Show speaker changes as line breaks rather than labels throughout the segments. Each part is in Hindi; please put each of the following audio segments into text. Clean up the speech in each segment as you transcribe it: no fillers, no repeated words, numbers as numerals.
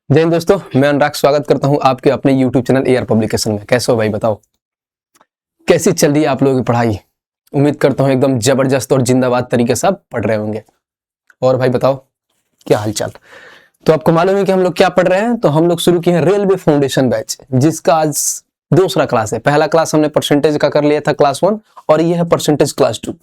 जय हिंद दोस्तों, मैं अनुराग स्वागत करता हूं आपके अपने YouTube चैनल एआर पब्लिकेशन में। कैसे हो भाई, बताओ कैसी चल रही है आप लोगों की पढ़ाई। उम्मीद करता हूं एकदम जबरदस्त और जिंदाबाद तरीके से आप पढ़ रहे होंगे। और भाई बताओ क्या हालचाल। तो आपको मालूम है कि हम लोग क्या पढ़ रहे हैं। तो हम लोग शुरू किए हैं रेलवे फाउंडेशन बैच, जिसका आज दूसरा क्लास है। पहला क्लास हमने परसेंटेज का कर लिया था क्लास 1, और ये है परसेंटेज क्लास 2,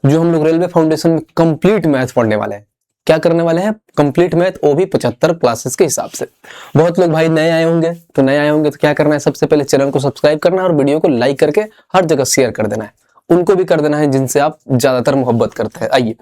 जो हम लोग रेलवे फाउंडेशन में कंप्लीट मैथ पढ़ने वाले हैं। क्या करने वाले हैं? कंप्लीट मैथ, वो भी 75 क्लासेस के हिसाब से। बहुत लोग भाई नए आए होंगे, तो क्या करना है, सबसे पहले चैनल को सब्सक्राइब करना है और वीडियो को लाइक करके हर जगह शेयर कर देना है। उनको भी कर देना है जिनसे आप ज्यादातर मोहब्बत करते हैं। आइए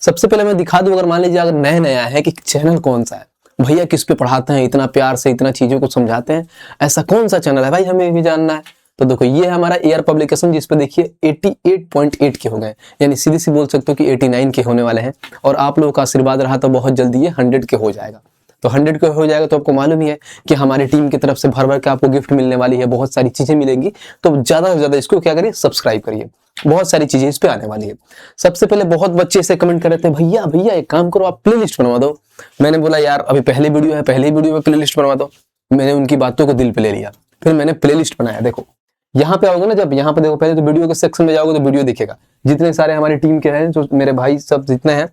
सबसे पहले मैं दिखा दूं, अगर मान लीजिए अगर नए नया है कि चैनल कौन सा है, भैया किस पे पढ़ाते हैं, इतना प्यार से इतना चीजों को समझाते हैं, ऐसा कौन सा चैनल है भाई, हमें भी जानना है। तो देखो ये है हमारा एआर पब्लिकेशन, जिसपे देखिए 88.8 के हो गए, यानी सीधी सी बोल सकते हो कि 89 के होने वाले हैं। और आप लोगों का आशीर्वाद रहा तो बहुत जल्दी ये 100 के हो जाएगा। तो 100 के हो जाएगा तो आपको मालूम ही है कि हमारी टीम की तरफ से भर भर के आपको गिफ्ट मिलने वाली है, बहुत सारी चीजें मिलेंगी। तो ज्यादा से ज्यादा इसको क्या करिए, सब्सक्राइब करिए, बहुत सारी चीजें इस पे आने वाली है। सबसे पहले बहुत बच्चे से कमेंट कर रहे थे, भैया भैया एक काम करो, आप प्ले लिस्ट बनवा दो। मैंने बोला यार अभी पहली वीडियो है, पहली वीडियो में प्ले लिस्ट बनवा दो। मैंने उनकी बातों को दिल पे ले लिया, फिर मैंने प्ले लिस्ट बनाया। देखो यहाँ पे आओगे ना, जब यहाँ पे देखो पहले तो वीडियो के सेक्शन में जाओगे तो वीडियो दिखेगा, जितने सारे हमारी टीम के हैं, जो मेरे भाई सब जितने हैं,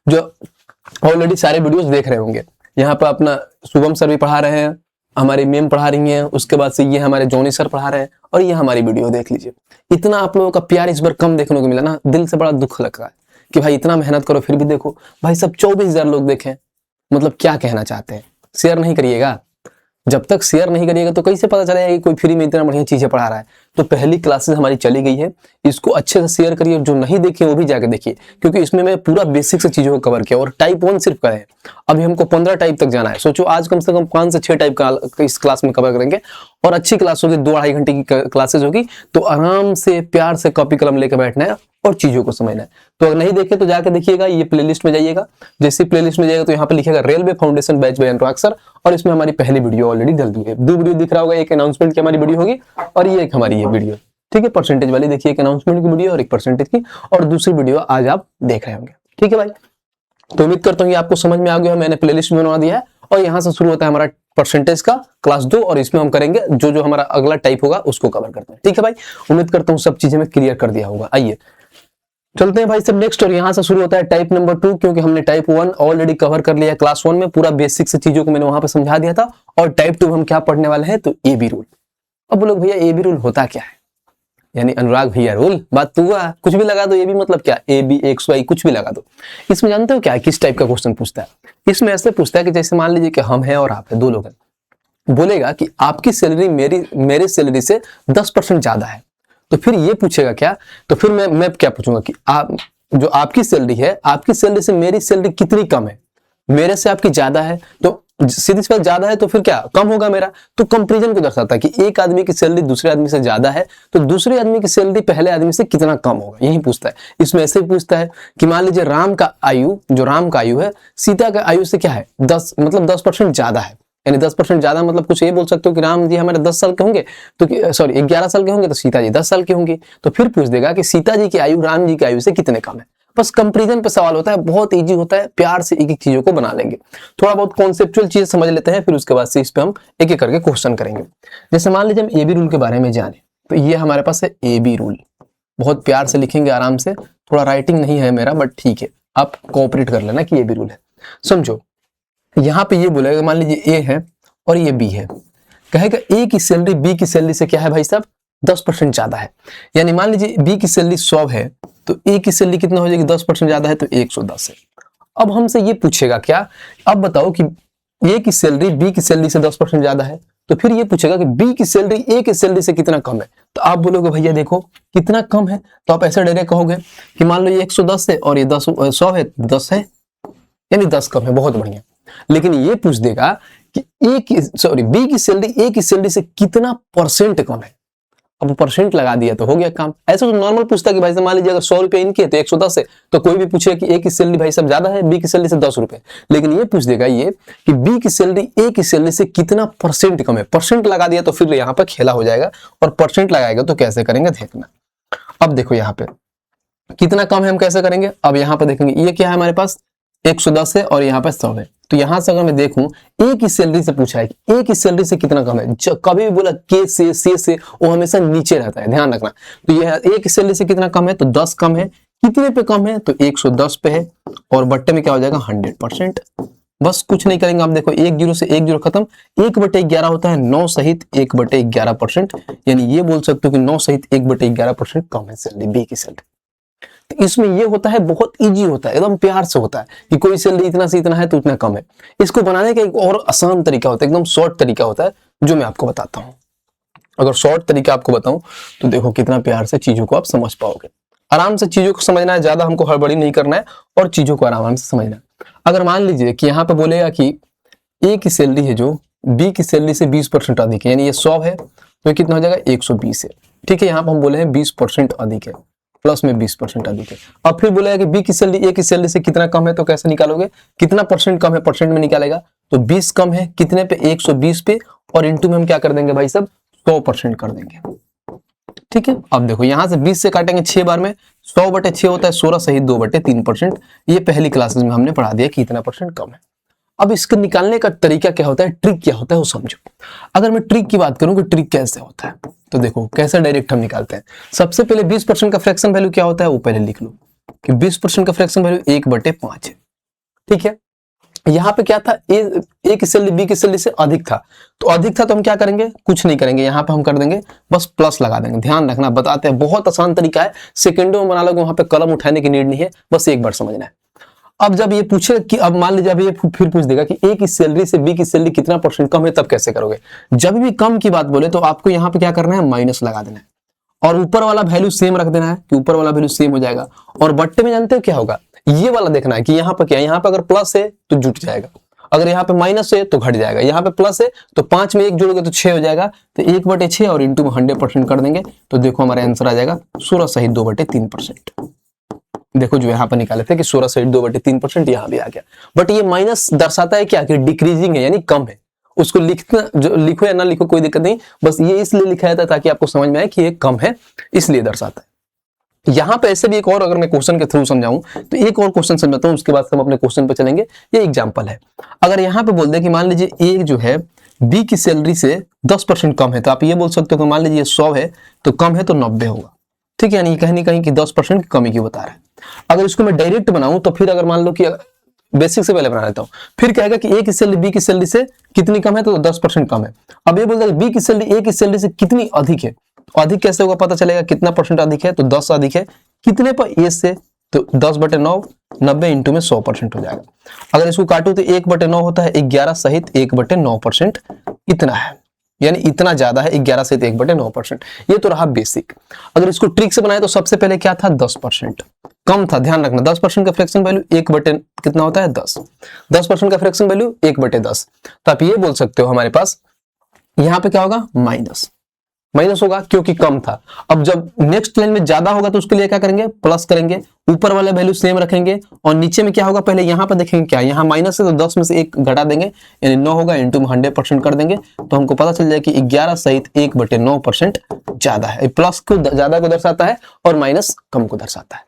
जो ऑलरेडी सारे वीडियोस देख रहे होंगे। यहाँ पे अपना शुभम सर भी पढ़ा रहे हैं, हमारी मैम पढ़ा रही हैं, उसके बाद से ये हमारे जॉनी सर पढ़ा रहे हैं, और ये हमारी वीडियो देख लीजिए। इतना आप लोगों का प्यार इस बार कम देखने को मिला ना, दिल से बड़ा दुख लग रहा है कि भाई इतना मेहनत करो फिर भी देखो भाई सब 24,000 लोग देखें। मतलब क्या कहना चाहते हैं? शेयर नहीं करिएगा? जब तक शेयर नहीं करिएगा तो कैसे पता चलेगा कि कोई फ्री में इतना बढ़िया चीजें पढ़ा रहा है। तो पहली क्लासेस हमारी चली गई है, इसको अच्छे से शेयर करिए। जो नहीं देखे वो भी जाके देखिए, क्योंकि इसमें मैं पूरा बेसिक से चीजों को कवर किया, और टाइप 1 सिर्फ करे। अभी हमको 15 टाइप तक जाना है। सोचो आज कम से कम 5 से 6 टाइप का इस क्लास में कवर करेंगे, और अच्छी क्लास होगी, 2-2.5 घंटे की क्लासेस होगी। तो आराम से प्यार से कॉपी कलम लेकर बैठना है और चीजों को समझना है। तो अगर नहीं देखे तो जाके देखिएगा, ये प्लेलिस्ट में जाइएगा। जैसे प्लेलिस्ट में जाइएगा तो यहाँ पे लिखेगा रेलवे फाउंडेशन बैच बाय अनुराग सर, और इसमें हमारी पहली वीडियो ऑलरेडी डल गई है। 2 वीडियो दिख रहा होगा, एक अनाउंसमेंट की हमारी वीडियो होगी, और ये एक हमारी ये वीडियो, ठीक है, परसेंटेज वाली। देखिए एक अनाउंसमेंट की वीडियो और एक परसेंटेज की, और दूसरी वीडियो आज आप देख रहे होंगे, ठीक है भाई। तो उम्मीद करता हूँ कि आपको समझ में आ गया। मैंने प्लेलिस्ट में बनवा दिया है, और यहाँ से शुरू होता है हमारा परसेंटेज का क्लास 2, और इसमें हम करेंगे जो जो हमारा अगला टाइप होगा उसको कवर करते हैं, ठीक है भाई। उम्मीद करता हूँ सब चीजें मैं क्लियर कर दिया होगा। आइए चलते हैं भाई सब नेक्स्ट, और यहाँ से शुरू होता है टाइप नंबर 2, क्योंकि हमने टाइप 1 ऑलरेडी कवर कर लिया है क्लास 1 में, पूरा बेसिक से चीजों को मैंने वहां पे समझा दिया था। और टाइप 2 हम क्या पढ़ने वाले हैं, तो ए बी रूल। अब बोलो भैया ए बी रूल होता क्या है, यानी अनुराग भैया रूल, बात तो हुआ, कुछ भी लगा दो। ए बी मतलब क्या, ए बी एक्स वाई कुछ भी लगा दो। इसमें जानते हो क्या किस टाइप का क्वेश्चन पूछता है? इसमें ऐसे पूछता है कि जैसे मान लीजिए कि हम हैं और आप है, 2 लोग हैं। बोलेगा कि आपकी सैलरी मेरी सैलरी से 10% ज्यादा है। तो फिर ये पूछेगा क्या, तो फिर मैं क्या पूछूंगा कि आप जो आपकी सैलरी है, आपकी सैलरी से मेरी सैलरी कितनी कम है? मेरे से आपकी ज्यादा है, तो सीधी सी बात ज्यादा है तो फिर क्या कम होगा मेरा। तो कंपैरिजन को दर्शाता है कि एक आदमी की सैलरी दूसरे आदमी से ज्यादा है, तो दूसरे आदमी की सैलरी पहले आदमी से कितना कम होगा, यही पूछता है। इसमें ऐसे ही पूछता है कि मान लीजिए राम का आयु है, सीता का आयु से क्या है 10, मतलब 10% ज्यादा है। यानी 10% ज्यादा मतलब कुछ ये बोल सकते हो कि राम जी हमारे 10 साल के होंगे, तो सॉरी 11 साल के होंगे, तो सीता जी 10 साल की होंगी। तो फिर पूछ देगा कि सीता जी की आयु राम जी की आयु से कितने कम है। बस कंपैरिजन पे सवाल होता है, बहुत इजी होता है, प्यार से एक एक चीजों को बना लेंगे। थोड़ा बहुत कॉन्सेप्चुअल चीज समझ लेते हैं, फिर उसके बाद से इस पे हम एक एक करके क्वेश्चन करेंगे। जैसे मान लीजिए हम ए बी रूल के बारे में जाने, तो ये हमारे पास है ए बी रूल। बहुत प्यार से लिखेंगे आराम से, थोड़ा राइटिंग नहीं है मेरा, बट ठीक है, आप कोऑपरेट कर लेना कि ए बी रूल है। समझो यहाँ पे ये बोलेगा, मान लीजिए ए है और ये बी है, कहेगा ए की सैलरी बी की सैलरी से क्या है भाई साहब, 10% ज्यादा है। यानी मान लीजिए बी की सैलरी 100 है, तो ए की सैलरी कितना हो जाएगी, 10% ज्यादा है, तो 110 है। अब हमसे ये पूछेगा क्या, अब बताओ कि ए की सैलरी बी की सैलरी से 10% ज्यादा है, तो फिर ये पूछेगा कि बी की सैलरी ए की सैलरी से कितना कम है। तो आप बोलोगे भैया देखो कितना कम है, तो आप ऐसे डायरेक्ट कहोगे कि मान लो ये 110 है और ये 100 है, 10 है, यानी 10 कम है, बहुत बढ़िया। लेकिन ये पूछ देगा कि बी की सैलरी ए की सैलरी से कितना परसेंट कम है। अब परसेंट लगा दिया तो हो गया काम। ऐसा तो नॉर्मल पूछता है कि भाई साहब मान लीजिए अगर 100 रुपए इनके तो 110 है, तो कोई भी पूछे कि ए की सैलरी भाई साहब ज्यादा है बी की सैलरी से 10 रुपए। लेकिन ये पूछ देगा ये कि बी की सैलरी ए की सैलरी से कितना परसेंट कम है। परसेंट लगा दिया तो फिर यहाँ पर खेला हो जाएगा, और परसेंट लगाएगा तो कैसे करेंगे देखना। अब देखो यहाँ पे कितना कम है हम कैसे करेंगे। अब यहाँ पे देखेंगे ये क्या है हमारे पास 110 है और यहाँ पे 100 है। तो यहाँ से अगर मैं देखूं, एक ही सैलरी से पूछा है कि एक ही सैलरी से कितना कम है, कभी भी बोला के से, से, वो हमेशा नीचे रहता है, ध्यान रखना। तो यह एक ही सैलरी से कितना कम है, तो 10 कम है। कितने पे कम है, तो 110 पे है, और बट्टे में क्या हो जाएगा 100%। बस कुछ नहीं करेंगे, आप देखो 1 जीरो से 1 जीरो खत्म, 1/11 होता है 9 सहित 1/11%, यानी ये बोल सकते हो कि 9 सहित 1/11% कम है सैलरी, बी की सैलरी। तो इसमें ये होता है, बहुत इजी होता है, एकदम प्यार से होता है कि कोई सैलरी इतना से इतना है तो इतना कम है। इसको बनाने का एक और आसान तरीका होता है, एकदम शॉर्ट तरीका होता है, जो मैं आपको बताता हूँ। अगर शॉर्ट तरीका आपको बताऊं तो देखो कितना प्यार से चीजों को आप समझ पाओगे। आराम से चीजों को समझना है, ज्यादा हमको हड़बड़ी नहीं करना है और चीजों को आराम से समझना है। अगर मान लीजिए कि यहाँ पे बोलेगा कि ए की सैलरी है जो बी की सैलरी से 20% अधिक है, यानी ये 100 है तो कितना हो जाएगा 120 है। ठीक है, यहाँ पे हम बोले हैं 20% अधिक है, प्लस में 20% अधिक है। अब फिर बोलेगा कि बी की सैलरी ए की सैलरी से कितना कम है, तो कैसे निकालोगे, कितना परसेंट कम है, परसेंट में निकालेगा। तो 20 कम है कितने पे, 120 पे, और इंटू में हम क्या कर देंगे भाई साहब, 100% कर देंगे। ठीक है, अब देखो यहां से 20 से काटेंगे 6 बार में, 100/6 होता है 16 सहित 2/3%। ये पहली क्लासेस में हमने पढ़ा दिया कि इतना परसेंट कम है। अब इसके निकालने का तरीका क्या होता है, ट्रिक क्या होता है वो समझो। अगर मैं ट्रिक की बात करूं कि ट्रिक कैसे होता है, तो देखो कैसे डायरेक्ट हम निकालते हैं। सबसे पहले 20% का फ्रैक्शन वैल्यू क्या होता है वो पहले लिख लो कि 20% का फ्रैक्शन वैल्यू 1/5 है। ठीक है, यहाँ पे क्या था, ए की सैलरी बी की सैलरी से अधिक था, तो अधिक था तो हम क्या करेंगे, कुछ नहीं करेंगे, यहाँ पे हम कर देंगे बस प्लस लगा देंगे। ध्यान रखना, बताते हैं, बहुत आसान तरीका है, सेकंडों में बना लोगे, वहां पे कलम उठाने की नीड नहीं है, बस एक बार समझना है। अब जब ये पूछे कि अब मान लीजिए अब ये फिर पूछ देगा कि ए की सैलरी से बी की सैलरी कितना परसेंट कम है, तब कैसे करोगे। जब भी कम की बात बोले तो आपको यहाँ पे क्या करना है, माइनस लगा देना है, और ऊपर वाला वैल्यू सेम रख देना है कि ऊपर वाला वैल्यू सेम हो जाएगा। और बट्टे में जानते हो क्या होगा, ये वाला देखना है कि यहाँ पर क्या है, यहाँ पे अगर प्लस है तो जुट जाएगा, अगर यहाँ पे माइनस है तो घट जाएगा, यहाँ पे प्लस है तो 5 में 1 जोड़ोगे तो 6 हो जाएगा, तो 1/6 और इंटू में 100% कर देंगे, तो देखो हमारा आंसर आ जाएगा 16 सहित 2/3%। देखो जो यहाँ पर निकाले थे कि 16 सहित 2/3%, यहाँ भी आ गया। बट ये माइनस दर्शाता है क्या, कि डिक्रीजिंग है, यानी कम है। उसको लिखना, जो लिखो या ना लिखो कोई दिक्कत नहीं, बस ये इसलिए लिखा जाता है ताकि आपको समझ में आए कि ये कम है, इसलिए दर्शाता है। यहाँ पे ऐसे भी एक और, अगर मैं क्वेश्चन के थ्रू समझाऊं तो एक और क्वेश्चन समझाता हूं, उसके बाद हम अपने क्वेश्चन पे चलेंगे। ये एग्जांपल है, अगर यहाँ पे बोल दे कि मान लीजिए ए जो है बी की सैलरी से 10% कम है, तो आप ये बोल सकते हो कि मान लीजिए 100 है तो कम है तो 90 होगा। ठीक है, यानी कहीं ना कहीं कि 10% की कमी क्यों बता रहा है। अगर इसको मैं डायरेक्ट बनाऊं तो फिर अगर मान लो कि बेसिक से पहले बना लेता हूं, फिर कहेगा कि ए की सैलरी बी की सैलरी से कितनी कम है, तो 10% कम है। अब ये बोलता है बी की सैलरी ए की सैलरी से कितनी अधिक है, तो अधिक कैसे होगा, पता चलेगा कितना परसेंट अधिक है, तो 10 अधिक है, कितने पर, ए से, तो 10/9, 90 इंटू में 100% हो जाएगा। अगर इसको काटू तो 1/9 होता है 11 सहित 1/9%, इतना है, यानी इतना ज्यादा है 11 सहित 1/9%। ये तो रहा बेसिक। अगर इसको ट्रिक से बनाए तो सबसे पहले क्या था, 10% कम था। ध्यान रखना 10% का फ्रैक्शन वैल्यू 1 कितना होता है 10, 10% का फ्रैक्शन वैल्यू 1/10। तो आप ये बोल सकते हो हमारे पास यहाँ पे क्या होगा, माइनस होगा क्योंकि कम था। अब जब नेक्स्ट लाइन में ज्यादा होगा तो उसके लिए क्या करेंगे, प्लस करेंगे, ऊपर वाला वैल्यू सेम रखेंगे, और नीचे में क्या होगा, पहले यहाँ पर देखेंगे क्या, यहाँ माइनस है तो 10 में से 1 घटा देंगे, यानी 9 होगा, इंटू में 100% कर देंगे, तो हमको पता चल जाएगा कि 11 सहित 1/9% ज्यादा है। प्लस को ज्यादा को दर्शाता है और माइनस कम को दर्शाता है।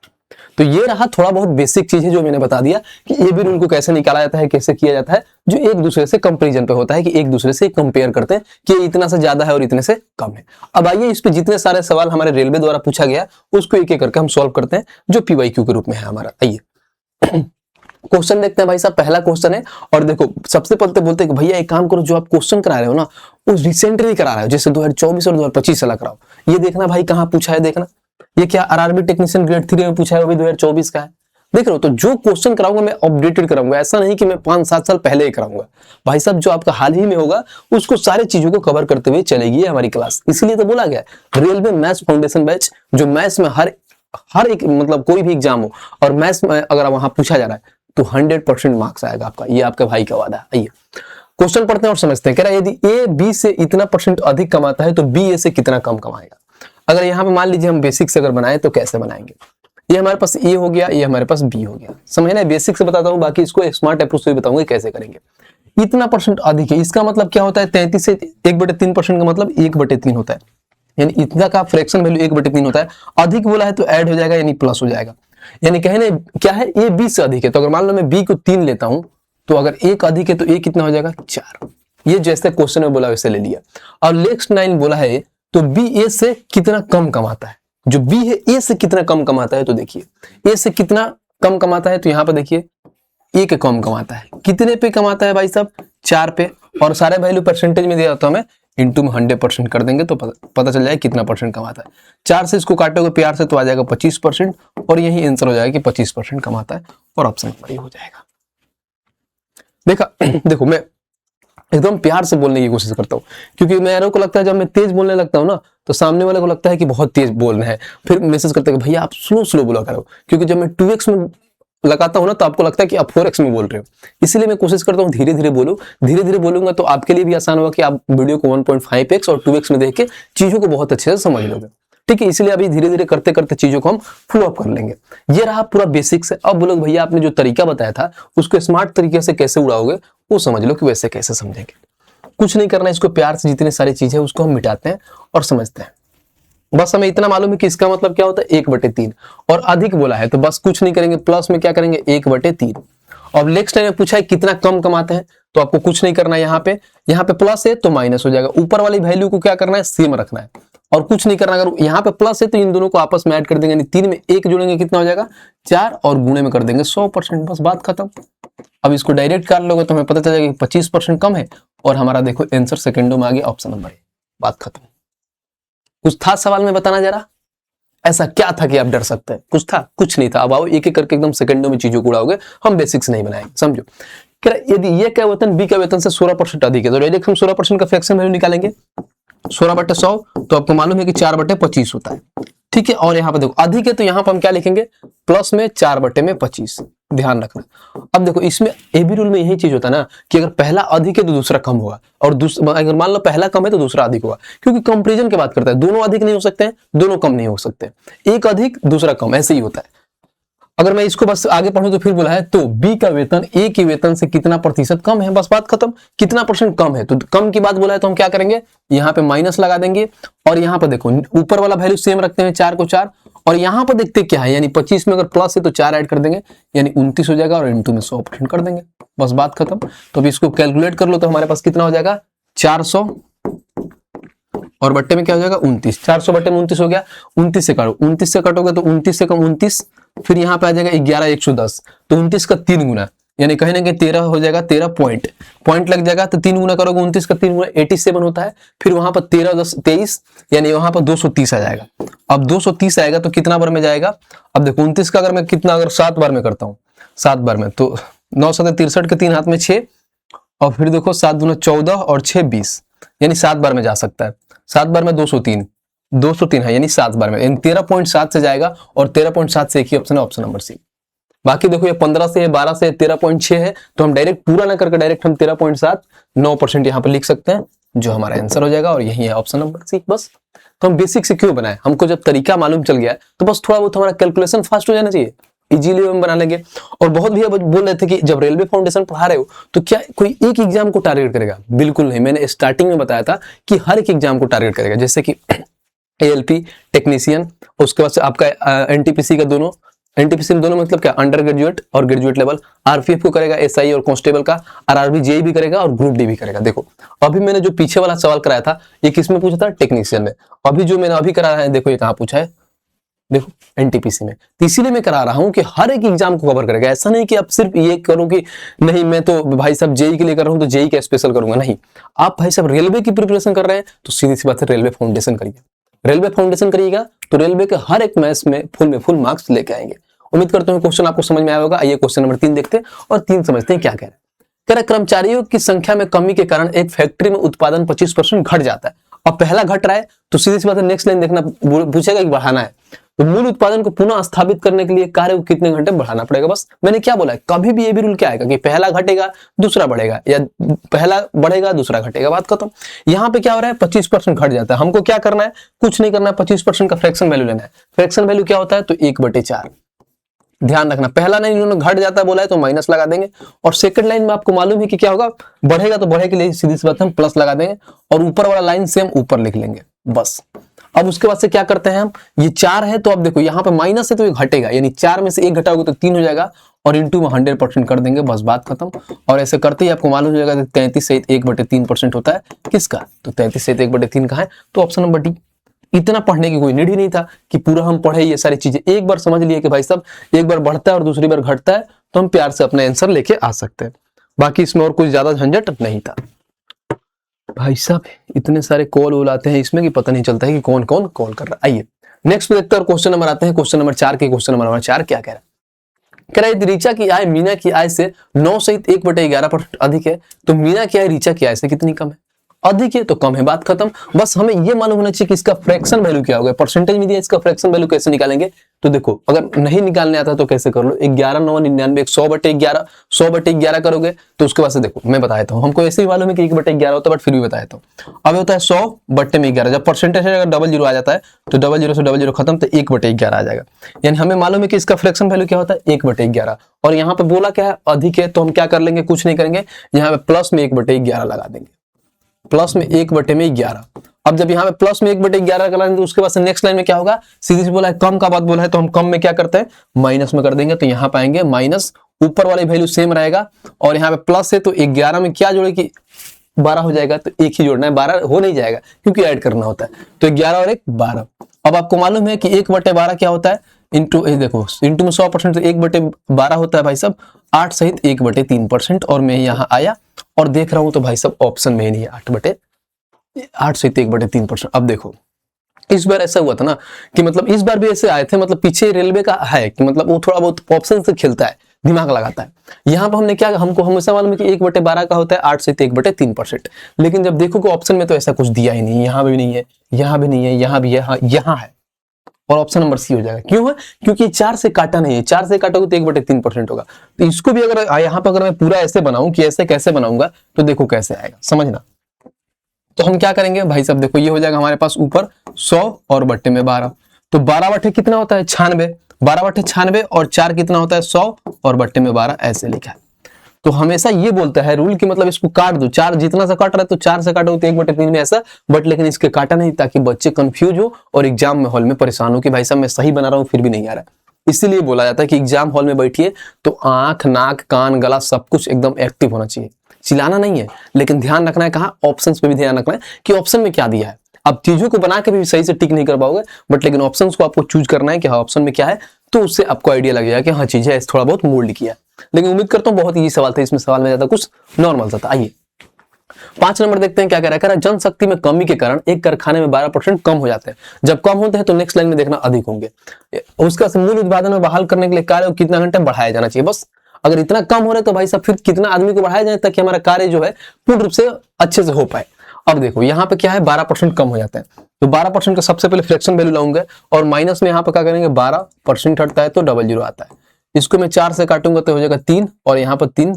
तो ये रहा थोड़ा बहुत बेसिक चीज है जो मैंने बता दिया कि ए बी रूल को कैसे निकाला जाता है, कैसे किया जाता है, जो एक दूसरे से कंपैरिजन पे होता है, कि एक दूसरे से कंपेयर करते हैं कि इतना से ज्यादा है और इतने से कम है। अब आइए इस पे जितने सारे सवाल हमारे रेलवे द्वारा पूछा गया उसको एक एक करके हम सॉल्व करते हैं, जो पीवाईक्यू के रूप में है हमारा। आइए क्वेश्चन देखते हैं भाई साहब। पहला क्वेश्चन है, और देखो सबसे पहले बोलते हैं कि भैया एक काम करो, जो आप क्वेश्चन करा रहे हो ना वो रिसेंटली करा रहे हो, जैसे 2024 और 2025 वाला कराओ। ये देखना भाई कहाँ पूछा है, देखना ये क्या आरआरबी टेक्नीशियन ग्रेड 3 में पूछा है, वो भी 2024 का है। देख रहे हो, तो जो क्वेश्चन कराऊंगा मैं अपडेटेड कराऊंगा, ऐसा नहीं कि मैं 5-7 साल पहले ही कराऊंगा। भाई साहब जो आपका हाल ही में होगा उसको सारी चीजों को कवर करते हुए चलेगी हमारी क्लास। इसलिए तो बोला गया रेलवे मैथ्स फाउंडेशन बैच, जो मैथ्स में हर एक मतलब कोई भी एग्जाम हो और मैथ्स में अगर वहां पूछा जा रहा है तो 100% मार्क्स आएगा आपका, ये आपके भाई का वादा है। आइए क्वेश्चन पढ़ते हैं और समझते हैं। कह रहा है यदि ए बी से इतना परसेंट अधिक कमाता है तो बी ए से कितना कम कमाएगा। अगर यहाँ पे मान लीजिए हम बेसिक से अगर बनाए तो कैसे बनाएंगे, ये हमारे पास ए हो गया, ये हमारे पास बी हो गया, समझना है। बेसिक से बताता हूँ, बाकी इसको स्मार्ट अप्रोच से भी बताऊंगा कैसे करेंगे। इतना परसेंट अधिक है, इसका मतलब क्या होता है, 33 से 1/3% का मतलब 1/3 होता है, यानी इतना का फ्रैक्शन वैल्यू 1/3 होता है। अधिक बोला है तो ऐड हो जाएगा यानी प्लस हो जाएगा। यानी कहने क्या है, ए बी से अधिक है। तो अगर मान लो मैं बी को 3 लेता हूं, तो अगर ए का अधिक है तो ए कितना हो जाएगा 4। ये जैसे क्वेश्चन में बोला वैसे ले लिया। और नेक्स्ट लाइन बोला है तो बी ए से कितना कम कमाता है। जो बी है ए से कितना कम कमाता है, तो देखिए ए से कितना कम कमाता है, तो यहां पर देखिए ए के कम कमाता है। कितने पे कमाता है भाई साहब, 4 पे। और सारे वैल्यू परसेंटेज में दिया तो हमें इंटू में 100% कर देंगे तो पता चल जाएगा कितना परसेंट कमाता है। 4 से इसको काटोगे प्यार से तो आ जाएगा 25%, और यही आंसर हो जाएगा कि 25% कमाता है, और ऑप्शन नंबर ये हो जाएगा। देखा देखो मैं एकदम प्यार से बोलने की कोशिश करता हूँ, क्योंकि मेरे को लगता है जब मैं तेज बोलने लगता हूँ ना, तो सामने वाले को लगता है कि बहुत तेज बोल रहे हैं, फिर मैसेज करते हैं कि भैया आप स्लो स्लो बोला करो। क्योंकि जब मैं 2x में लगाता हूं ना, तो आपको लगता है कि आप 4x में बोल रहे हो। इसलिए मैं कोशिश करता हूं धीरे धीरे बोलूं। धीरे धीरे बोलूंगा तो आपके लिए भी आसान होगा कि आप वीडियो को 1.5x और 2x में देख के चीजों को बहुत अच्छे से समझ लोगे। ठीक है, इसलिए अभी धीरे धीरे करते करते चीजों को हम फॉलो अप कर लेंगे। ये रहा पूरा बेसिक्स है। अब बोलो भैया आपने जो तरीका बताया था उसको स्मार्ट तरीके से कैसे उड़ाओगे, वो समझ लो कि वैसे कैसे समझेंगे। कुछ नहीं करना, इसको प्यार से जितनी सारी चीजें उसको हम मिटाते हैं और समझते हैं। बस हमें इतना मालूम है कि इसका मतलब क्या होता है 1/3, और अधिक बोला है तो बस कुछ नहीं करेंगे, प्लस में क्या करेंगे 1/3। और नेक्स्ट टाइम पूछा है कितना कम कमाते हैं, तो आपको कुछ नहीं करना है। यहाँ पे प्लस है तो माइनस हो जाएगा। ऊपर वाली वैल्यू को क्या करना है, सेम रखना है, और कुछ नहीं करना। अगर यहाँ पे प्लस है तो इन दोनों को आपस में ऐड कर देंगे, यानी 3 में 1 जोड़ेंगे कितना हो जाएगा 4, और गुणे में कर देंगे 100%, बस बात खत्म। अब इसको डायरेक्ट कर लोगे तो हमें पता चल जाएगा कि 25% कम है, और हमारा देखो आंसर सेकंडों में आ गया, ऑप्शन नंबर ए। बात खत्म। कुछ था सवाल में बताना जरा, ऐसा क्या था कि आप डर सकते हैं? कुछ था? कुछ नहीं था। अब आओ एक एक करके एकदम सेकंडों में चीजों को उड़ाओगे, हम बेसिक्स नहीं बनाएंगे, समझो। यदि ये का वेतन बी का वेतन से 16% अधिक है, तो डायरेक्ट हम 16% का फ्रैक्शन वैल्यू निकालेंगे। 16/100 तो आपको मालूम है कि 4/25 होता है। ठीक है, और यहाँ पर देखो अधिक है तो यहाँ पर हम क्या लिखेंगे, प्लस में 4/25, ध्यान रखना। अब देखो इसमें एबी रूल में यही चीज होता है ना कि अगर पहला अधिक है तो दूसरा कम होगा, और अगर मान लो पहला कम है तो दूसरा अधिक होगा, क्योंकि कंपैरिजन की बात करता है। दोनों अधिक नहीं हो सकते हैं, दोनों कम नहीं हो सकते, एक अधिक दूसरा कम, ऐसे ही होता है। अगर मैं इसको बस आगे पढ़ूं तो फिर बोला है तो बी का वेतन ए के वेतन से कितना प्रतिशत कम है, बस बात खत्म। कितना परसेंट कम है, तो कम की बात बोला है तो हम क्या करेंगे, यहाँ पे माइनस लगा देंगे। और यहाँ पर देखो ऊपर वाला वैल्यू सेम रखते हैं, 4 को 4, और यहाँ पर देखते क्या है, यानी 25 में अगर प्लस है तो 4 ऐड कर देंगे, यानी 29 हो जाएगा, और इंटू में 100% कर देंगे, बस बात खत्म। तो अभी इसको कैलकुलेट कर लो तो हमारे पास कितना हो जाएगा 400, और बट्टे में क्या हो जाएगा 29। 400 बट्टे में 29 हो गया। 29 से काटो, 29 से काटोगे तो 29 से कम 29, फिर यहाँ पे आ जाएगा 11/110, तो 29 का 3 गुना, यानी कहीं ना कहीं 13 हो जाएगा। 13 पॉइंट लग जाएगा, तो 3 गुना करोगे 29 का 3 गुना 87 होता है। फिर वहां पर 13 10 23, यानी वहां पर 230 आ जाएगा। अब 230 आएगा तो कितना बार में जाएगा, अब देखो 29 का अगर मैं कितना, अगर 7 बार में करता हूँ, 7 बार में तो 9 7 63 के 3 हाथ में 6, और फिर देखो 7 दूना 14 और 6 20, यानी 7 बार में जा सकता है। 7 बार में 203 है, यानी 7 बार में, यानी 13.7 से जाएगा, और 13.7 से एक ही ऑप्शन है, ऑप्शन नंबर सी। बाकी देखो ये 15 से है, 12 से है, 13.6 है, तो हम डायरेक्ट पूरा ना करके डायरेक्ट हम 13.7 9% यहाँ पे लिख सकते हैं, जो हमारा आंसर हो जाएगा, और यही है ऑप्शन नंबर सी। बस तो हम बेसिक से क्यों बनाए, हमको जब तरीका मालूम चल गया तो बस थोड़ा बहुत हमारा कैलकुलेशन फास्ट हो जाना चाहिए, इजीली हम बना लेंगे। और बहुत भी बोल रहे थे कि जब रेलवे फाउंडेशन पढ़ा रहे हो तो क्या कोई एक एग्जाम को टारगेट करेगा, बिल्कुल नहीं। मैंने स्टार्टिंग में बताया था कि हर एक एग्जाम को टारगेट करेगा, जैसे कि एएलपी टेक्नीशियन, उसके बाद से आपका एनटीपीसी का दोनों, एनटीपीसी में दोनों मतलब क्या, अंडर ग्रेजुएट और ग्रेजुएट लेवल। आरपीएफ को करेगा, एसआई और कांस्टेबल का, आरआरबी जेई भी करेगा, और ग्रुप डी भी करेगा। देखो अभी मैंने जो पीछे वाला सवाल कराया था ये किसमें पूछा था, टेक्नीशियन में। अभी जो मैंने अभी कराया है देखो ये कहाँ पूछा है, देखो एनटीपीसी में। तो इसीलिए मैं करा रहा हूं कि हर एक एग्जाम को कवर करेगा। ऐसा नहीं कि आप सिर्फ ये करो कि नहीं मैं तो भाई साहब जेई के लिए कर रहा हूं तो जेई का स्पेशल करूंगा, नहीं। आप भाई साहब रेलवे की प्रिपरेशन कर रहे हैं तो सीधी सी बात है रेलवे फाउंडेशन करिए। रेलवे फाउंडेशन करिएगा तो रेलवे के हर एक मैथ्स में फुल मार्क्स लेके आएंगे। उम्मीद करता हूं क्वेश्चन आपको समझ में आया होगा। आइए क्वेश्चन नंबर 3 देखते हैं, और 3 समझते हैं क्या कह रहे हैं। कह रहा कर्मचारियों की संख्या में कमी के कारण एक फैक्ट्री में उत्पादन 25% घट जाता है। अब पहला घट रहा है तो सीधी सी बात है नेक्स्ट लाइन देखना, पूछेगा कि बढ़ाना है तो मूल उत्पादन को पुनः स्थापित करने के लिए कार्य को कितने घंटे बढ़ाना पड़ेगा। बस मैंने क्या बोला है, कभी भी ये भी रूल क्या आएगा कि पहला घटेगा दूसरा बढ़ेगा, या पहला बढ़ेगा दूसरा घटेगा, बात खत्म। यहाँ पे क्या हो रहा है 25% घट जाता है। हमको क्या करना है, कुछ नहीं करना है, 25% का फ्रैक्शन वैल्यू लेना है। फ्रैक्शन वैल्यू क्या होता है, तो 1/4। ध्यान रखना, पहला लाइन इन्होंने घट जाता है बोला है तो माइनस लगा देंगे, और सेकंड लाइन में आपको मालूम है कि क्या होगा, बढ़ेगा तो बढ़े के लिए सीधी सी बात हम प्लस लगा देंगे, और ऊपर वाला लाइन से हम ऊपर लिख लेंगे बस। अब उसके बाद से क्या करते हैं हम, ये 4 है तो अब देखो यहाँ पे माइनस है तो ये घटेगा, यानी 4 में से 1 घटाओगे तो 3 हो जाएगा और इंटू में 100% कर देंगे, बस बात खत्म। और ऐसे करते ही आपको मालूम हो जाएगा 33 सहित 1/3% होता है किसका, तो 33 सहित 1/3 का है, तो ऑप्शन नंबर डी। इतना पढ़ने की कोई नीड ही नहीं था कि पूरा हम पढ़े ये सारी चीजें, एक बार समझ लिए कि भाई साहब एक बार बढ़ता है और दूसरी बार घटता है तो हम प्यार से अपना आंसर लेके आ सकते हैं, बाकी इसमें और कुछ ज्यादा झंझट नहीं था। भाई साहब इतने सारे कॉल वोल आते हैं इसमें कि पता नहीं चलता है कि कौन कौन कॉल कर रहा है। आइए नेक्स्ट पे देखते हैं, क्वेश्चन नंबर आते हैं क्वेश्चन नंबर 4 के। क्वेश्चन नंबर 4 क्या कह रहा है, कह रहा है रीचा की आय मीना की आय से 9 सहित 1/11% अधिक है, तो मीना की आय रीचा की आय से कितनी कम है, अधिक है तो कम है, बात खत्म। बस हमें ये मालूम होना चाहिए कि इसका फ्रैक्शन वैल्यू क्या होगा, परसेंटेज में दिया इसका फ्रैक्शन वैल्यू कैसे निकालेंगे, तो देखो अगर नहीं निकालने आता तो कैसे कर लो, 11 9 99 100/11 100/11 करोगे तो उसके बाद से देखो मैं बता देता हूँ, हमको ऐसे ही मालूम है कि 1/11 होता है बट फिर भी बता देता हूँ। अब होता है 100/11, जब परसेंटेज अगर 00 आ जाता है तो 00 से 00 खत्म तो 1/11 आ जाएगा, यानी हमें मालूम है कि इसका फ्रैक्शन वैल्यू क्या होता है 1/11। और यहाँ पे बोला क्या है अधिक है, तो हम क्या कर लेंगे, कुछ नहीं करेंगे, यहाँ पे प्लस में 1/11 लगा देंगे, प्लस में 1/11। अब जब यहाँ पे प्लस में 1/11 कर लेंगे तो उसके बाद से नेक्स्ट लाइन में क्या होगा, सीधी सी बोला है कम का बात बोला है तो हम कम में क्या करते हैं माइनस में कर देंगे, तो यहाँ पाएंगे माइनस, ऊपर वाली वैल्यू सेम रहेगा और यहाँ पे प्लस है तो 11 में क्या जोड़े कि 12 हो जाएगा, तो एक ही जोड़ना है, 12 हो नहीं जाएगा क्योंकि ऐड करना होता है, तो 11 और 1 12। अब आपको मालूम है कि 1/12 क्या होता है, इंटू देखो इंटू में 100% तो 1/12 होता है भाई साहब 8 सहित 1/3%, और मैं यहाँ आया और देख रहा हूं तो भाई साहब ऑप्शन में ही नहीं है 8 सहित 1/3%। अब देखो इस बार ऐसा हुआ था ना कि मतलब इस बार भी ऐसे आए थे, मतलब पीछे रेलवे का है कि मतलब वो थोड़ा बहुत ऑप्शन से खेलता है, दिमाग लगाता है। यहाँ पर हमने क्या, हमको हमेशा मालूम है कि 1/12 का होता है 8 सहित 1/3%, लेकिन जब देखो कि ऑप्शन में तो ऐसा कुछ दिया ही नहीं, यहाँ भी नहीं है, यहाँ भी नहीं है, यहाँ भी है, यहाँ है, और ऑप्शन नंबर सी हो जाएगा। क्यों है, क्योंकि 4 से काटा नहीं है, 4 से काटोगे तो 1/3% होगा, तो इसको भी अगर यहाँ पर अगर मैं पूरा ऐसे बनाऊं कि ऐसे कैसे बनाऊंगा तो देखो कैसे आएगा, समझना। तो हम क्या करेंगे भाई साहब, देखो ये हो जाएगा हमारे पास ऊपर 100 और बट्टे में 12, तो 12 बट्टे कितना होता है 96, 12 बट्टे 96 और 4 कितना होता है 100 और बट्टे में 12 ऐसे लिखा है। तो हमेशा ये बोलता है रूल कि मतलब इसको काट दो, 4 जितना सा काट रहा है तो 4 से काटो तो 1/3 में ऐसा, बट लेकिन इसके काटा नहीं ताकि बच्चे कंफ्यूज हो और एग्जाम में हॉल में परेशान हो कि भाई साहब मैं सही बना रहा हूँ फिर भी नहीं आ रहा है। इसीलिए बोला जाता है कि एग्जाम हॉल में बैठिए तो आंख नाक कान गला सब कुछ एकदम एक्टिव होना चाहिए, चिल्लाना नहीं है, लेकिन ध्यान रखना है कहाँ, ऑप्शंस पे भी ध्यान रखना है कि ऑप्शन में क्या दिया है। अब चीजों को बना के भी सही से टिक नहीं कर पाओगे, बट लेकिन ऑप्शंस को आपको चूज करना है कि हाँ ऑप्शन में क्या है, तो उससे आपको आइडिया लग जाएगा कि हाँ चीज है, थोड़ा बहुत मोल्ड किया। लेकिन उम्मीद करता हूँ बहुत इजी सवाल था, इसमें सवाल में ज्यादा कुछ नॉर्मल सा था। आइए 5 नंबर देखते हैं क्या कह रहा है, जनशक्ति में कमी के कारण एक कारखाने में 12% कम हो जाते हैं, जब कम होते हैं तो नेक्स्ट लाइन में देखना अधिक होंगे। उसका मूल उत्पादन में बहाल करने के लिए कार्य कितना घंटे बढ़ाया जाना चाहिए, बस अगर इतना कम हो रहा है तो भाई साहब फिर कितना आदमी को बढ़ाया जाए ताकि हमारा कार्य जो है पूर्ण रूप से अच्छे से हो पाए। अब देखो यहाँ पे क्या है 12% कम हो जाता है, तो 12% का सबसे पहले फ्रैक्शन वैल्यू लाऊंगा और माइनस में यहाँ पे क्या करेंगे 12% हटता है तो 00 आता है, इसको मैं 4 से काटूंगा तो हो जाएगा 3 और यहाँ पर 3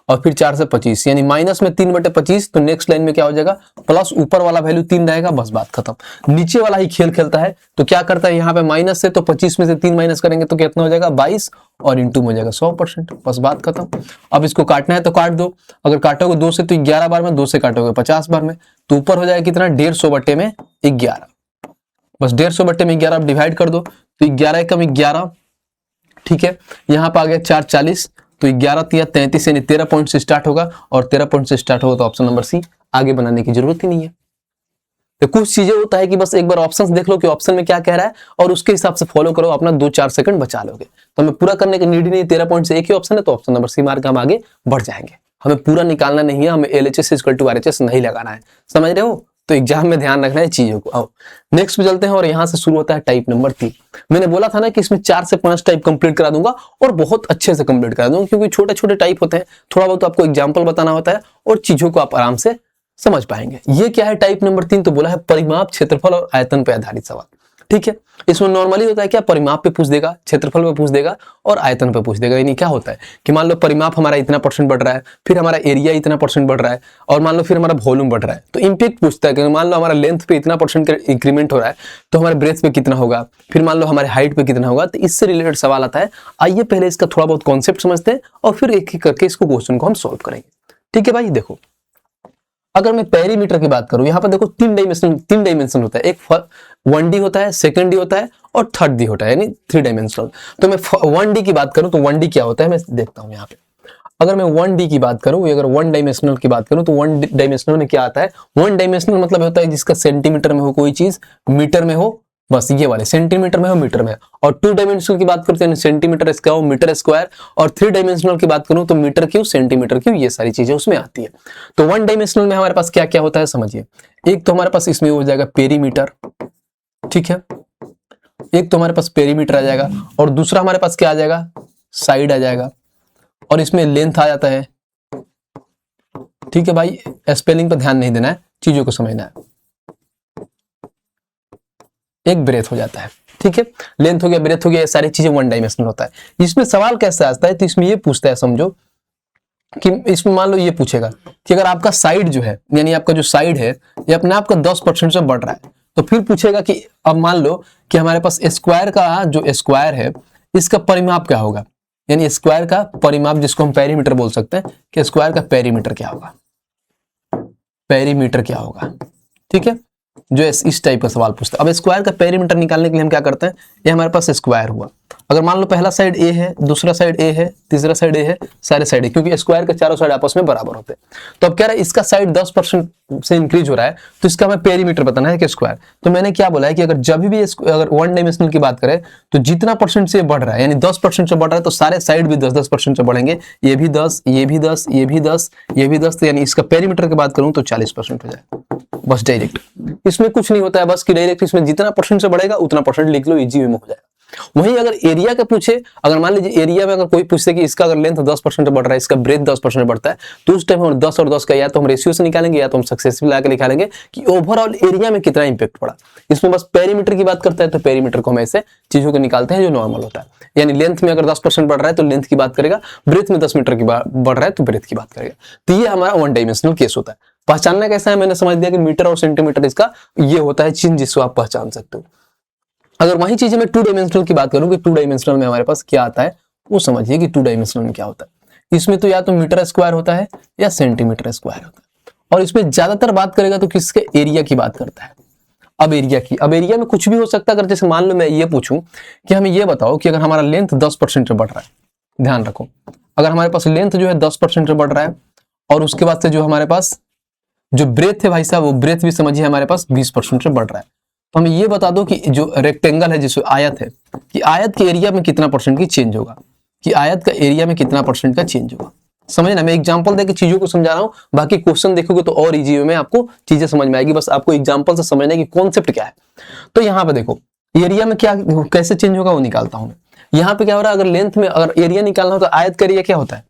और फिर 4 से 25, यानी माइनस में 3/25, तो नेक्स्ट लाइन में क्या हो जाएगा प्लस ऊपर वाला वैल्यू 3 रहेगा, बस बात खत्म। नीचे वाला ही खेल खेलता है, तो क्या करता है यहाँ पे माइनस से तो 25 में से 3 माइनस करेंगे तो कितना हो जाएगा 22 और इंटू में हो जाएगा 100%, बस बात खत्म। अब इसको काटना है तो काट दो, अगर काटोगे 2 से तो 11 बार में, 2 से काटोगे 50 बार में, तो ऊपर हो जाएगा कितना 150/11, बस 150/11 डिवाइड कर दो तो 11 एकम 11, ठीक है। यहाँ पे आ गया 4 40, तो 11 तिया 33, यानी 13 पॉइंट से स्टार्ट होगा और 13 पॉइंट से स्टार्ट होगा तो ऑप्शन नंबर सी, आगे बनाने की जरूरत ही नहीं है। तो कुछ चीजें होता है कि बस एक बार ऑप्शंस देख लो कि ऑप्शन में क्या कह रहा है और उसके हिसाब से फॉलो करो, अपना 2-4 सेकंड बचा लोगे, तो हमें पूरा करने की नीड ही नहीं, 13 पॉइंट से एक ही ऑप्शन है तो ऑप्शन नंबर सी मार के हम आगे बढ़ जाएंगे। हमें पूरा निकालना नहीं है, हमें LHS = RHS नहीं लगाना है, समझ रहे हो, तो एग्जाम में ध्यान रखना है चीजों को। आओ नेक्स्ट पे चलते हैं और यहाँ से शुरू होता है टाइप नंबर 3। मैंने बोला था ना कि इसमें 4 से 5 टाइप कंप्लीट करा दूंगा और बहुत अच्छे से कंप्लीट करा दूंगा, क्योंकि छोटे छोटे टाइप होते हैं, थोड़ा बहुत आपको एग्जाम्पल बताना होता है और चीजों को आप आराम से समझ पाएंगे। ये क्या है टाइप नंबर 3, तो बोला है परिमाप, क्षेत्रफल और आयतन पर आधारित सवाल, ठीक है। इसमें नॉर्मली होता है क्या, परिमाप पे पूछ देगा, क्षेत्रफल पे पूछ देगा और आयतन पे पूछ देगा। यानी क्या होता है कि मान लो परिमाप हमारा इतना % बढ़ रहा है, फिर हमारा एरिया इतना % बढ़ रहा है और मान लो फिर हमारा वॉल्यूम बढ़ रहा है, तो इम्पैक्ट पूछता है कि मान लो हमारा लेंथ पे इतना % का इंक्रीमेंट हो रहा है तो हमारे ब्रेथ पे कितना होगा, फिर मान लो हमारे हाइट पे कितना होगा, तो इससे रिलेटेड सवाल आता है। आइए पहले इसका थोड़ा बहुत कॉन्सेप्ट समझते हैं और फिर एक एक करके इसको क्वेश्चन को हम सॉल्व करेंगे, ठीक है भाई। देखो अगर मैं पेरीमीटर की बात करूं, यहाँ पर देखो 3 डायमेंशन होता है, एक 1D होता है, सेकंड डी होता है और थर्ड डी होता है, यानी 3 डायमेंशनल। तो मैं 1D की बात करूं तो 1D क्या होता है मैं देखता हूं यहाँ पे। अगर मैं 1D की बात करूं, अगर 1 डायमेंशनल की बात करूं तो 1 डायमेंशनल में क्या आता है, 1 डायमेंशनल मतलब होता है जिसका सेंटीमीटर में हो कोई चीज, मीटर में हो, बस ये वाले सेंटीमीटर में हो, मीटर में। और 2 डायमेंशनल की बात करते हैं सेंटीमीटर स्क्वायर, मीटर स्क्वायर। और 3 डायमेंशनल की बात करूं तो मीटर क्यूब, सेंटीमीटर क्यूब, ये सारी चीजें उसमें आती है। तो 1 डायमेंशनल में हमारे पास क्या क्या होता है समझिए। एक तो हमारे पास इसमें हो जाएगा पेरीमीटर, ठीक है, एक तो हमारे पास पेरीमीटर आ जाएगा और दूसरा हमारे पास क्या आ जाएगा, साइड आ जाएगा। और इसमें लेंथ आ जाता है, ठीक है भाई, स्पेलिंग पर ध्यान नहीं देना है, चीजों को समझना है। एक ब्रेथ हो जाता है, ठीक है, लेंथ हो गया, ब्रेथ हो गया, ये सारी चीजें 1 डायमेंशनल होता है। इसमें सवाल कैसे आता है, तो इसमें ये पूछता है, समझो कि इसमें मान लो ये पूछेगा कि अगर आपका साइड जो है, यानी आपका जो साइड है ये अपने आप का 10% से बढ़ रहा है, तो फिर पूछेगा कि अब मान लो कि हमारे पास स्क्वायर का जो स्क्वायर है इसका परिमाप क्या होगा, यानी स्क्वायर का परिमाप जिसको हम पेरीमीटर बोल सकते हैं, कि स्क्वायर का पेरीमीटर क्या होगा, पेरीमीटर क्या होगा, ठीक है, जो इस टाइप का सवाल पूछता है। अब स्क्वायर का पेरीमीटर निकालने के लिए हम क्या करते हैं, ये हमारे पास स्क्वायर हुआ, अगर मान लो पहला साइड ए है, दूसरा साइड ए है, तीसरा साइड ए है, सारे साइड ए, क्योंकि स्क्वायर के चारों साइड आपस में बराबर होते हैं। तो अब कह रहा है इसका साइड 10% से इंक्रीज हो रहा है, तो इसका हमें पेरीमीटर बताना है कि स्क्वायर। तो मैंने क्या बोला है कि अगर जब भी अगर 1 डायमेंशनल की बात करें तो जितना परसेंट से बढ़ रहा है, यानी 10% से बढ़ रहा है, तो सारे साइड भी 10-10% से बढ़ेंगे, ये भी 10, ये भी 10, ये भी 10, ये भी 10, तो यानी इसका पेरीमीटर की बात करूं तो 40% हो जाए, बस डायरेक्ट। इसमें कुछ नहीं होता है, बस कि डायरेक्ट इसमें जितना परसेंट से बढ़ेगा उतना परसेंट लिख लो, इजी वे में हो जाएगा। वहीं अगर एरिया का पूछे, अगर मान लीजिए एरिया में अगर कोई पूछे कि इसका अगर लेंथ 10% बढ़ रहा है, इसका ब्रेथ 10% बढ़ता है, तो उस टाइम हम 10 और 10 का या तो हम रेशियो से निकालेंगे या तो हम सक्सेसिव लगा के निकालेंगे कि ओवरऑल एरिया में कितना इंपैक्ट पड़ा। इसमें बस पेरीमीटर की बात करता है तो पेरीमीटर को हम ऐसे चीजों को निकालते हैं जो नॉर्मल होता है, यानी लेंथ में अगर 10% बढ़ रहा है तो लेंथ की बात करेगा, ब्रेथ में 10 मीटर की बढ़ रहा है तो ब्रेथ की बात करेगा। तो ये हमारा 1 डायमेंशनल केस होता है। पहचानना कैसा है, मैंने समझ दिया कि मीटर और सेंटीमीटर इसका ये होता है चिन्ह जिसको आप पहचान सकते हो। अगर वही चीज मैं 2 डायमेंशनल की बात करूं कि 2 डायमेंशनल में हमारे पास क्या आता है, वो समझिए कि 2 डायमेंशनल में क्या होता है। इसमें तो या तो मीटर स्क्वायर होता है या सेंटीमीटर स्क्वायर होता है, और इसमें ज्यादातर बात करेगा तो किसके, एरिया की बात करता है। अब एरिया में कुछ भी हो सकता है। अगर जैसे मान लो मैं ये पूछूं कि हमें ये बताओ कि अगर हमारा लेंथ 10% से बढ़ रहा है, ध्यान रखो, अगर हमारे पास लेंथ जो है 10% से बढ़ रहा है और उसके बाद से जो हमारे पास जो ब्रेथ है भाई साहब, वो ब्रेथ भी समझिए हमारे पास 20% से बढ़ रहा है, तो हमें ये बता दो कि जो रेक्टेंगल है, जिसको आयत है, कि आयत के एरिया में कितना परसेंट की चेंज होगा, कि आयत का एरिया में कितना परसेंट का चेंज होगा। समझना, मैं एग्जांपल देके चीजों को समझा रहा हूं, बाकी क्वेश्चन देखोगे तो और इजी में आपको चीजें समझ में आएगी, बस आपको एग्जांपल से समझना है कि कॉन्सेप्ट क्या है। तो यहाँ पे देखो एरिया में क्या कैसे चेंज होगा वो निकालता हूं मैं। यहाँ पे क्या हो रहा है, अगर लेंथ में अगर एरिया निकालना हो तो आयत का एरिया क्या होता है,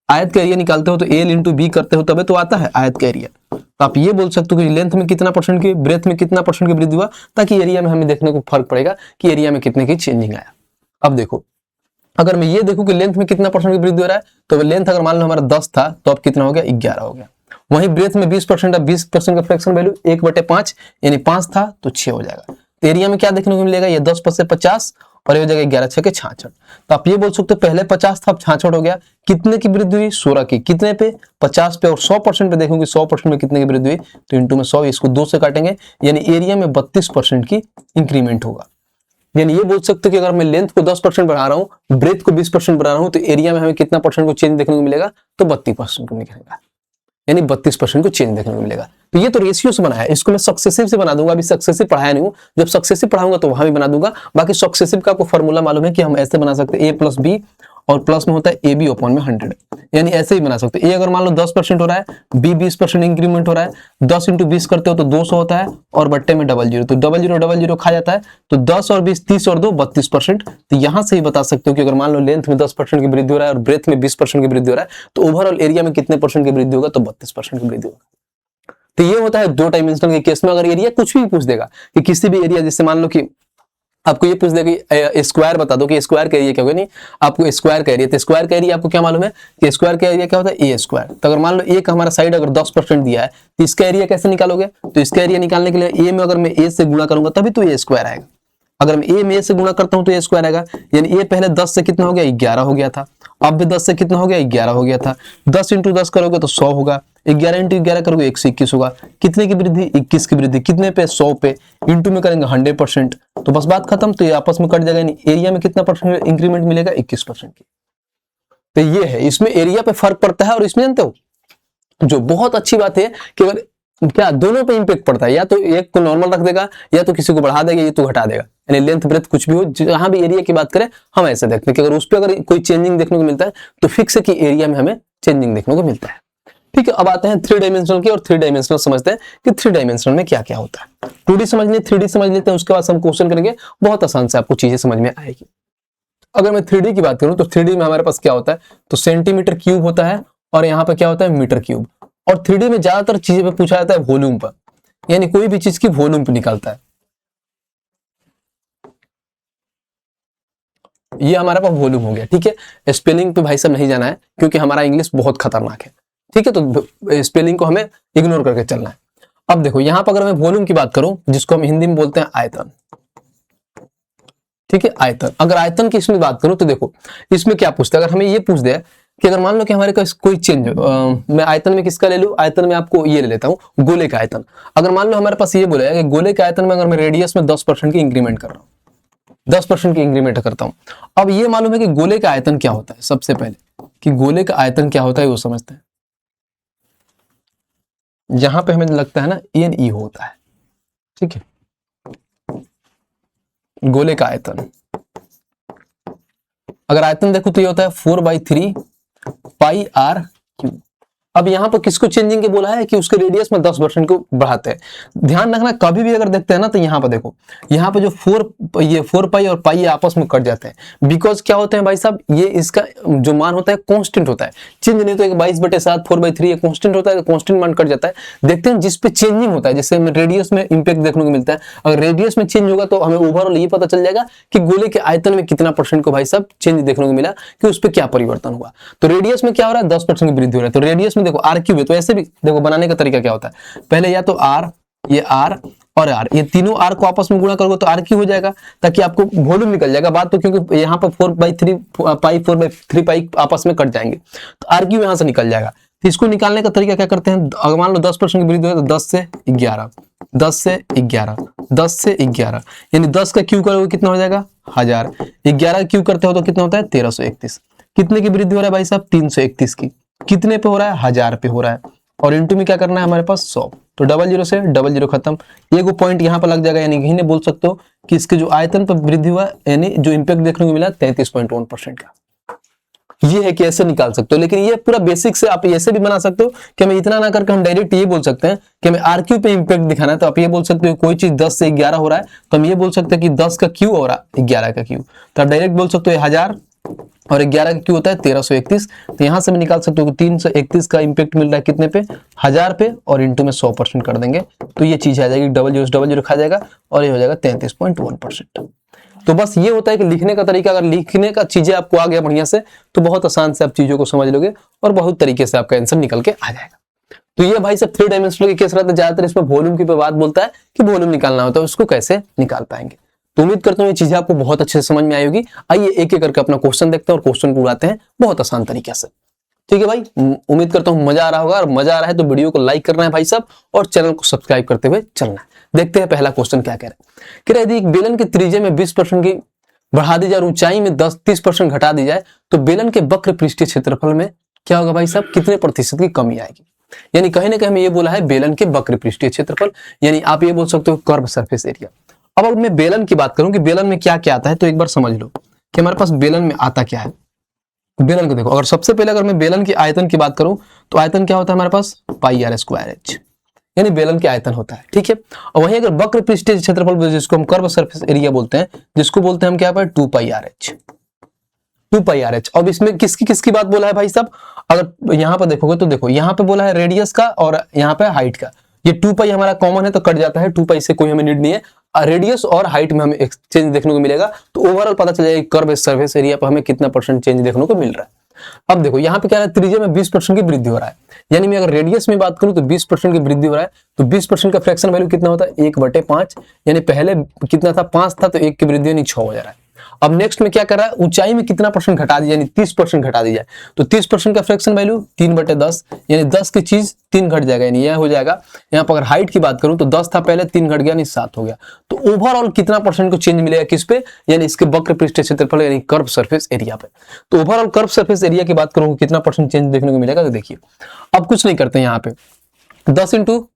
आयत का एरिया निकालते हो तो एल इंटू बी करते हो तबे तो आता है आयत का एरिया। तो आप ये बोल सकते हो कि लेंथ में कितना परसेंट की, ब्रेथ में कितना परसेंट की वृद्धि हुआ, ताकि एरिया में हमें देखने को फर्क पड़ेगा कि एरिया में कितने की चेंजिंग आया। अब देखो, अगर मैं ये देखूं कि लेंथ में कितना परसेंट की वृद्धि हो रहा है, तो लेंथ अगर मान लो हमारा 10 था तो अब कितना हो गया, 11 हो गया। वहीं ब्रेथ में 20% 20% का फ्रैक्शन वैल्यू 1/5 यानी 5 था तो 6 हो जाएगा। तो एरिया में क्या देखने को मिलेगा, ये 10 से 50 और ये हो जाएगा 11 6 के 66। तो आप ये बोल सकते हो पहले 50 था अब 66 हो गया। कितने की वृद्धि हुई, 16 की। कितने पे, 50 पे। और 100% पे देखोगे 100% में कितने की वृद्धि हुई, तो इंटू में 100, इसको 2 से काटेंगे, यानी एरिया में 32% की इंक्रीमेंट होगा। यानी ये बोल सकते हो कि अगर मैं लेंथ को 10% बढ़ा रहा हूँ, ब्रेथ को 20% बढ़ा रहा हूँ, तो एरिया में हमें कितना परसेंट को चेंज देखने को मिलेगा, तो 32% को मिलेगा, यानी 32% को चेंज देखने को मिलेगा। तो ये तो रेशियो से बना है, इसको मैं सक्सेसिव से बना दूंगा। अभी सक्सेसिव पढ़ाया नहीं हूं, जब सक्सेसिव पढ़ाऊंगा तो वहां भी बना दूंगा। बाकी सक्सेसिव का आपको फॉर्मूला मालूम है कि हम ऐसे बना सकते हैं, a प्लस बी और प्लस में होता है ए बी अपॉन में 100, यानी ऐसे ही बना सकते हैं। ए अगर मान लो 10% हो रहा है, बी 20% इंक्रीमेंट हो रहा है, 10 इंटू 20 करते हो तो 200 होता है, और बट्टे में 00, तो 00 खा जाता है, तो 10 और 20 30 और 2 32%। तो यहां से ही बता सकते हो कि अगर मान लो लेंथ में 10% की वृद्धि हो रहा है और ब्रेथ में 20% की वृद्धि हो रहा है, तो ओवरऑल एरिया में कितने परसेंट की वृद्धि होगा, तो 32% की वृद्धि होगा। तो ये होता है 2 डायमेंशनल के केस में। अगर एरिया कुछ भी पूछ देगा कि किसी भी एरिया, जैसे मान लो कि आपको ये पूछ देगा कि स्क्वायर बता दो कि स्क्वायर का एरिया क्या होगा, नहीं आपको स्क्वायर का एरिया, तो स्क्वायर का एरिया आपको क्या मालूम है कि स्क्वायर का एरिया क्या होता है, ए स्क्वायर। तो अगर मान लो ए का हमारा साइड अगर 10% दिया है, तो इसका एरिया कैसे निकालोगे, तो इसका एरिया निकालने के लिए ए में अगर मैं ए से गुणा करूंगा तभी तो ए स्क्वायर आएगा। अगर मैं ए में ए से गुणा करता हूं तो ए स्क्वायर आएगा, यानी ए पहले 10 से कितना हो गया, 11 हो गया था, अब भी 10 से कितना हो गया, 11 हो गया था। 10 इंटू 10 करोगे तो 100 होगा, 11 इंटू 11 करोगे 121 होगा। कितने की वृद्धि? 21 की वृद्धि। कितने पे? 100 पे। इंटू में करेंगे 100%, तो बस बात खत्म। तो ये आपस में कट जाएगा, यानी एरिया में कितना परसेंट इंक्रीमेंट मिलेगा? 21% की। तो ये है, इसमें एरिया पे फर्क पड़ता है। और इसमें जानते हो जो बहुत अच्छी बात है कि अगर क्या दोनों पे इंपैक्ट पड़ता है, या तो एक को नॉर्मल रख देगा या तो किसी को बढ़ा देगा, ये तो घटा देगा, यानी लेंथ ब्रेथ कुछ भी हो। जहां भी एरिया की बात करें हम ऐसे देखते हैं कि अगर उस पर अगर कोई चेंजिंग देखने को मिलता है तो फिक्स है कि एरिया में हमें चेंजिंग देखने को मिलता है। ठीक है, अब आते हैं 3 डायमेंशनल की, और 3 डायमेंशनल समझते हैं कि 3 डायमेंशनल में क्या क्या होता है। 2D समझ लें, 3D समझ लेते हैं, उसके बाद हम क्वेश्चन करेंगे, बहुत आसान से आपको चीजें समझ में आएगी। अगर मैं 3D की बात करूं तो 3D में हमारे पास क्या होता है, तो सेंटीमीटर क्यूब होता है, और यहाँ पे क्या होता है? Metre cube. और 3D में ज्यादातर चीजें पे पूछा जाता है वॉल्यूम पर, यानी कोई भी चीज की वॉल्यूम पे निकालता है। ये हमारे पास वॉल्यूम हो गया। ठीक है, स्पेलिंग पे भाई साहब नहीं जाना है क्योंकि हमारा इंग्लिश बहुत खतरनाक है। ठीक है, तो स्पेलिंग को हमें इग्नोर करके चलना है। अब देखो यहाँ पर अगर मैं वॉल्यूम की बात करूं, जिसको हम हिंदी में बोलते हैं आयतन। ठीक है, आयतन। अगर आयतन की इसमें बात करूं तो देखो इसमें क्या पूछता है, अगर हमें ये पूछ दे कि अगर मान लो कि हमारे पास कोई चेंज, मैं आयतन में किसका ले लूं? आयतन में आपको ये ले लेता हूं, गोले का आयतन। अगर मान लो हमारे पास ये बोला है कि गोले के आयतन में अगर मैं रेडियस में 10% की इंक्रीमेंट कर रहा हूं, 10% की इंक्रीमेंट करता हूं। अब ये मालूम है कि गोले का आयतन क्या होता है। सबसे पहले कि गोले का आयतन क्या होता है वो समझते हैं। जहां पे हमें लगता है ना एन ई होता है। ठीक है, गोले का आयतन, अगर आयतन देखो तो ये होता है 4/3 पाई आर क्यूब। अब यहाँ पर किसको चेंजिंग के बोला है कि उसके रेडियस में 10% को बढ़ाते हैं। ध्यान रखना, कभी भी अगर देखते हैं ना तो यहाँ पर देखो, यहाँ पे जो 4 पाई और पाई आपस में कट जाते हैं। बिकॉज क्या होते हैं भाई साहब, ये इसका जो मान होता है कांस्टेंट होता है, चेंज नहीं। तो 22/7 4/3 ये कांस्टेंट होता है, कांस्टेंट मान कट जाता है। देखते हैं जिस पे चेंजिंग होता है, जैसे हमें रेडियस में इंपैक्ट देखने को मिलता है, अगर रेडियस में चेंज होगा तो हमें ओवरऑल ये पता चल जाएगा कि गोले के आयतन में कितना परसेंट को भाई साहब चेंज देखने को मिला, कि उस पर क्या परिवर्तन हुआ। तो रेडियस में क्या हो रहा है? 10% की वृद्धि हो रहा है। तो रेडियस में देखो आर क्यूब है, तो ऐसे भी देखो बनाने का तरीका क्या होता है, पहले या तो आर, ये आर और आर, ये तीनों आर को आपस में गुणा करोगे तो आर क्यू हो जाएगा, ताकि आपको वॉल्यूम निकल जाएगा। बात तो क्योंकि यहाँ पर 4/3 पाई आपस में कट जाएंगे, तो आर क्यू यहाँ से निकल जाएगा। तो इसको निकालने का तरीका क्या करते हैं, अगर मान लो 10% की वृद्धि हो तो 10 से 11, 10 से 11, 10 से 11, यानी 10 का क्यू करोगे कितना हो जाएगा? 1000। 11 क्यू करते हो तो कितना होता है? 1331। कितने की वृद्धि हो रहा है भाई साहब? 331 की। कितने पे हो रहा है? 1000 पे हो रहा है। और इनटू में क्या करना है हमारे पास? 100। तो 00 से 00 खत्म। एक पॉइंट यहाँ पर लग जाएगा, यानी कहीं ने बोल सकते हो कि इसके जो आयतन पर वृद्धि हुआ, यानी जो इंपैक्ट देखने को मिला 33.1% का। ये है कि ऐसे निकाल सकते हो, लेकिन ये पूरा बेसिक से आप ऐसे भी बना सकते हो कि हमें इतना ना करके हम डायरेक्ट ये बोल सकते हैं कि हमें आर क्यू पे इंपैक्ट दिखाना है। तो आप ये बोल सकते हो कोई चीज 10 से 11 हो रहा है, तो हम ये बोल सकते हैं कि 10 का क्यू हो रहा है 11 का क्यू। तो आप डायरेक्ट बोल सकते हो 1000 और 11 का क्यू होता है 1331। तो यहां से भी निकाल सकते हो कि 331 का इंपैक्ट मिल रहा है कितने पे? 1000 पे, और इंटू में 100% कर देंगे तो ये चीज आ जाएगी 00 खा जाएगा और ये हो जाएगा 33.1%। तो बस ये होता है कि लिखने का तरीका, अगर लिखने का चीजें आपको आ गया बढ़िया से तो बहुत आसान से आप चीजों को समझ लोगे और बहुत तरीके से आपका आंसर निकल के आ जाएगा। तो ये भाई सब 3 डायमेंशनल के केस रहते हैं, ज्यादातर इसमें वॉल्यूम की बात बोलता है कि वॉल्यूम निकालना होता है, उसको कैसे निकाल पाएंगे। तो उम्मीद करता हूँ ये चीजें आपको बहुत अच्छे से समझ में आई होगी। आइए एक एक करके अपना क्वेश्चन देखते हैं और क्वेश्चन को उड़ाते हैं बहुत आसान तरीके से। ठीक है भाई, उम्मीद करता हूँ मजा आ रहा होगा, और मजा आ रहा है तो वीडियो को लाइक करना है भाई साहब, और चैनल को सब्सक्राइब करते हुए चलना है। देखते हैं पहला क्वेश्चन क्या कह रहा है। कह रहा है यदि बेलन के त्रिज्या में 20% की बढ़ा दी जाए और ऊंचाई में 30% घटा दी जाए तो बेलन के वक्र पृष्ठीय क्षेत्रफल में क्या होगा भाई साहब, कितने प्रतिशत की कमी आएगी। यानी कहीं ना कहीं हमें ये बोला है बेलन के वक्र पृष्ठीय क्षेत्रफल, यानी आप ये बोल सकते हो कर्व सरफेस एरिया। अब अगर मैं बेलन की बात करूं कि बेलन में क्या क्या आता है, तो एक बार समझ लो कि हमारे पास बेलन में आता क्या है। बेलन को देखो, अगर सबसे पहले अगर मैं बेलन की आयतन की बात करूं तो आयतन क्या होता है हमारे पास? पाई आर स्क्वायर एच, यानी बेलन के आयतन होता है। ठीक है, और वहीं अगर वक्र पृष्ठीय क्षेत्रफल जिसको हम कर्व सरफेस एरिया बोलते हैं, जिसको बोलते हैं हम क्या पर 2 पाई आर एच, 2 पाई आर एच। अब इसमें किसकी किसकी बात बोला है भाई साहब, अगर यहाँ पर देखोगे तो देखो यहाँ पे बोला है रेडियस का और यहाँ पे हाइट का। ये 2 पाई हमारा कॉमन है तो कट जाता है, 2 पाई से कोई हमें नीड नहीं है। रेडियस और हाइट में हमें चेंज देखने को मिलेगा, तो ओवरऑल पता चल जाएगा कर्व सरफेस एरिया पर हमें कितना % चेंज देखने को मिल रहा है। अब देखो यहाँ पे क्या है, त्रिज्या में 20% की वृद्धि हो रहा है, यानी मैं अगर रेडियस में बात करूं तो 20% की वृद्धि हो रहा है। तो 20% का फ्रैक्शन वैल्यू कितना होता है? 1/5, यानी पहले कितना था? 5 था, तो 1 की वृद्धि यानी 6 हो जा रहा है। अब नेक्स्ट में क्या कर रहा है, ऊंचाई में कितना परसेंट घटा दी, यानी 30% घटा दी जाए, तो 30% का फ्रैक्शन वैल्यू 3/10, यानी 10 की चीज 3 घट जाएगा, यानी यह हो जाएगा। यहाँ पर अगर हाइट की बात करूं तो 10 था पहले, 3 घट गया, यानी 7 हो गया। तो ओवरऑल कितना परसेंट को चेंज मिलेगा किस पे, यानी इसके वक्र पृष्ठीय क्षेत्रफल यानी कर्व सरफेस एरिया पे। तो ओवरऑल कर्व सरफेस एरिया की बात करूं कितना परसेंट चेंज देखने को मिलेगा, तो देखिए अब कुछ नहीं करते यहाँ पे, 10 इंटू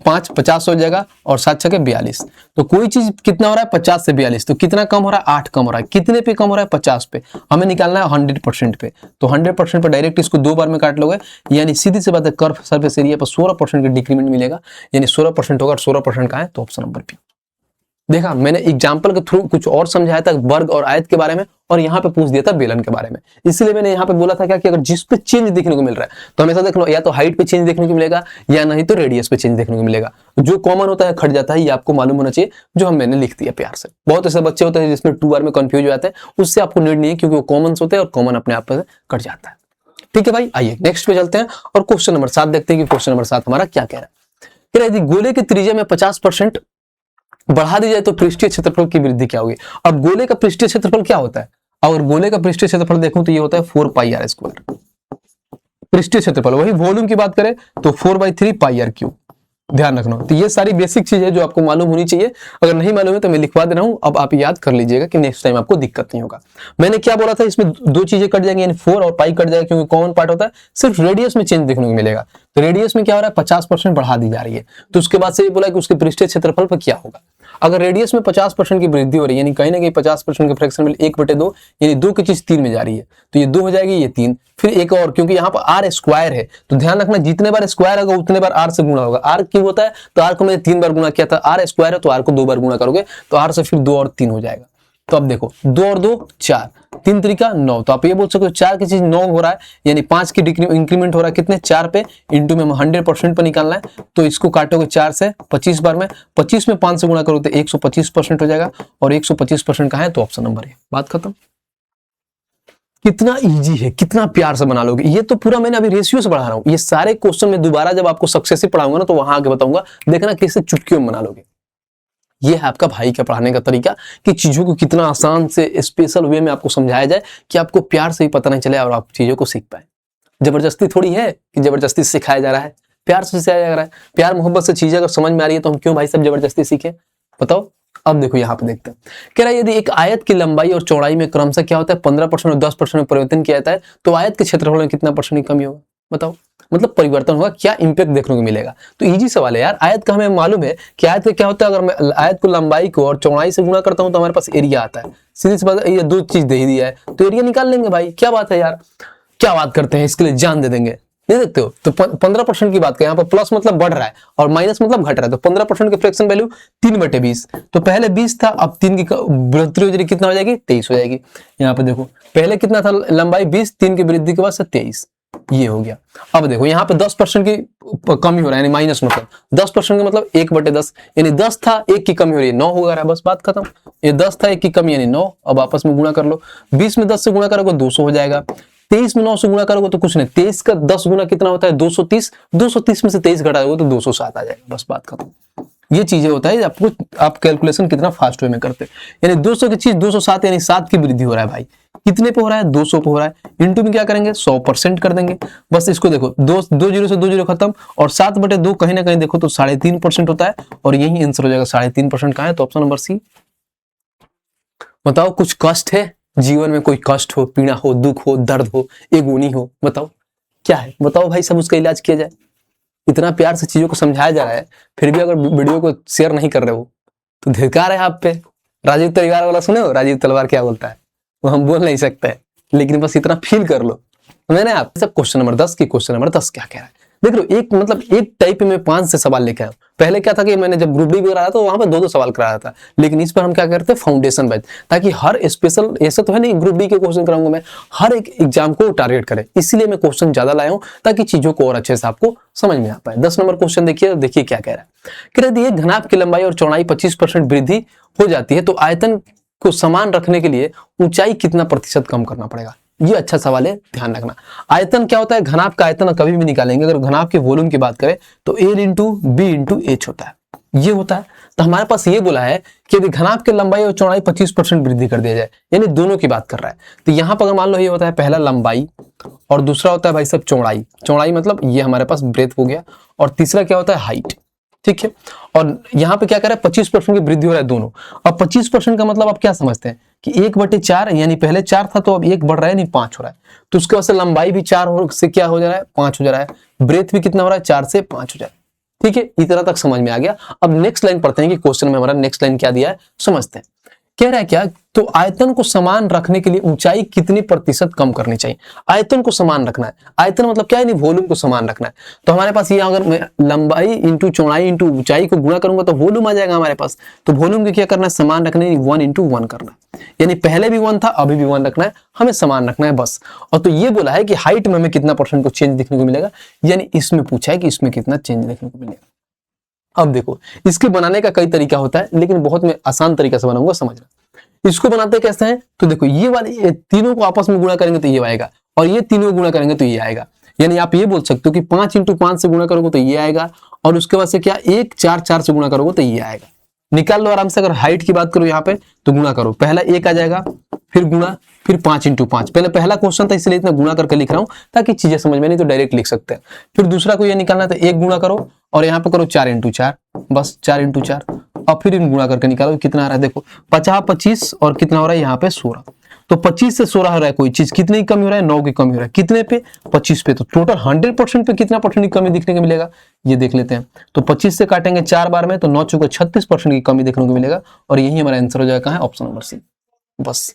5 50 हो जाएगा, और 7 छके 42। तो कोई चीज कितना हो रहा है 50 से 42, तो कितना कम हो रहा है 8 कम हो रहा है। कितने पे कम हो रहा है 50 पे, हमें निकालना है 100% पे। तो 100% पे डायरेक्ट इसको 2 बार में काट लोगे, यानी सीधी सी बात है कर्व सरफेस एरिया पर 16% का डिक्रीमेंट मिलेगा, यानी 16% होगा। 16% का है तो ऑप्शन नंबर बी। देखा मैंने एग्जाम्पल के थ्रू कुछ और समझाया था वर्ग और आयत के बारे में, और यहाँ पे पूछ दिया था बेलन के बारे में। इसलिए मैंने यहाँ पे बोला था क्या कि अगर जिस पे चेंज देखने को मिल रहा है तो हमेशा देख लो, या तो हाइट पे चेंज देखने को मिलेगा या नहीं तो रेडियस पे चेंज देखने को मिलेगा। जो कॉमन होता है खट जाता है, ये आपको मालूम होना चाहिए, जो मैंने लिख दिया प्यार से। बहुत ऐसे बच्चे होते हैं जिसमें 2 बार में कंफ्यूज हो जाते हैं, उससे आपको नीड नहीं है, क्योंकि वो कॉमन होते हैं और कॉमन अपने आप से कट जाता है। ठीक है भाई, आइए नेक्स्ट पे चलते हैं और क्वेश्चन नंबर 7 देखते हैं कि क्वेश्चन नंबर 7 हमारा क्या कह रहा है। कह रहा है यदि गोले की त्रिज्या में 50% बढ़ा दी जाए तो पृष्ठीय क्षेत्रफल की वृद्धि क्या होगी। अब गोले का पृष्ठीय क्षेत्रफल क्या होता है, अगर गोले का पृष्ठीय क्षेत्रफल देखूं तो ये होता है 4πr²। पृष्ठीय क्षेत्रफल, वही वॉल्यूम की बात करें तो 4/3πr³। ध्यान रखना, तो ये सारी बेसिक चीज है जो आपको मालूम होनी चाहिए। अगर नहीं मालूम है तो मैं लिखवा दे रहा हूं, अब आप याद कर लीजिएगा कि नेक्स्ट टाइम आपको दिक्कत नहीं होगा। मैंने क्या बोला था, इसमें 2 चीजें कट जाएंगी, यानी 4 और पाई कट जाएगा, क्योंकि कॉमन पार्ट होता है, सिर्फ रेडियस में चेंज देखने को मिलेगा। तो रेडियस में क्या हो रहा है 50% बढ़ा दी जा रही है, तो उसके बाद से ये बोला कि उसके पृष्ठीय क्षेत्रफल पर क्या होगा। अगर रेडियस में 50% की वृद्धि हो रही है, यानी कहीं ना कहीं 50% का फ्रैक्शन वैल्यू 1/2, यानी 2 की चीज 3 में जा रही है, तो ये 2 हो जाएगी, ये 3, फिर एक और, क्योंकि यहाँ पर आर स्क्वायर है, तो ध्यान रखना जितने बार स्क्वायर होगा उतने बार आर से गुणा होगा। आर क्यों होता है, तो आर को मैंने 3 बार गुणा किया था, आर स्क्वायर है तो आर को 2 बार गुणा करोगे तो आर से फिर 2 और 3 हो जाएगा। तो अब देखो 2 और 2 4, 3 त्रिका 9, तो आप ये बोल सकते हो 4 की चीज 9 हो रहा है, यानी 5 की इंक्रीमेंट हो रहा है कितने 4 पे, इंटू में 100% पर निकालना है, तो इसको काटोगे 4 से 25 बार में, 25 में 5 से गुणा करोगे तो 125% हो जाएगा, और 125% का है तो ऑप्शन नंबर है। बात खत्म। कितना इजी है, कितना प्यार से बना लोगे। ये तो पूरा मैंने अभी रेशियो से बढ़ा रहा हूं, ये सारे क्वेश्चन में दोबारा जब आपको सक्सेसिव पढ़ाऊंगा ना तो वहां आके बताऊंगा, देखना कैसे चुटकियों में बना लोगे। ये है आपका भाई का पढ़ाने का तरीका, कि चीजों को कितना आसान से स्पेशल वे में आपको समझाया जाए कि आपको प्यार से ही पता नहीं चले और आप चीजों को सीख पाए। जबरदस्ती थोड़ी है कि जबरदस्ती सिखाया जा रहा है, प्यार से सिखाया जा रहा है। प्यार मोहब्बत से चीजें अगर समझ में आ रही है तो हम क्यों भाई सब जबरदस्ती सीखें, बताओ। अब देखो यहाँ पे देखते हैं, कह रहा है यदि एक आयत की लंबाई और चौड़ाई में क्रमशः क्या होता है 15% और 10% में परिवर्तन किया जाता है तो आयत के क्षेत्रफल में कितना परसेंट की कमी होगा, बताओ। मतलब परिवर्तन होगा, क्या इंपैक्ट देखने को मिलेगा। तो इजी सवाल है यार, आयत का हमें मालूम है कि आयत का क्या होता है, अगर मैं आयत को लंबाई को और चौड़ाई से गुणा करता हूं तो हमारे पास एरिया आता है। सीधी सी बात, ये 2 चीज दे ही दिया है तो एरिया निकाल लेंगे भाई, क्या बात है यार, क्या बात करते हैं, इसके लिए जान दे देंगे। नहीं देखते हो तो 15% की बात करें, यहाँ पर प्लस मतलब बढ़ रहा है और माइनस मतलब घट रहा है, तो 15% के फ्रैक्शन वैल्यू 3/20, तो पहले 20 था, अब 3 की बढ़ोतरी हो जाएगी, कितना हो जाएगी 23 हो जाएगी। यहाँ पे देखो पहले कितना था लंबाई 20, 3 की वृद्धि के बाद से 23, ये हो गया। अब देखो यहाँ पे 10% की कमी हो रहा है, यानी माइनस मतलब 10% का मतलब 1/10, यानी 10 था 1 की कमी हो रही है 9 हो रहा है, बस बात खत्म। ये 10 था 1 की कमी यानी 9, अब आपस में गुणा कर लो, 20 में 10 से गुणा करोगे 200 हो जाएगा, 23 में 9 से गुणा करोगे तो कुछ नहीं, 23 का 10 गुना कितना होता है 230, 230 में से 23 घटाओगे तो 207 आ जाएगा, बस बात खत्म। ये चीजें होता है आपको, आप कैलकुलेशन कितना फास्ट वे में करते हैं, यानी 200 की चीज 207 यानी 7 की वृद्धि हो रहा है भाई, कितने पे हो रहा है 200 पे हो रहा है, इंटू में क्या करेंगे 100% कर देंगे। बस इसको देखो 2 0 से 2 0 खत्म, और 7/2 कहीं ना कहीं देखो तो 3.5% होता है, और यही आंसर हो जाएगा 3.5% का है तो ऑप्शन नंबर सी। बताओ कुछ कष्ट है जीवन में, कोई कष्ट हो, पीड़ा हो, दुख हो, दर्द हो, एगोनी हो, बताओ क्या है, बताओ भाई, सब उसका इलाज किया जाए। इतना प्यार से चीजों को समझाया जा रहा है, फिर भी अगर वीडियो को शेयर नहीं कर रहे हो तो धिक्कार है आप पे। राजीव तलवार वाला सुने हो, राजीव तलवार क्या बोलता है, वो हम बोल नहीं सकते, लेकिन बस इतना फील कर लो। मैंने आपसे क्वेश्चन नंबर 10 की क्वेश्चन नंबर 10 क्या कह रहा है देख लो, एक मतलब एक टाइप में 5 से सवाल लेके आया। पहले क्या था कि मैंने जब ग्रुप डी भी कराया था वहां पे 2-2 सवाल कराया था, लेकिन इस पर हम क्या करते हैं फाउंडेशन बैच, ताकि हर स्पेशल, ऐसा तो है नहीं ग्रुप डी के क्वेश्चन कराऊंगा मैं, हर एक एग्जाम को टारगेट करे, इसलिए मैं क्वेश्चन ज्यादा लाया हूं ताकि चीजों को और अच्छे से आपको समझ में आ पाए। 10 नंबर क्वेश्चन देखिए क्या कह रहा है, कह रहा है घनाभ की लंबाई और चौड़ाई 25% वृद्धि हो जाती है तो आयतन को समान रखने के लिए ऊंचाई कितना प्रतिशत कम करना पड़ेगा। ये अच्छा सवाल है, ध्यान रखना। आयतन क्या होता है, घनाभ का आयतन कभी भी निकालेंगे, अगर घनाभ के वॉल्यूम की बात करें तो A × B × H होता है, ये होता है। तो हमारे पास ये बोला है कि यदि घनाभ की लंबाई और चौड़ाई 25% वृद्धि कर दिया जाए, यानी दोनों की बात कर रहा है। तो यहाँ पर अगर मान लो ये होता है पहला लंबाई और दूसरा होता है भाई साहब चौड़ाई। चौड़ाई मतलब ये हमारे पास ब्रेथ हो गया, और तीसरा क्या होता है हाइट, ठीक है। और यहाँ पे क्या कर रहा है 25% की वृद्धि हो रहा है दोनों। अब 25% का मतलब आप क्या समझते हैं कि 1/4, यानी पहले 4 था तो अब 1 बढ़ रहा है, नहीं 5 हो रहा है। तो उसके बाद से लंबाई भी 4 से क्या हो जा रहा है 5 हो जा रहा है, ब्रेथ भी कितना हो रहा है 4 से 5 हो जा रहा है, ठीक है। इतना तक समझ में आ गया। अब नेक्स्ट लाइन पढ़ते हैं कि क्वेश्चन में हमारा नेक्स्ट लाइन क्या दिया है, समझते हैं। कह रहा है क्या, तो आयतन को समान रखने के लिए ऊंचाई कितनी प्रतिशत कम करनी चाहिए। आयतन को समान रखना है, आयतन मतलब क्या है, नहीं वॉल्यूम को समान रखना है। तो हमारे पास ये अगर मैं लंबाई इंटू चौड़ाई इंटू ऊंचाई को गुणा करूंगा तो वॉल्यूम आ जाएगा हमारे पास। तो वॉल्यूम को क्या करना है, समान रखना है, 1/1 करना है, यानी पहले भी 1 था अभी भी 1 रखना है, हमें समान रखना है बस। और तो ये बोला है कि हाइट में हमें कितना परसेंट को चेंज देखने को मिलेगा, यानी इसमें पूछा है कि इसमें कितना चेंज देखने को मिलेगा। अब देखो इसके बनाने का कई तरीका होता है, लेकिन बहुत मैं आसान तरीका से बनाऊंगा, समझना। इसको बनाते कैसे हैं, तो देखो ये वाले ये तीनों को आपस में गुणा करेंगे तो ये आएगा, और ये तीनों को गुणा करेंगे तो ये आएगा। यानी आप ये बोल सकते हो कि 5 × 5 से गुणा करोगे तो ये आएगा, और उसके बाद से क्या 1 4 4 से गुणा करोगे तो ये आएगा। निकाल लो आराम से। अगर हाइट की बात करो यहाँ पे तो गुणा करो, पहला 1 आ जाएगा, फिर गुणा, फिर 5 × 5। पहले पहला क्वेश्चन था इसलिए इतना गुणा करके लिख रहा हूं ताकि चीजें समझ में, नहीं तो डायरेक्ट लिख सकते हैं। फिर दूसरा को ये निकालना है तो 1 गुणा करो, और यहाँ पे करो 4 × 4, बस 4 × 4, और फिर इन गुणा करके निकालो कितना आ रहा है। देखो 50 25 और कितना हो रहा है यहाँ पे 16। तो 25 से 16 हो रहा है, कोई चीज कितने की कमी हो रहा है, 9 की कमी हो रहा है। कितने पे, 25 पे। तो टोटल 100% पे कितना परसेंट की कमी दिखने को मिलेगा, ये देख लेते हैं। तो 25 से काटेंगे 4 बार में तो 9 चौके 36% की कमी देखने को मिलेगा, और यही हमारा आंसर हो जाएगा, कहाँ है, ऑप्शन नंबर सी, बस।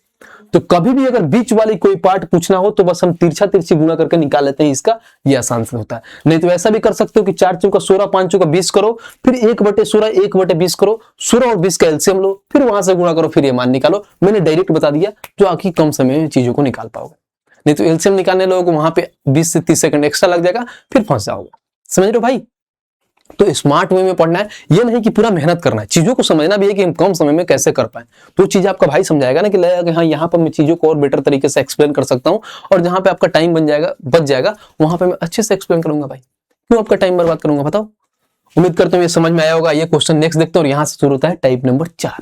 तो कभी भी अगर बीच वाली कोई पार्ट पूछना हो तो बस हम तिरछा तिरछी गुणा करके निकाल लेते हैं, इसका ये आसान से होता है। नहीं तो ऐसा भी कर सकते हो कि 4 चौका 16, 5 चौका 20 करो, फिर 1/16 1/20 करो, 16 और 20 का एलसीएम लो, फिर वहां से गुणा करो, फिर ये मान निकालो। मैंने डायरेक्ट बता दिया जो आखिर कम समय में चीजों को निकाल पाओगे। नहीं तो एलसीएम निकालने लोगों वहां पे 20 से 30 सेकंड एक्स्ट्रा लग जाएगा, फिर फंस जाओगे। समझ रहे हो भाई। तो स्मार्ट वे में पढ़ना है, ये नहीं कि पूरा मेहनत करना है, चीजों को समझना भी है कि हम कम समय में कैसे कर पाए। तो चीज आपका भाई समझाएगा ना कि लगेगा कि हाँ यहाँ पर मैं चीजों को और बेटर तरीके से एक्सप्लेन कर सकता हूँ, और जहां पे आपका टाइम बच जाएगा वहां पे मैं अच्छे से एक्सप्लेन करूंगा। भाई क्यों आपका टाइम बर्बाद करूंगा, बताओ। उम्मीद करता हूँ ये समझ में आया होगा। ये क्वेश्चन नेक्स्ट देखते हैं, और यहाँ से शुरू होता है टाइप नंबर 4।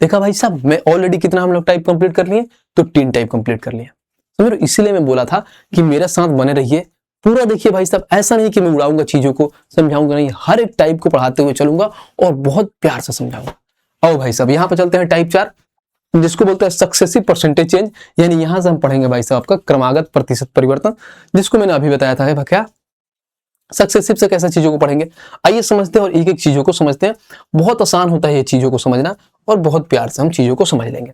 देखा भाई साहब, मैं ऑलरेडी कितना हम लोग टाइप कंप्लीट कर लिए, तो 3 टाइप कंप्लीट कर लिया। समझ लो, इसीलिए मैं बोला था कि मेरे साथ बने रहिए पूरा। देखिए भाई साहब, ऐसा नहीं कि मैं उड़ाऊंगा चीजों को, समझाऊंगा नहीं, हर एक टाइप को पढ़ाते हुए चलूंगा और बहुत प्यार से समझाऊंगा। आओ भाई साहब यहाँ पे चलते हैं टाइप 4, जिसको बोलते हैं सक्सेसिव परसेंटेज चेंज। यानी यहां से हम पढ़ेंगे भाई साहब आपका क्रमागत प्रतिशत परिवर्तन, जिसको मैंने अभी बताया था क्या सक्सेसिव से कैसे चीजों को पढ़ेंगे। आइए समझते हैं और एक एक चीजों को समझते हैं। बहुत आसान होता है ये चीजों को समझना, और बहुत प्यार से हम चीजों को समझ लेंगे।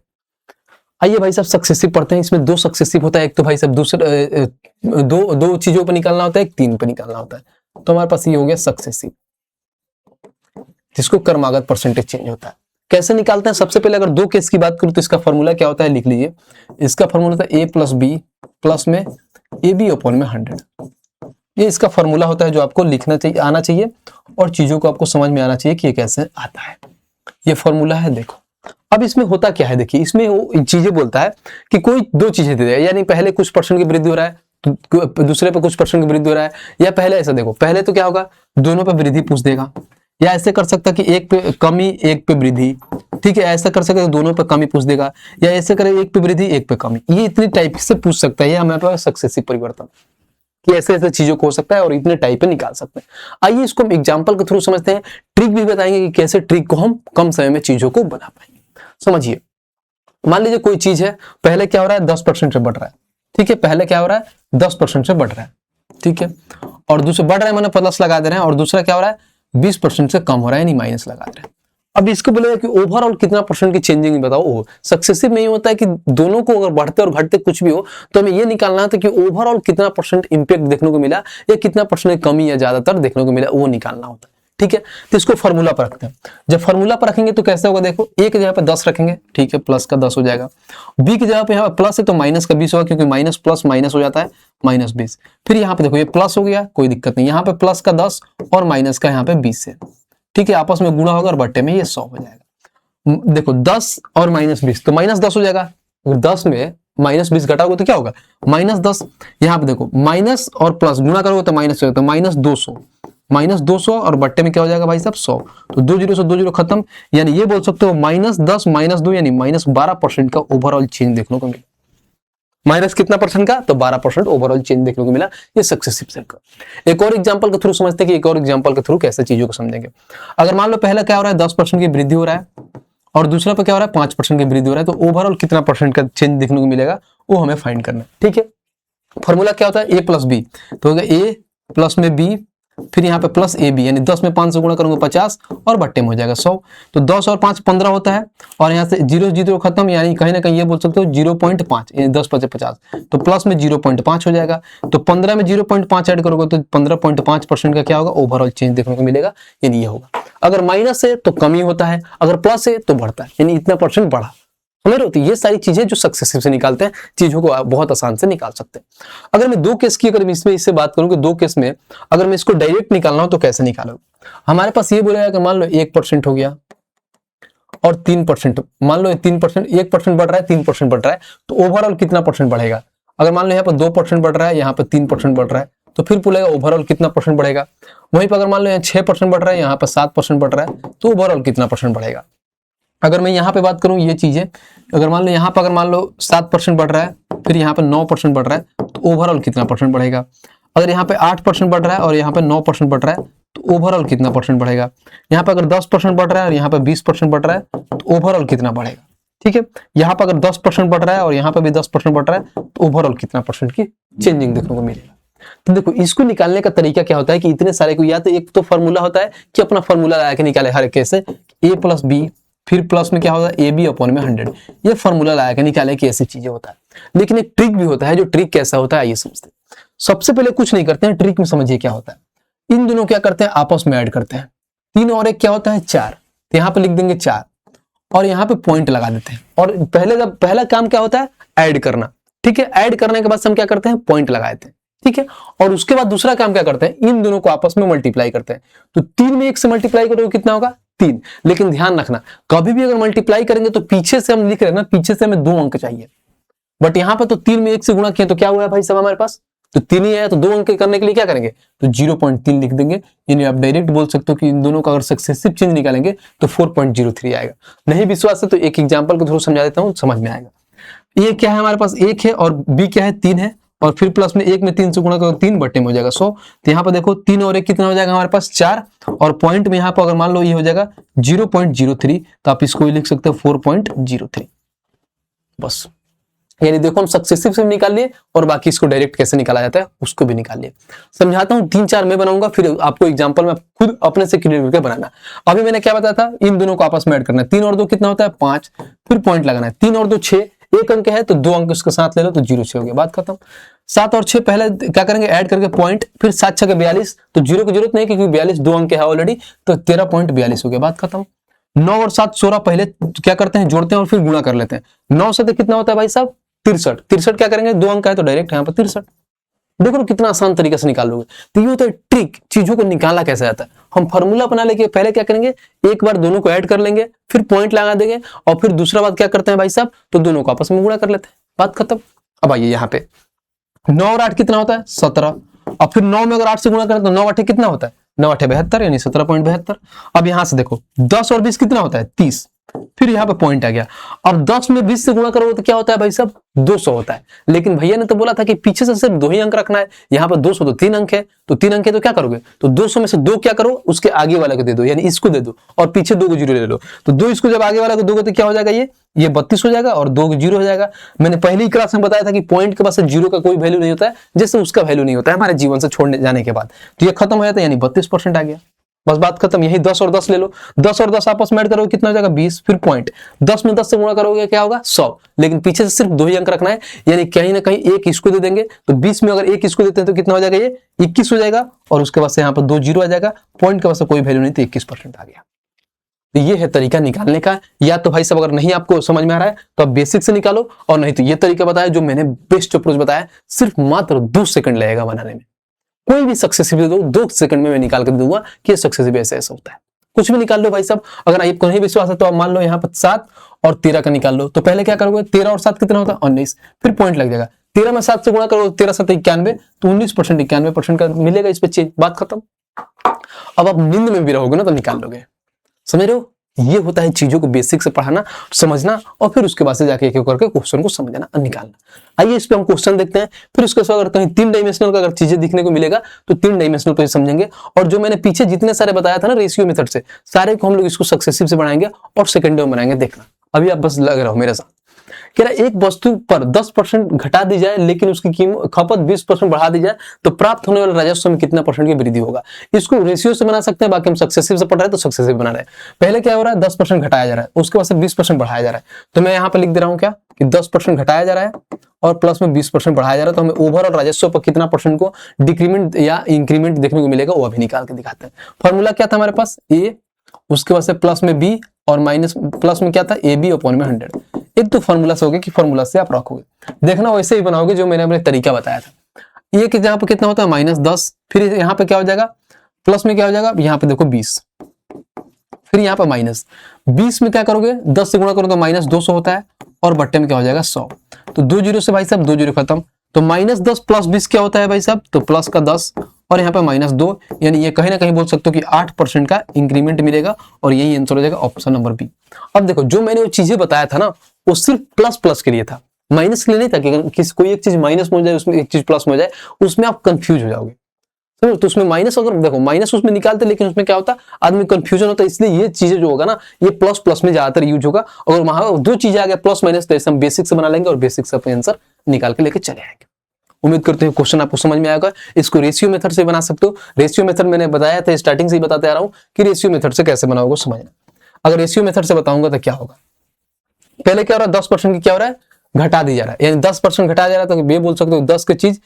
आइए भाई साहब सक्सेसिव पढ़ते हैं। इसमें 2 सक्सेसिव होता है, एक तो भाई साहब दूसरे दो चीजों पर निकालना होता है, एक 3 पे निकालना होता है। तो हमारे पास ये हो गया सक्सेसिव, जिसको क्रमागत परसेंटेज चेंज होता है। कैसे निकालते हैं, सबसे पहले अगर 2 केस की बात करूं तो इसका फॉर्मूला क्या होता है, लिख लीजिए। इसका फॉर्मूला होता है a + b प्लस में ab/100। ये इसका फॉर्मूला होता है जो आपको लिखना चाहिए, आना चाहिए, और चीजों को आपको समझ में आना चाहिए कि ये कैसे आता है। ये फॉर्मूला है, देखो। अब इसमें होता क्या है, देखिए इसमें वो चीजें बोलता है कि कोई 2 चीजें दे दे, यानी पहले कुछ परसेंट की वृद्धि हो रहा है तो दूसरे पे कुछ परसेंट की वृद्धि हो रहा है, या पहले ऐसा देखो, पहले तो क्या होगा, दोनों पे वृद्धि पूछ देगा, या ऐसे कर सकता कि एक पे कमी एक पे वृद्धि, ठीक है। ऐसा कर सकता है दोनों पे कमी पूछ देगा, या ऐसे करे एक पे वृद्धि एक पे कमी। ये इतनी टाइप से पूछ सकता है, ये हमारे पास सक्सेसिव परिवर्तन कि ऐसे ऐसे चीजों को हो सकता है और इतने टाइप पे निकाल सकते हैं। आइए इसको हम एग्जांपल के थ्रू समझते हैं, ट्रिक भी बताएंगे कि कैसे ट्रिक को हम कम समय में चीजों को बना पाएंगे। समझिए, मान लीजिए कोई चीज है, पहले क्या हो रहा है 10% से बढ़ रहा है, ठीक है। पहले क्या हो रहा है 10% से बढ़ रहा है, ठीक है। और दूसरा बढ़ रहा है मैंने प्लस लगा दे रहे हैं, और दूसरा क्या हो रहा है 20% से कम हो रहा है, यानी माइनस लगा दे रहे हैं। अब इसको बोलेगा कि ओवरऑल कितना परसेंट की चेंजिंग बताओ। सक्सेसिव में ये होता है कि दोनों को अगर बढ़ते और घटते कुछ भी हो तो हमें ये निकालना था कि ओवरऑल कितना परसेंट इंपैक्ट देखने को मिला, या कितना परसेंट कमी या ज्यादातर देखने को मिला, वो निकालना होता है, ठीक है। तो इसको फॉर्मूला पर रखते हैं। जब फॉर्मूला पर रखेंगे तो कैसे होगा, देखो ए की जगह पे 10 रखेंगे, ठीक है, प्लस का 10 हो जाएगा। बी की जगह पे यहाँ प्लस है तो माइनस का 20 होगा, क्योंकि माइनस प्लस माइनस हो जाता है, -20। फिर यहाँ पे देखो ये प्लस हो गया, कोई दिक्कत नहीं, यहाँ पे प्लस का 10 और माइनस का यहाँ पे 20 है, ठीक है। आपस में गुणा होगा और बट्टे में ये 100 हो जाएगा। देखो 10 और -20 तो -10 हो जाएगा। अगर 10 में -20 घटाओगे तो क्या होगा, -10। यहाँ पे देखो माइनस और प्लस गुणा करोगे तो माइनस हो जाता है, -200 -200 और बट्टे में क्या हो जाएगा भाई साहब 100, तो 2 जीरो से 2 जीरो खत्म, यानी ये बोल सकते हो -10 -2 यानी -12% का ओवरऑल चेंज देखने को मिला। माइनस कितना परसेंट का, तो 12% ओवरऑल चेंज देखने को मिला, ये सक्सेसिव सेल का। एक और एग्जांपल के थ्रू समझते हैं कि एक और एग्जांपल के थ्रू कैसे चीजों को समझेंगे। अगर मान लो पहला क्या हो रहा है 10% की वृद्धि हो रहा है और दूसरा पे क्या हो रहा है 5% की वृद्धि हो रहा है, तो ओवरऑल कितना परसेंट का चेंज देखने को मिलेगा वो हमें फाइंड करना है। ठीक है, फॉर्मूला क्या होता है a प्लस बी, तो होगा a प्लस में b, फिर यहाँ पे प्लस ए बी, यानी 10 में 5 से गुणा करूंगा 50 और बट्टे में हो जाएगा 100, तो 10 और 5 15 होता है और यहाँ से 0 0 खत्म, यानी कहीं ना कहीं ये बोल सकते हो 0.5, यानी 10 × 50, तो प्लस में 0.5 हो जाएगा, तो 15 में 0.5 ऐड करोगे तो 15.5% का क्या होगा ओवरऑल चेंज देखने को मिलेगा, यानी ये होगा। अगर माइनस है तो कमी होता है, अगर प्लस है तो बढ़ता है, यानी इतना परसेंट बढ़ा। समझ रहे हो, तो ये सारी चीजें जो सक्सेसिव से निकालते हैं चीजों को बहुत आसान से निकाल सकते हैं। अगर मैं दो केस की अगर इसमें इससे बात करूं कि दो केस में अगर मैं इसको डायरेक्ट निकालना हो तो कैसे निकालोगे, हमारे पास ये बोलेगा कि मान लो 1% हो गया और 3%, मान लो 3%, 1% बढ़ रहा है 3% बढ़ रहा है, तो ओवरऑल कितना परसेंट बढ़ेगा। अगर मान लो यहाँ पर 2% बढ़ रहा है, यहाँ पर 3% बढ़ रहा है, तो फिर बोलेगा ओवरऑल कितना परसेंट बढ़ेगा। वहीं पर अगर मान लो यहाँ 6% बढ़ रहा है, यहाँ पर 7% बढ़ रहा है, तो ओवरऑल कितना परसेंट बढ़ेगा। अगर मैं यहाँ पे बात करूँ ये चीजें, अगर मान लो यहाँ पर अगर मान लो 7% बढ़ रहा है, फिर यहाँ पे 9% बढ़ रहा है, तो ओवरऑल कितना परसेंट बढ़ेगा। अगर यहाँ पे 8% बढ़ रहा है और यहाँ पे 9% बढ़ रहा है, तो ओवरऑल कितना परसेंट बढ़ेगा। यहाँ पे अगर 10% बढ़ रहा है और यहाँ पे 20% बढ़ रहा है, तो ओवरऑल कितना बढ़ेगा। ठीक है, यहाँ पे अगर 10% बढ़ रहा है और यहाँ पे भी 10% बढ़ रहा है, तो ओवरऑल कितना परसेंट की चेंजिंग देखने को मिलेगा। तो देखो इसको निकालने का तरीका क्या होता है कि इतने सारे को, या तो एक तो फॉर्मूला होता है कि अपना फॉर्मूला लगा के निकाले हर केस से, a प्लस बी, फिर प्लस में क्या होगा ए बी अपॉन में 100, ये फॉर्मूला लगा के निकाले कि ऐसी चीजें होता है। लेकिन एक ट्रिक भी होता है, जो ट्रिक कैसा होता है ये समझते हैं। सबसे पहले कुछ नहीं करते हैं, ट्रिक में समझिए क्या होता है। इन दोनों क्या करते हैं आपस में ऐड करते हैं, 3 और 1 क्या होता है 4, तो यहाँ पे लिख देंगे 4 और यहाँ पे पॉइंट लगा देते हैं। और पहला काम क्या होता है ऐड करना। ठीक है, ऐड करने के बाद हम क्या करते हैं पॉइंट लगा देते हैं। ठीक है, और उसके बाद दूसरा काम क्या करते हैं इन दोनों को आपस में मल्टीप्लाई करते हैं। तो 3 में 1 से मल्टीप्लाई करोगे कितना होगा 3, लेकिन ध्यान रखना कभी भी अगर मल्टीप्लाई करेंगे तो पीछे से हम लिख रहे हैं ना, पीछे से हमें 2 अंक चाहिए, बट यहाँ पे तो 3 में 1 से गुणा किया तो क्या हुआ भाई साहब हमारे पास तो 3 ही है, तो 2 अंक करने के लिए क्या करेंगे तो 0.3 लिख देंगे। यानी आप डायरेक्ट बोल सकते हो कि इन दोनों का अगर सक्सेसिव चेंज निकालेंगे तो 4.03 आएगा। नहीं विश्वास है तो एक एग्जाम्पल के थ्रू समझा देता हूँ, समझ में आएगा। ये क्या है हमारे पास 1 है और बी क्या है 3 है, और फिर प्लस में 1 में 3 से गुणा करो 3 बट्टे में हो जाएगा 100। तो यहाँ पर देखो 3 और 1 कितना हो जाएगा हमारे पास 4, और पॉइंट में यहाँ पर अगर मान लो ये हो जाएगा 0.03, तो आप इसको लिख सकते हो 4.03 बस। यानी देखो हम सक्सेसिव से निकाल लिए और बाकी इसको डायरेक्ट कैसे निकाला जाता है उसको भी निकाल लिए। समझाता हूँ 3-4 मैं बनाऊंगा, फिर आपको एग्जांपल में खुद अपने से क्रिएट करके बनाना। अभी मैंने क्या बताया था इन दोनों को आपस में ऐड करना है, 3 और 2 कितना होता है 5, फिर पॉइंट लगाना है, 3 और 2 6, 1 अंक है तो 2 अंक उसके साथ ले लो तो 0 6 हो गया, बात खत्म। 7 और 6 पहले क्या करेंगे ऐड करके पॉइंट, फिर 7 6 42, तो 0 की जरूरत नहीं क्योंकि 42 2 अंक है ऑलरेडी, तो 13.42 हो गया, बात खत्म। 9 और 7 16 पहले क्या करते हैं जोड़ते हैं और फिर गुणा कर लेते हैं। 9 से तो कितना होता है भाई साहब 63, 63 क्या करेंगे 2 अंक है तो डायरेक्ट यहाँ पर 63। देखो कितना आसान तरीके से निकाल लोगे। तो ये होता है ट्रिक, चीजों को निकाला कैसे जाता है। हम फॉर्मूला बना लेके पहले क्या करेंगे एक बार दोनों को ऐड कर लेंगे, फिर पॉइंट लगा देंगे, और फिर दूसरा बात क्या करते हैं भाई साहब तो दोनों को आपस में गुणा कर लेते हैं, बात खत्म। अब आइए यहाँ पे 9 और 8 कितना होता है 17, और फिर 9 में अगर 8 से गुणा करें तो 9 8 कितना होता है 9 8 72, यानी 17.72। अब यहां से देखो 10 और 20 कितना होता है 30, फिर यहाँ पे पॉइंट आ गया। अब 10 में 20 से गुणा करोगे तो क्या होता है भाई साहब 200 होता है, लेकिन भैया ने तो बोला था कि पीछे से सिर्फ 2 ही अंक रखना है, यहाँ पर 200 तो 3 अंक है, तो 3 अंक है तो क्या करोगे तो 200 में से 2 क्या करो उसके आगे वाले को दे दो, यानी इसको दे दो और पीछे 2 को 0 ले लो, तो 2 इसको जब आगे वाले को दोगे तो क्या हो जाएगा ये 32 हो जाएगा और 2 0 हो जाएगा। मैंने पहली क्लास में बताया था कि पॉइंट के पास 0 का कोई वैल्यू नहीं होता है, जैसे उसका वैल्यू नहीं होता है हमारे जीवन से छोड़ने जाने के बाद, तो ये खत्म हो जाता है, यानी 32% आ गया, बस बात खत्म। यही 10 और 10 ले लो, 10 और 10 आपस में ऐड करोगे कितना हो जाएगा 20, फिर पॉइंट 10 में 10 से गुणा करोगे क्या होगा 100, लेकिन पीछे से सिर्फ 2 ही अंक रखना है, यानी कहीं ना कहीं एक इसको दे देंगे, तो 20 में अगर एक इसको देते हैं तो कितना हो जाएगा ये 21 हो जाएगा, और उसके बाद से यहाँ पर 2 0 आ जाएगा, पॉइंट के पास कोई वैल्यू नहीं तो 21% आ गया। तो ये है तरीका निकालने का। या तो भाई साहब अगर नहीं आपको समझ में आ रहा है तो आप बेसिक से निकालो, और नहीं तो ये तरीका बताया जो मैंने बेस्ट अप्रोच बताया, सिर्फ मात्र 2 सेकंड लगेगा बनाने में। कोई भी सक्सेसिव दे दो 2 सेकंड में मैं निकाल कर दूंगा कि ये सक्सेसिव ऐसे ऐसा होता है, कुछ भी निकाल लो भाई साहब। अगर आपको नहीं विश्वास है तो आप मान लो यहाँ पर 7 और 13 का निकाल लो, तो पहले क्या करोगे 13 और 7 कितना होता है 19, फिर पॉइंट लग जाएगा, 13 में 7 से गुणा करोगे 13 7 91, तो 19% 91% का मिलेगा इस पे चेंज, बात खत्म। अब आप नींद में भी रहोगे ना तो निकाल लोगे, समझ रहे हो। ये होता है चीजों को बेसिक से पढ़ाना, समझना, और फिर उसके बाद से जाके एक एक करके क्वेश्चन को समझना और निकालना। आइए इस पे हम क्वेश्चन देखते हैं, फिर उसके बाद अगर कहीं 3 डायमेंशनल का अगर चीजें दिखने को मिलेगा तो 3 डायमेंशनल पे समझेंगे। और जो मैंने पीछे जितने सारे बताया था ना रेशियो मेथड से, सारे को हम लोग इसको सक्सेसिव से बनाएंगे और सेकेंड में बनाएंगे। देखना अभी आप बस लग रहे हो मेरे साथ। कह रहा है एक वस्तु पर 10% घटा दी जाए लेकिन उसकी कीमत खपत 20% बढ़ा दी जाए तो प्राप्त होने वाले राजस्व में कितना परसेंट की वृद्धि होगा। इसको रेशियो से बना सकते हैं, बाकी हम सक्सेसिव से पढ़ रहे हैं तो सक्सेसिव बना रहे हैं। पहले क्या हो रहा है 10% घटाया जा रहा है, उसके बाद से 20% बढ़ाया जा रहा है। तो मैं यहाँ पे लिख दे रहा हूँ क्या कि 10% घटाया जा रहा है और प्लस में 20% बढ़ाया जा रहा है। तो हमें ओवरऑल राजस्व पर कितना परसेंट को डिक्रीमेंट या इंक्रीमेंट देखने को मिलेगा वो अभी निकाल के दिखाते हैं। फॉर्मूला क्या था हमारे पास, ए, उसके बाद से प्लस में बी और माइनस प्लस में क्या था ए बी अपॉन में 100। एक तो फॉर्मूला से हो गया कि फॉर्मूला से आप रखोगे, देखना वैसे ही बनाओगे जो मैंने अपने तरीका बताया था। ये कि जहां पे कितना होता है -10, फिर यहाँ पे क्या हो जाएगा प्लस में क्या हो जाएगा, यहाँ पे देखो 20, फिर यहाँ पे -20 में क्या करोगे 10 से गुणा करो तो -200 होता है और बट्टे में क्या हो जाएगा 100। तो 2 जीरो से भाई साहब 2 जीरो खत्म। तो -10 + 20 क्या होता है भाई साहब, तो प्लस का 10 और यहाँ पे -2, यानी ये कहीं ना कहीं बोल सकते हो कि 8% का इंक्रीमेंट मिलेगा और यही आंसर हो जाएगा ऑप्शन नंबर बी। अब देखो जो मैंने वो चीजें बताया था ना वो सिर्फ प्लस के लिए था, माइनस के लिए नहीं था कि किसी कोई एक चीज माइनस में हो जाए उसमें एक चीज प्लस में हो जाए, उसमें आप कंफ्यूज हो जाओगे। समझो, तो उसमें माइनस अगर देखो माइनस उसमें निकालते लेकिन उसमें क्या होता आदमी कंफ्यूजन होता है, इसलिए ये चीजें जो होगा ना ये प्लस में ज्यादातर यूज होगा। और वहां 2 चीजें आ गया प्लस माइनस, तो ऐसे हम बेसिक से बना लेंगे और बेसिक से अपने आंसर निकाल के लेके चले आएंगे। उम्मीद करते हैं क्वेश्चन आपको समझ में आएगा। इसको रेशियो मेथड से बना सकते हो। रेशियो मेथड मैंने बताया था स्टार्टिंग से ही बताते आ रहा हूं कि रेशियो मेथड से कैसे बनाओगे समझना। अगर रेशियो मेथड से बताऊंगा तो क्या होगा, पहले क्या हो रहा है 10% की क्या हो रहा है घटा दी जा रहा है, यानी 10% घटाया जा रहा है। तो ये बोल सकते हो 10 की चीज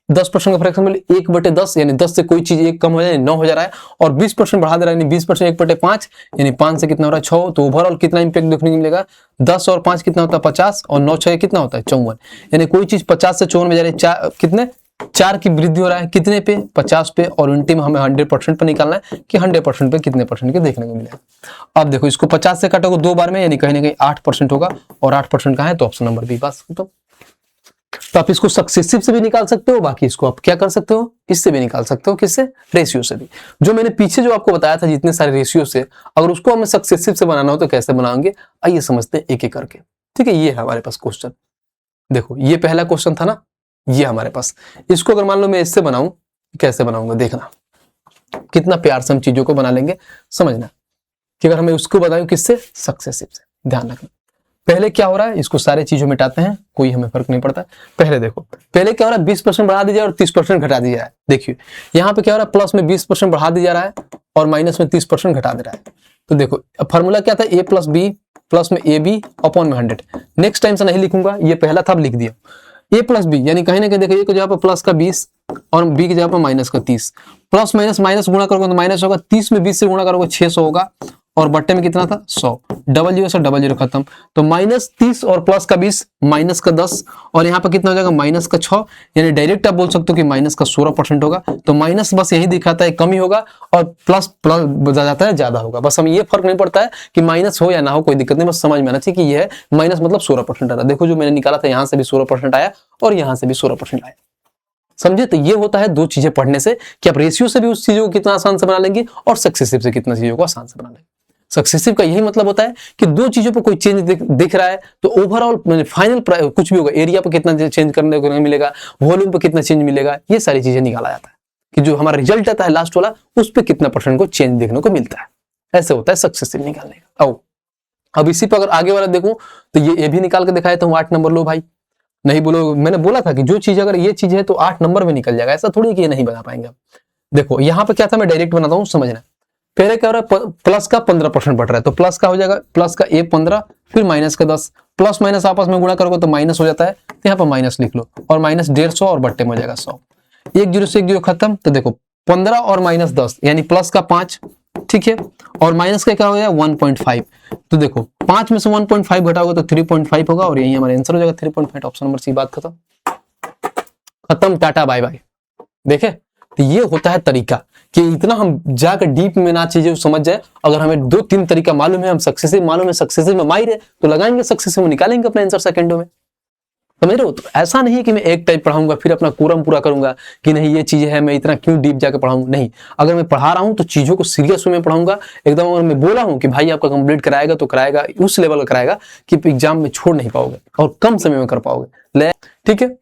10% का फ्रैक्शन मिले 1/10, यानी 10 से कोई चीज 1 कम हो जाए 9 हो जा रहा है। और 20% बढ़ा दे रहा है यानी 20% 1/5, यानी 5 से कितना हो रहा है 6। तो ओवरऑल कितना इंपैक्ट देखने को मिलेगा 10 और 5 कितना होता है 50 और 9 6 कितना होता है 54, यानी कोई चीज 50 से 54 में जा रही है, कितने 4 की वृद्धि हो रहा है कितने पे 50 पे। और उल्टी में हमें 100% पे निकालना है कि 100% पे कितने परसेंट के देखने को मिलेगा। अब देखो इसको 50 से काटोगे 2 बार में, यानी कहीं ना कहीं 8% होगा और 8% कहाँ है तो ऑप्शन नंबर बी पास। तो आप इसको सक्सेसिव से भी निकाल सकते हो, बाकी इसको आप क्या कर सकते हो इससे भी निकाल सकते हो, किससे रेशियो से भी। जो मैंने पीछे जो आपको बताया था जितने सारे रेशियो से, अगर उसको हमें सक्सेसिव से बनाना हो तो कैसे बनाएंगे आइए समझते हैं एक एक करके। ठीक है, ये है हमारे पास क्वेश्चन। देखो ये पहला क्वेश्चन था ना, ये हमारे पास, इसको अगर मान लो मैं इससे बनाऊं कैसे बनाऊंगा देखना, कितना प्यार से हम चीजों को बना लेंगे। समझना कि अगर हमें उसको बताऊं किससे सक्सेसिव से, ध्यान रखना। पहले क्या हो रहा है इसको सारे चीजों मिटाते हैं, कोई हमें फर्क नहीं पड़ता। पहले देखो पहले क्या हो रहा है 20% बढ़ा दिया जाए और 30% घटा दिया जाए। देखिए यहाँ पे क्या हो रहा है प्लस में 20% बढ़ा दिया जा रहा है और माइनस में 30% घटा दे रहा है। तो देखो फॉर्मूला क्या था a + b प्लस में ए बी अपॉन में 100। नेक्स्ट टाइम से नहीं लिखूंगा, ये पहला था अब लिख दिया a + b, यानी कहीं ना कहीं देखो a की जगह पर प्लस का 20 और b की जगह पर माइनस का 30। प्लस माइनस गुणा करोगे तो माइनस होगा, 30 में 20 से गुणा करोगे 600 होगा और बट्टे में कितना था 100। डबल जीरो से डबल जीरो खत्म। तो -30 और प्लस का 20 माइनस का 10 और यहाँ पर कितना हो जाएगा माइनस का 6, यानी डायरेक्ट आप बोल सकते हो कि माइनस का 16% होगा। तो माइनस बस यही दिखाता है कमी होगा और प्लस जाता है ज्यादा होगा। बस हमें ये फर्क नहीं पड़ता है कि माइनस हो या ना हो, कोई दिक्कत नहीं, बस समझ में आना चाहिए कि ये है माइनस मतलब 16% आ रहा है। देखो जो मैंने निकाला था यहाँ से भी 16% आया और यहाँ से भी 16% आया। समझे, तो ये होता है 2 चीजें पढ़ने से कि आप रेशियो से भी उस चीजों को कितना आसान से बना लेंगे और सक्सेसिव से कितना चीजों को आसान से बना लेंगे। सक्सेसिव का यही मतलब होता है कि 2 चीजों पर कोई चेंज दिख रहा है तो ओवरऑल फाइनल कुछ भी होगा, एरिया पर कितना चेंज करने को मिलेगा, वॉल्यूम पर कितना चेंज मिलेगा, ये सारी चीजें निकाला जाता है कि जो हमारा रिजल्ट आता है लास्ट वाला उस पर कितना % को चेंज देखने को मिलता है। ऐसे होता है सक्सेसिव निकालने का। अब इसी पर अगर आगे वाला देखूं तो ये भी निकाल के दिखाया था 8 नंबर। लो भाई नहीं बोलो, मैंने बोला था कि जो चीज अगर ये चीज है तो 8 नंबर में निकल जाएगा, ऐसा थोड़ी कि ये नहीं बना पाएंगे। देखो यहाँ पे क्या था, मैं डायरेक्ट बनाता हूँ समझना। पहले क्या हो रहा है प्लस का 15% बढ़ रहा है तो प्लस का हो जाएगा प्लस का a 15 फिर माइनस का 10, प्लस माइनस आपस में गुणा करोगे तो माइनस हो जाता है, तो यहाँ पर माइनस लिख लो और माइनस 150 और बट्टे में हो जाएगा 100। 1 जीरो से 1 जीरो खत्म। तो देखो 15 और माइनस 10 यानी प्लस का 5, ठीक है, और माइनस का क्या हो जाएगा 1.5। तो देखो 5 में से 1.5 घटाओगे तो 3.5 होगा और यही हमारा आंसर हो जाएगा 3.5। ऑप्शन नंबर सी, बात खत्म, टाटा बाय बाय। देखे, तो ये होता है तरीका कि इतना हम जाकर डीप में ना चीजें समझ जाए। अगर हमें 2-3 तरीका मालूम है, हम सक्सेसिव मालूम है, सक्सेसिव में माहिर है तो लगाएंगे सक्सेसिव में, निकालेंगे अपना आंसर सेकंडों में। समझ रहे हो? तो ऐसा नहीं है कि मैं एक टाइप पढ़ाऊंगा फिर अपना कोरम पूरा करूंगा कि नहीं ये चीजें है मैं इतना क्यों डीप जाकर पढ़ाऊंगा, नहीं। अगर मैं पढ़ा रहा हूं तो चीजों को सीरियस वे में पढ़ाऊंगा एकदम। अगर मैं बोला हूं कि भाई आपका कंप्लीट कराएगा तो कराएगा उस लेवल का कराएगा कि एग्जाम में छोड़ नहीं पाओगे और कम समय में कर पाओगे। ठीक है,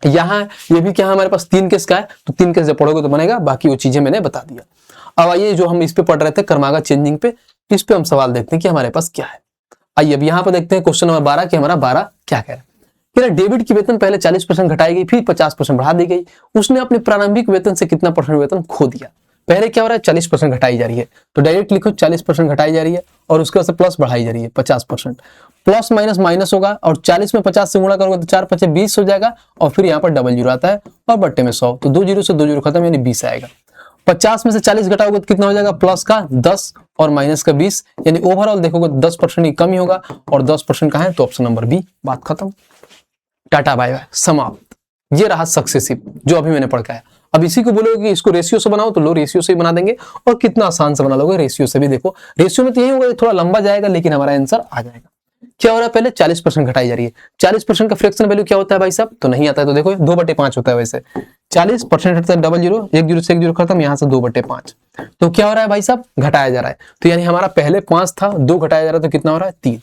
यहाँ ये भी क्या हमारे पास 3 केस का है, तो 3 केस जब पढ़ोगे तो बनेगा, बाकी वो चीजें मैंने बता दिया। अब आइए जो हम इस पे पढ़ रहे थे कर्मागा चेंजिंग पे, इस पे हम सवाल देखते हैं कि हमारे पास क्या है। आइए अब यहाँ पर देखते हैं क्वेश्चन नंबर 12 कि हमारा 12 क्या कह रहा है। डेविड की वेतन पहले 40% घटाई गई फिर 50% बढ़ा दी गई, उसने अपने प्रारंभिक वेतन से कितना परसेंट वेतन खो दिया। पहले क्या हो रहा है 40% घटाई जा रही है, तो डायरेक्ट लिखो 40% घटाई जा रही है और उसके बाद से प्लस बढ़ाई जा रही है 50%। प्लस माइनस माइनस होगा और 40 में 50 से गुणा करोगे तो 4 5 20 हो जाएगा और फिर यहाँ पर डबल जीरो आता है और बट्टे में 100, तो 2 जीरो से 2 जीरो खत्म यानी 20 आएगा। 50 में से 40 घटाओगे तो कितना हो जाएगा प्लस का 10 और माइनस का 20, यानी ओवरऑल देखोगे 10% की कमी होगा और 10% का है तो ऑप्शन नंबर बी। बात खत्म, टाटा बाय बाय, समाप्त। ये रहा सक्सेसिव जो अभी मैंने पढ़ा है। अब इसी को बोलोगे कि इसको रेशियो से बनाओ तो लो रेशियो से ही बना देंगे और कितना आसान से बना लोगे रेशियो से भी। देखो रेशियो में तो यही होगा थोड़ा लंबा जाएगा लेकिन हमारा आंसर आ जाएगा। क्या हो रहा है पहले 40% घटाई जा रही है, 40% का फ्रैक्शन वैल्यू क्या होता है भाई साहब, तो नहीं आता है, तो देखो 2/5 होता है। वैसे 40% हटता है डबल जीरो, 1 जीरो से 1 जीरो खत्म, यहाँ से 2/5, तो क्या हो रहा है भाई साहब घटाया जा रहा है। तो यानी हमारा पहले 5 था, 2 घटाया जा रहा है तो कितना हो रहा है 3।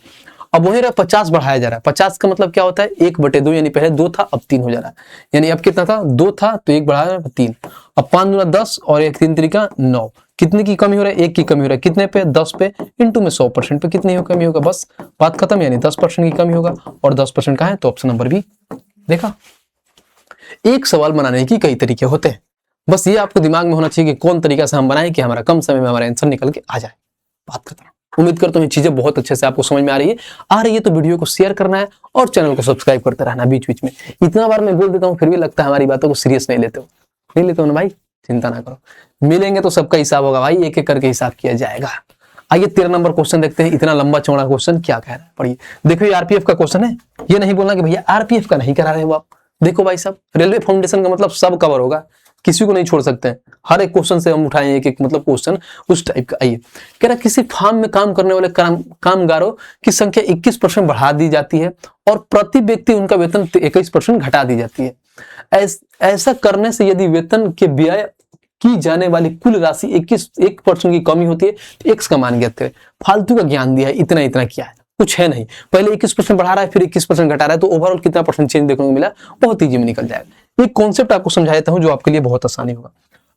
अब वही रहा 50 बढ़ाया जा रहा है, 50 का मतलब क्या होता है 1/2, यानी पहले 2 था अब 3 हो जा रहा है। यानी अब कितना था 2 था तो 1 बढ़ाया 3, अब 5 दूना 10 और 1 3 तरीका 9, कितने की कमी हो रहा है 1 की कमी हो रहा है, कितने पे 10 पे, इंटू में 100% पे कितनी हो कमी होगा, बस बात खत्म, यानी 10% की कमी होगा और 10% का है तो ऑप्शन नंबर बी। देखा, एक सवाल बनाने के कई तरीके होते हैं, बस ये आपको दिमाग में होना चाहिए कि कौन तरीका से हम बनाएं कि हमारा कम समय में हमारा आंसर निकल के आ जाए। बात खत्म। उम्मीद करता हूँ ये चीजें बहुत अच्छे से आपको समझ में आ रही है तो वीडियो को शेयर करना है और चैनल को सब्सक्राइब करते रहना बीच बीच में। इतना बार मैं बोल देता हूँ फिर भी लगता है हमारी बातों को सीरियस नहीं लेते हो ना भाई, चिंता ना करो, मिलेंगे तो सबका हिसाब होगा भाई, एक एक करके हिसाब किया जाएगा। आइए 13 नंबर क्वेश्चन देखते हैं। इतना लंबा चौड़ा क्वेश्चन क्या कह रहा है, पढ़िए। देखो ये आरपीएफ का क्वेश्चन है, ये नहीं बोलना कि भैया आरपीएफ का नहीं करा रहे हो आप। देखो भाई साहब रेलवे फाउंडेशन का मतलब सब कवर होगा, किसी को नहीं छोड़ सकते हैं, हर एक क्वेश्चन से हम उठाएं एक एक मतलब क्वेश्चन उस टाइप का। आइए कह रहा किसी फार्म में काम करने वाले कामगारों की संख्या 21% बढ़ा दी जाती है और प्रति व्यक्ति उनका वेतन 21% घटा दी जाती है। ऐसा करने से यदि वेतन के व्यय की जाने वाली कुल राशि 1% की कमी होती है तो एक्स का मान ज्ञात करें। फालतू का ज्ञान दिया है, इतना इतना क्या है, कुछ है नहीं। पहले 21% बढ़ा रहा है फिर 21% घटा रहा है तो ओवरऑल कितना परसेंट चेंज देखने को मिला, बहुत ईजी में निकल जाएगा। एक कॉन्सेप्ट आपको समझा देता हूं जो आपके लिए बहुत आसानी होगा।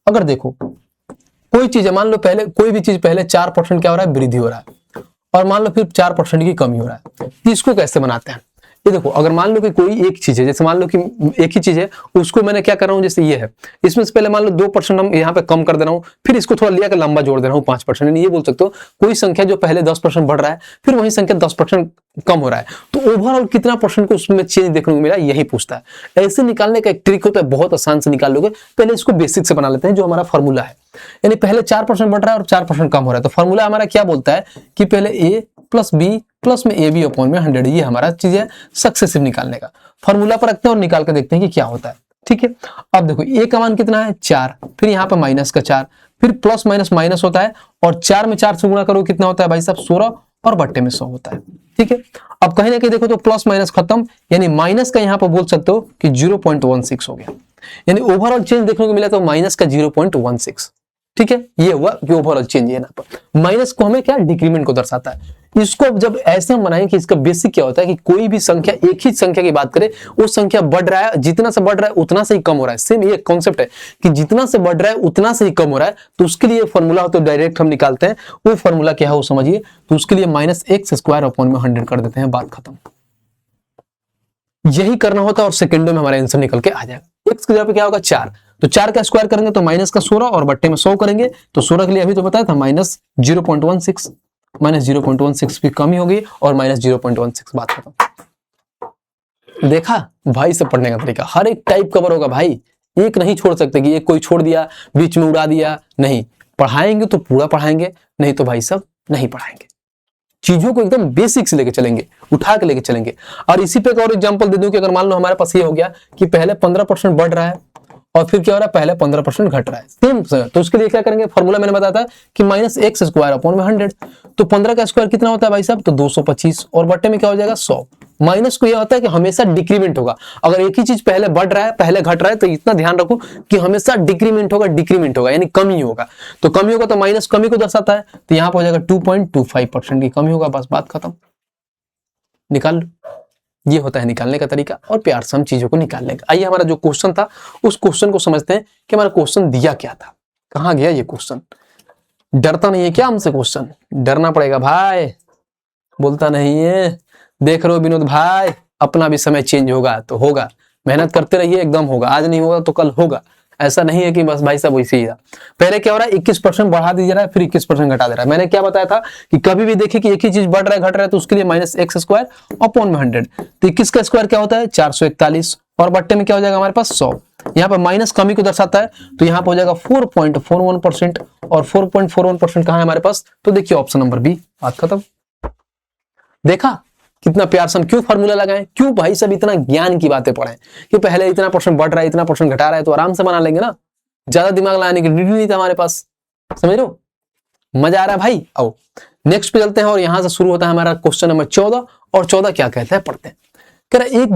अगर देखो कोई चीज है, मान लो पहले कोई भी चीज पहले 4% क्या हो रहा है वृद्धि हो रहा है और मान लो फिर 4% की कमी हो रहा है, इसको कैसे बनाते हैं। ये देखो अगर मान लो कि कोई एक चीज है, जैसे मान लो कि एक ही चीज है उसको मैंने क्या कर रहा हूं, जैसे ये है इसमें से पहले मान लो 2% हम यहाँ पे कम कर दे रहा हूँ फिर इसको थोड़ा लिया कर लंबा जोड़ दे रहा हूँ 5%। ये बोल सकते हो कोई संख्या जो पहले 10% बढ़ रहा है फिर वही संख्या 10% कम हो रहा है तो ओवरऑल कितना परसेंट को उसमें चेंज देखने को मिला, यही पूछता है। ऐसे निकालने का एक ट्रिक होता है, बहुत आसान से निकाल लोगे। पहले इसको बेसिक से बना लेते हैं, जो हमारा फॉर्मूला है, यानी पहले 4% बढ़ रहा है और 4% कम हो रहा है तो फॉर्मूला हमारा क्या बोलता है कि पहले ए प्लस बी प्लस में ए बी अपॉन में 100, ये हमारा चीज है सक्सेसिव निकालने का। फॉर्मूला पर रखते हैं और निकाल कर देखते हैं कि क्या होता है। ठीक है, अब देखो ए का मान कितना है 4, फिर यहाँ पर माइनस का 4, फिर प्लस माइनस माइनस होता है और 4 में 4 से गुणा करो कितना होता है भाई साहब 16 और बट्टे में 100 होता है। ठीक है, अब कहीं ना कहीं देखो तो प्लस माइनस खत्म, यानी माइनस का यहाँ पर बोल सकते हो कि 0.16 हो गया, यानी ओवरऑल चेंज देखने को मिला तो माइनस का 0.16। ठीक है, ये हुआ कि ओवरऑल चेंज है। यहाँ पर माइनस को हमें क्या डिक्रीमेंट को दर्शाता है। इसको जब ऐसे हम बनाएं कि इसका बेसिक क्या होता है कि कोई भी संख्या एक ही संख्या की बात करें वो संख्या बढ़ रहा है, जितना से बढ़ रहा है उतना से ही कम हो रहा है। सेम ये कॉन्सेप्ट है कि जितना से बढ़ रहा है उतना से ही कम हो रहा है, तो उसके लिए फॉर्मूला हो तो डायरेक्ट हम निकालते हैं। वो फॉर्मूला क्या है वो समझिए, तो उसके लिए -x² अपॉन में 100 कर देते हैं, बात खत्म। यही करना होता है और सेकंडों में हमारा आंसर निकल के आ जाएगा। x की जगह पे क्या होगा 4, तो 4 का स्क्वायर करेंगे तो माइनस का 16 और बट्टे में 100 करेंगे तो 16 के लिए अभी तो बताया था -0.16, -0.16 की कमी होगी और -0.16, बात खत्म। देखा भाई से पढ़ने का तरीका, हर एक टाइप कवर होगा भाई, एक नहीं छोड़ सकते कि एक कोई छोड़ दिया बीच में उड़ा दिया, नहीं। पढ़ाएंगे तो पूरा पढ़ाएंगे, नहीं तो भाई सब नहीं पढ़ाएंगे। चीजों को एकदम बेसिक से लेके चलेंगे, उठा के लेके चलेंगे। और इसी पे एक और एग्जांपल दे दूं कि अगर मान लो हमारे पास ये हो गया कि पहले 15% बढ़ रहा है और फिर क्या हो रहा है पहले 15% घट रहा है, सेम, तो उसके लिए क्या करेंगे, फॉर्मूला मैंने बताया था कि -x² अपॉन में 100, तो 15 का स्क्वायर कितना होता है भाई साहब, तो 225 और बट्टे में क्या हो जाएगा 100, माइनस को यह होता है कि हमेशा डिक्रीमेंट होगा। अगर एक ही चीज पहले बढ़ रहा है पहले घट रहा है तो इतना ध्यान रखो कि हमेशा डिक्रीमेंट होगा यानी कमी होगा। तो कमी होगा तो माइनस कमी को दर्शाता है, तो यहाँ पर हो जाएगा 2.25% की कमी होगा, बस बात खत्म, निकाल लो। ये होता है निकालने का तरीका और प्यार से हम चीजों को निकालने का। आइए हमारा जो क्वेश्चन था उस क्वेश्चन को समझते हैं कि हमारा क्वेश्चन दिया क्या था, कहाँ गया ये क्वेश्चन। डरता नहीं है क्या हमसे क्वेश्चन? डरना पड़ेगा भाई, बोलता नहीं है। देख रहे हो विनोद भाई, अपना भी समय चेंज होगा तो होगा, मेहनत करते रहिए, एकदम होगा। आज नहीं होगा तो कल होगा, ऐसा नहीं है कि बस भाई साहब वैसे ही था। पहले क्या हो रहा है 21% बढ़ा दीजिए रहा है, फिर 21% घटा दे रहा है। मैंने क्या बताया था कि कभी भी देखिए कि एक ही चीज बढ़ रहा है घट रहा है तो उसके लिए -x² अपॉन में 100। तो 21 का स्क्वायर क्या होता है 441 और बट्टे में क्या हो जाएगा हमारे पास 100। यहाँ पर माइनस कमी को दर्शाता है तो यहाँ पर हो जाएगा 4.41% और 4.41% कहाँ है हमारे पास, तो देखिए ऑप्शन नंबर बी, बात खत्म। देखा कितना प्यार से हम क्यों फार्मूला लगाएं, क्यों भाई सब इतना ज्ञान की बातें पढ़ें कि पहले इतना परसेंट बढ़ रहा है इतना परसेंट घटा रहा है तो आराम से बना लेंगे ना, ज्यादा दिमाग लगाने की नीड नहीं था हमारे पास, समझ लो। मजा आ रहा है भाई। आओ नेक्स्ट पे चलते हैं और यहां से शुरू होता है हमारा क्वेश्चन नंबर 14। और 14 क्या कहता है पढ़ते हैं। कह रहा है एक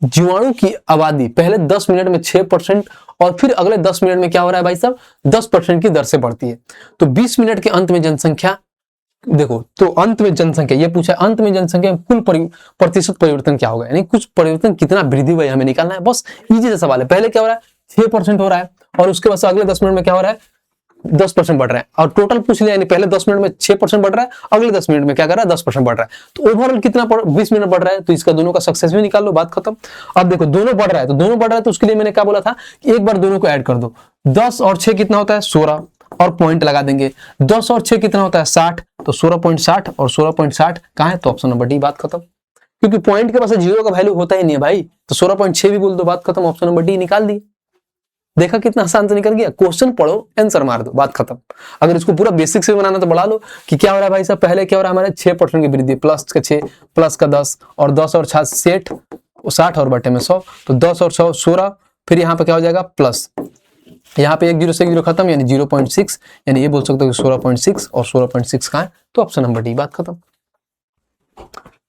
जीवाणु की आबादी पहले 10 मिनट में 6% और फिर अगले 10 मिनट में क्या हो रहा है भाई साहब 10% की दर से बढ़ती है। तो 20 मिनट के अंत में जनसंख्या, देखो तो अंत में जनसंख्या ये पूछा, अंत में जनसंख्या में कुल प्रतिशत परिवर्तन क्या होगा, यानी कुछ परिवर्तन कितना वृद्धि हुआ हमें निकालना है, बस इजी सा सवाल है। पहले क्या हो रहा है 6% हो रहा है और उसके बाद अगले 10 मिनट में क्या हो रहा है 10% बढ़ रहा है, और टोटल पूछ लिया यानी पहले 10 मिनट में 6% बढ़ रहा है, अगले 10 मिनट में क्या कर रहा है 10% बढ़ रहा है। तो ओवरऑल कितना 20 मिनट बढ़ रहा है, तो इसका दोनों का सक्सेस भी निकाल लो, बात खत्म। अब देखो दोनों बढ़ रहा है, तो दोनों बढ़ रहा है तो उसके लिए मैंने क्या बोला था कि एक बार दोनों को ऐड कर दो। 10 और 6 कितना होता है 16 और पॉइंट लगा देंगे। 10 और 6 कितना होता है 60, तो 16.60 और 16.60 कहाँ है, तो ऑप्शन नंबर डी, बात खत्म। क्योंकि पॉइंट के पास जीरो का वैल्यू होता ही नहीं है भाई, तो 16.6 भी बोल दो, बात खत्म, ऑप्शन नंबर डी निकाल दी। देखा कितना आसान से निकल गया, क्वेश्चन पढ़ो आंसर मार दो, बात खत्म। अगर इसको पूरा बेसिक से बनाना तो बढ़ा लो कि क्या हो रहा है भाई साहब, पहले क्या हो रहा है हमारे 6% की वृद्धि, प्लस का 6 प्लस का 10 और 10 और 60 और बटे में 100, तो 10 और 100 16, फिर यहाँ पे क्या हो जाएगा प्लस, यहाँ पे 1 0 से 1 0 खत्म यानी 0.6, यानी ये बोल सकते हो 16.6 और 16.6 कहाँ है, तो ऑप्शन नंबर डी, बात खत्म।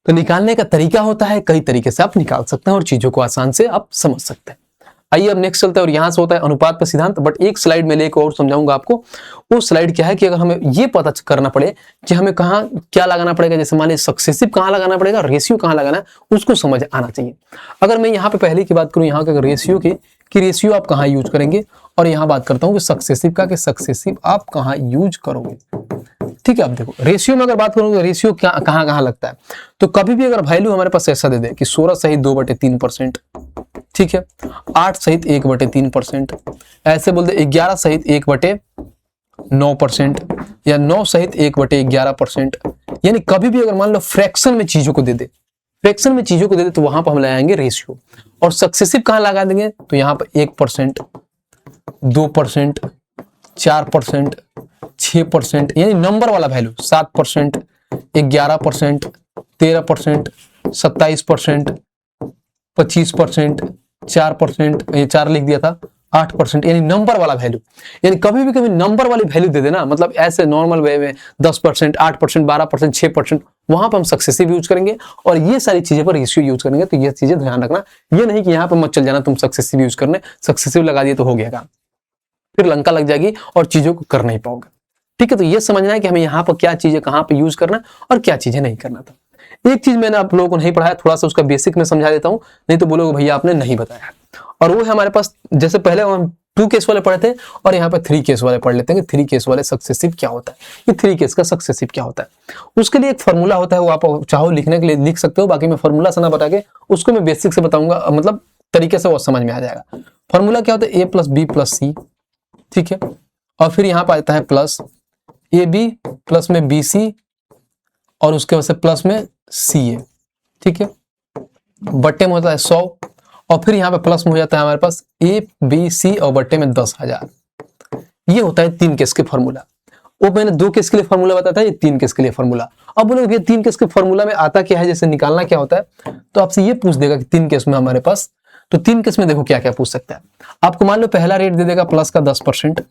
तो निकालने का तरीका होता है, कई तरीके से आप निकाल सकते हैं और चीजों को आसान से आप समझ सकते हैं। आइए अब नेक्स्ट चलते हैं और यहां से होता है अनुपात पर सिद्धांत, बट एक स्लाइड में लेकर और समझाऊंगा आपको। वो स्लाइड क्या है कि अगर हमें ये पता करना पड़े कि हमें कहाँ क्या लगाना पड़ेगा, जैसे मान लीजिए सक्सेसिव कहाँ लगाना पड़ेगा, रेशियो कहाँ लगाना है, उसको समझ आना चाहिए। अगर मैं यहाँ पे पहले की बात करूँ यहाँ के रेशियो की कि रेशियो आप कहाँ यूज करेंगे, और यहाँ बात करता हूँ कि सक्सेसिव का कि सक्सेसिव आप कहाँ यूज करोगे। ठीक है, अब देखो रेशियो में अगर बात करूँ तो रेशियो कहाँ कहाँ लगता है, तो कभी भी अगर वैल्यू हमारे पास ऐसा दे दे कि 16 सहित 2/3%, ठीक है, 8 सहित 1/3%, ऐसे बोल दे 11 सहित 1/9% या 9 सहित 1/11%, यानी कभी भी अगर मान लो फ्रैक्शन में चीजों को दे दे, फ्रैक्शन में चीजों को दे दे तो वहां पर हम लगाएंगे रेशियो। और सक्सेसिव कहाँ लगा देंगे, तो यहाँ पर 1%, 2%, 4%, 6%, यानी नंबर वाला वैल्यू 7%, 11%, 13%, 27%, 25%, 4%, ये 4 लिख दिया था, 8%, यानी नंबर वाला वैल्यू। यानी कभी नंबर वाली वैल्यू दे देना, मतलब ऐसे नॉर्मल वे में 10%, 8%, 12%, 6%, वहां पर हम सक्सेसिव यूज करेंगे और ये सारी चीजें पर रेशियो यूज करेंगे। तो ये चीजें ध्यान रखना, ये नहीं कि यहाँ पर मत चल जाना तुम सक्सेसिव यूज करने, सक्सेसिव लगा दिए तो हो गया काम, फिर लंका लग जाएगी और चीजों को कर नहीं पाओगे। ठीक है, तो ये समझना है कि हमें यहाँ पर क्या चीजें कहाँ पे यूज करना और क्या चीजें नहीं करना था। एक चीज मैंने आप लोगों को नहीं पढ़ाया, थोड़ा सा उसका बेसिक में समझा देता हूँ, नहीं तो बोलोगे भैया आपने नहीं बताया। और वो है हमारे पास, जैसे पहले हम 2 केस वाले पढ़े थे और यहाँ पे 3 केस वाले पढ़ लेते हैं कि 3 केस वाले सक्सेसिव क्या होता है, कि 3 केस का सक्सेसिव क्या होता है। उसके लिए एक फॉर्मूला होता है, वो आप चाहो लिखने के लिए लिख सकते हो, बाकी मैं फॉर्मूला से ना बता के उसको मैं बेसिक से बताऊंगा, मतलब तरीके से वो समझ में आ जाएगा। फॉर्मूला क्या होता है, A + B + C, ठीक है, और फिर यहाँ पर आता है प्लस AB प्लस में BC और उसके बाद से प्लस में CA, ठीक है, बट्टे में होता है 100 और फिर यहाँ पे प्लस में हो जाता है हमारे पास ABC और बट्टे में 10,000। ये होता है 3 केस के फॉर्मूला। वो मैंने 2 केस के लिए फॉर्मूला बताया था, ये 3 केस के लिए फॉर्मूला। अब बोलोगे ये 3 केस के फॉर्मूला में आता क्या है, जैसे निकालना क्या होता है, तो आपसे ये पूछ देगा कि 3 केस में हमारे पास, तो 3 केस में देखो क्या क्या पूछ सकता है आपको। मान लो पहला रेट दे देगा प्लस का 10%,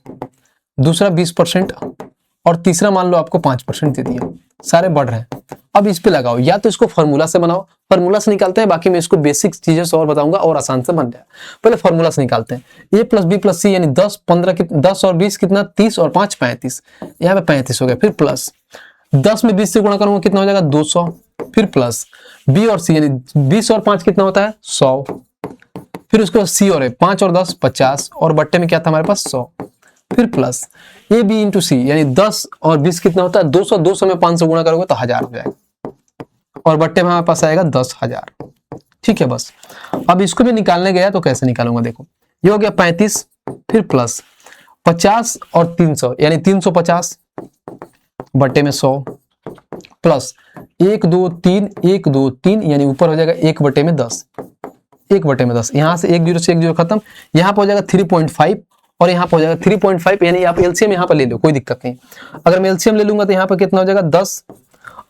दूसरा 20% और तीसरा मान लो आपको 5% दे दिया, सारे बढ़ रहे हैं। अब इस पे लगाओ, या तो इसको फॉर्मूला से बनाओ, फॉर्मूला से निकालते हैं, बाकी मैं इसको बेसिक चीजें से और बताऊंगा और आसान से बन जाए। पहले फॉर्मूला से निकालते हैं। a प्लस बी प्लस सी यानी 10 15 10 और 20 कितना 30 और 5 35, यहाँ पे 35 हो गया। फिर प्लस 10 में 20 से गुणा करूंगा कितना हो जाएगा 200। फिर प्लस बी और सी यानी 20 और 5 कितना होता है 100। फिर उसके बाद सी और ए 5 और 10 50 और बट्टे में क्या था हमारे पास 100। फिर प्लस ए बी इंटू सी यानी 10 और 20 कितना होता है 200, 200 में 500 गुणा करोगे तो 1000 हो जाएगा और बट्टे में हमारे पास आएगा 10,000। ठीक है बस। अब इसको भी निकालने गया तो कैसे निकालूंगा, देखो ये हो गया 35, फिर प्लस 50 और 300 यानी 350 बट्टे में 100 प्लस 1 2 3 1 2 3 यानी ऊपर हो जाएगा 1 बटे में 10, 1 बटे में 10। यहां से 1 जीरो से 1 जीरो खत्म, यहां पर हो जाएगा 3.5 और यहाँ पर हो जाएगा 3.5 यानी आप एलसीएम यहाँ पर ले लो, कोई दिक्कत नहीं। अगर मैं एलसीएम ले लूंगा तो यहाँ पर कितना हो जाएगा 10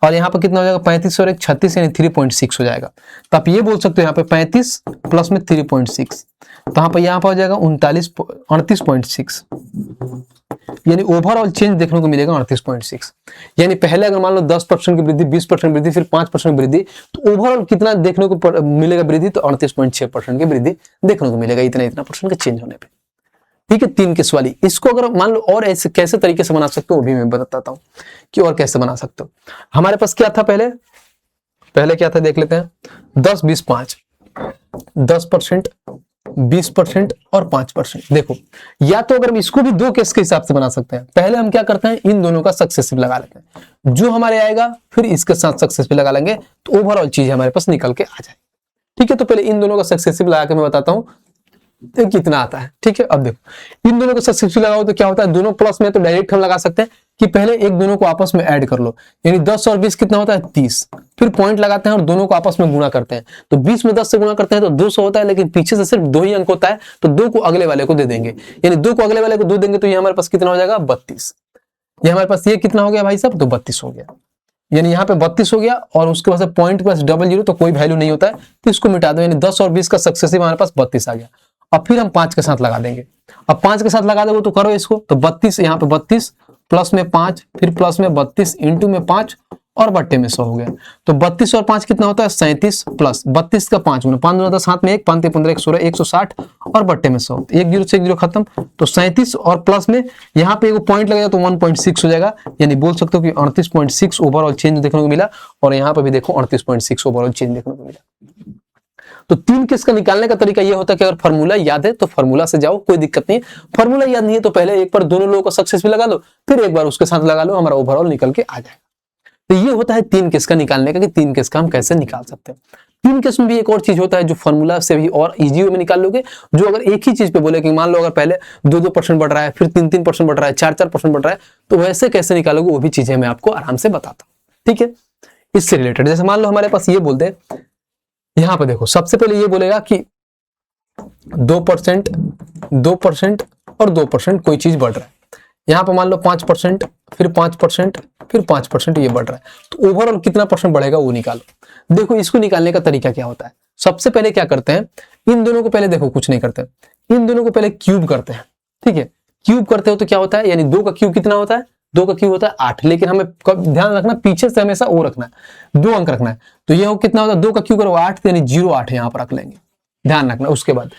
और यहाँ पर कितना हो जाएगा 35 और 1 36 यानी 3.6 हो जाएगा। तो आप ये बोल सकते हो यहाँ पे 35 प्लस में 3.6 तो यहाँ पर हो जाएगा 38.6 यानी ओवरऑल चेंज देखने को मिलेगा 38.6। यानी पहले अगर मान लो 10% की वृद्धि, 20% वृद्धि, फिर 5% वृद्धि, तो ओवरऑल कितना देखने को मिलेगा वृद्धि, तो 38.6% की वृद्धि देखने को मिलेगा इतना परसेंट का चेंज होने पे। ठीक है, 3 केस वाली। इसको अगर मान लो और ऐसे कैसे तरीके से बना सकते हो वो भी मैं बताता हूँ कि और कैसे बना सकते हो। हमारे पास क्या था पहले क्या था देख लेते हैं। 10 20 5 10%, 20% और 5%। देखो या तो अगर हम इसको भी 2 केस के हिसाब से बना सकते हैं। पहले हम क्या करते हैं इन दोनों का सक्सेसिव लगा लेते हैं, जो हमारे आएगा फिर इसके साथ सक्सेसिव लगा लेंगे तो ओवरऑल चीज हमारे पास निकल के आ जाए। ठीक है, तो पहले इन दोनों का सक्सेसिव लगा के मैं बताता हूँ तो कितना आता है। ठीक है, अब देखो इन दोनों को सक्सेसिव लगाओ तो क्या होता है, दोनों प्लस में तो डायरेक्ट हम लगा सकते हैं कि पहले एक दोनों को आपस में ऐड कर लो, यानी 10 और 20 कितना होता है 30। फिर पॉइंट लगाते हैं और दोनों को आपस में गुणा करते हैं, तो 20 में 10 से गुणा करते हैं तो 200 होता है, लेकिन पीछे से सिर्फ 2 ही अंक होता है तो 2 को अगले वाले को दे देंगे, यानी 2 को अगले वाले को 2 देंगे तो ये हमारे पास कितना हो जाएगा 32। ये हमारे पास ये कितना हो गया भाई साहब, तो 32 हो गया। यानी यहाँ पे 32 हो गया और उसके बाद पॉइंट प्लस 00 तो कोई वैल्यू नहीं होता है तो इसको मिटा दो, यानी 10 और 20 का सक्सेसिव हमारे पास 32 आ गया। अब फिर हम 5 के साथ लगा देंगे। अब 5 के साथ लगा दोगे तो करो इसको, तो 32 यहाँ पे 32 प्लस में 5 फिर प्लस में 32 इंटू में 5 और बट्टे में 100 हो गया। तो 32 और 5 कितना होता है 37 प्लस 32 का 5 गुना 5 10 हाथ में 1 5 15 116 160 और बट्टे में 100, 1 जीरो से 1 जीरो खत्म। तो 37 और प्लस में यहाँ पे एक पॉइंट लगेगा तो 1.6 हो जाएगा, यानी बोल सकते हो कि 38.6 ओवरऑल चेंज देखने को मिला। और यहाँ पे भी देखो 38.6 ओवरऑल चेंज देखने को मिला। तो 3 केस का निकालने का तरीका यह होता है कि अगर फार्मूला याद है तो फार्मूला से जाओ, कोई दिक्कत नहीं। फार्मूला याद नहीं है तो पहले एक बार दोनों लोगों को सक्सेसफुल लगा लो, फिर एक बार उसके साथ लगा लो, हमारा ओवरऑल निकल के आ जाएगा। तो ये होता है 3 केस का निकालने का कि 3 केस का हम कैसे निकाल सकते हैं। 3 केस में भी एक और चीज होता है जो फार्मूला से भी और इजी वे में निकाल लोगे, जो अगर एक ही चीज पे बोले कि मान लो अगर पहले 2-2% बढ़ रहा है, फिर 3-3% बढ़ रहा है, 4-4% बढ़ रहा है, तो वैसे कैसे निकालोगे वो भी चीजें मैं आपको आराम से बताता हूँ। ठीक है, इससे रिलेटेड जैसे मान लो हमारे पास ये बोलते हैं, यहां पर देखो सबसे पहले ये बोलेगा कि 2% 2% और 2% कोई चीज बढ़ रहा है। यहां पर मान लो 5% फिर 5% फिर 5% ये बढ़ रहा है, तो ओवरऑल कितना परसेंट बढ़ेगा वो निकालो। देखो इसको निकालने का तरीका क्या होता है, सबसे पहले क्या करते हैं इन दोनों को पहले देखो कुछ नहीं करते, इन दोनों को पहले क्यूब करते हैं। ठीक है, क्यूब करते हो तो क्या होता है, यानी 2 का क्यूब कितना होता है, 2 का क्यूब होता है 8, लेकिन हमें ध्यान रखना पीछे से हमेशा ओ रखना है, 2 अंक रखना है। तो ये कितना होता है 2 का क्यूब करो 8 यानी 08 यहाँ पर रख लेंगे, ध्यान रखना। उसके बाद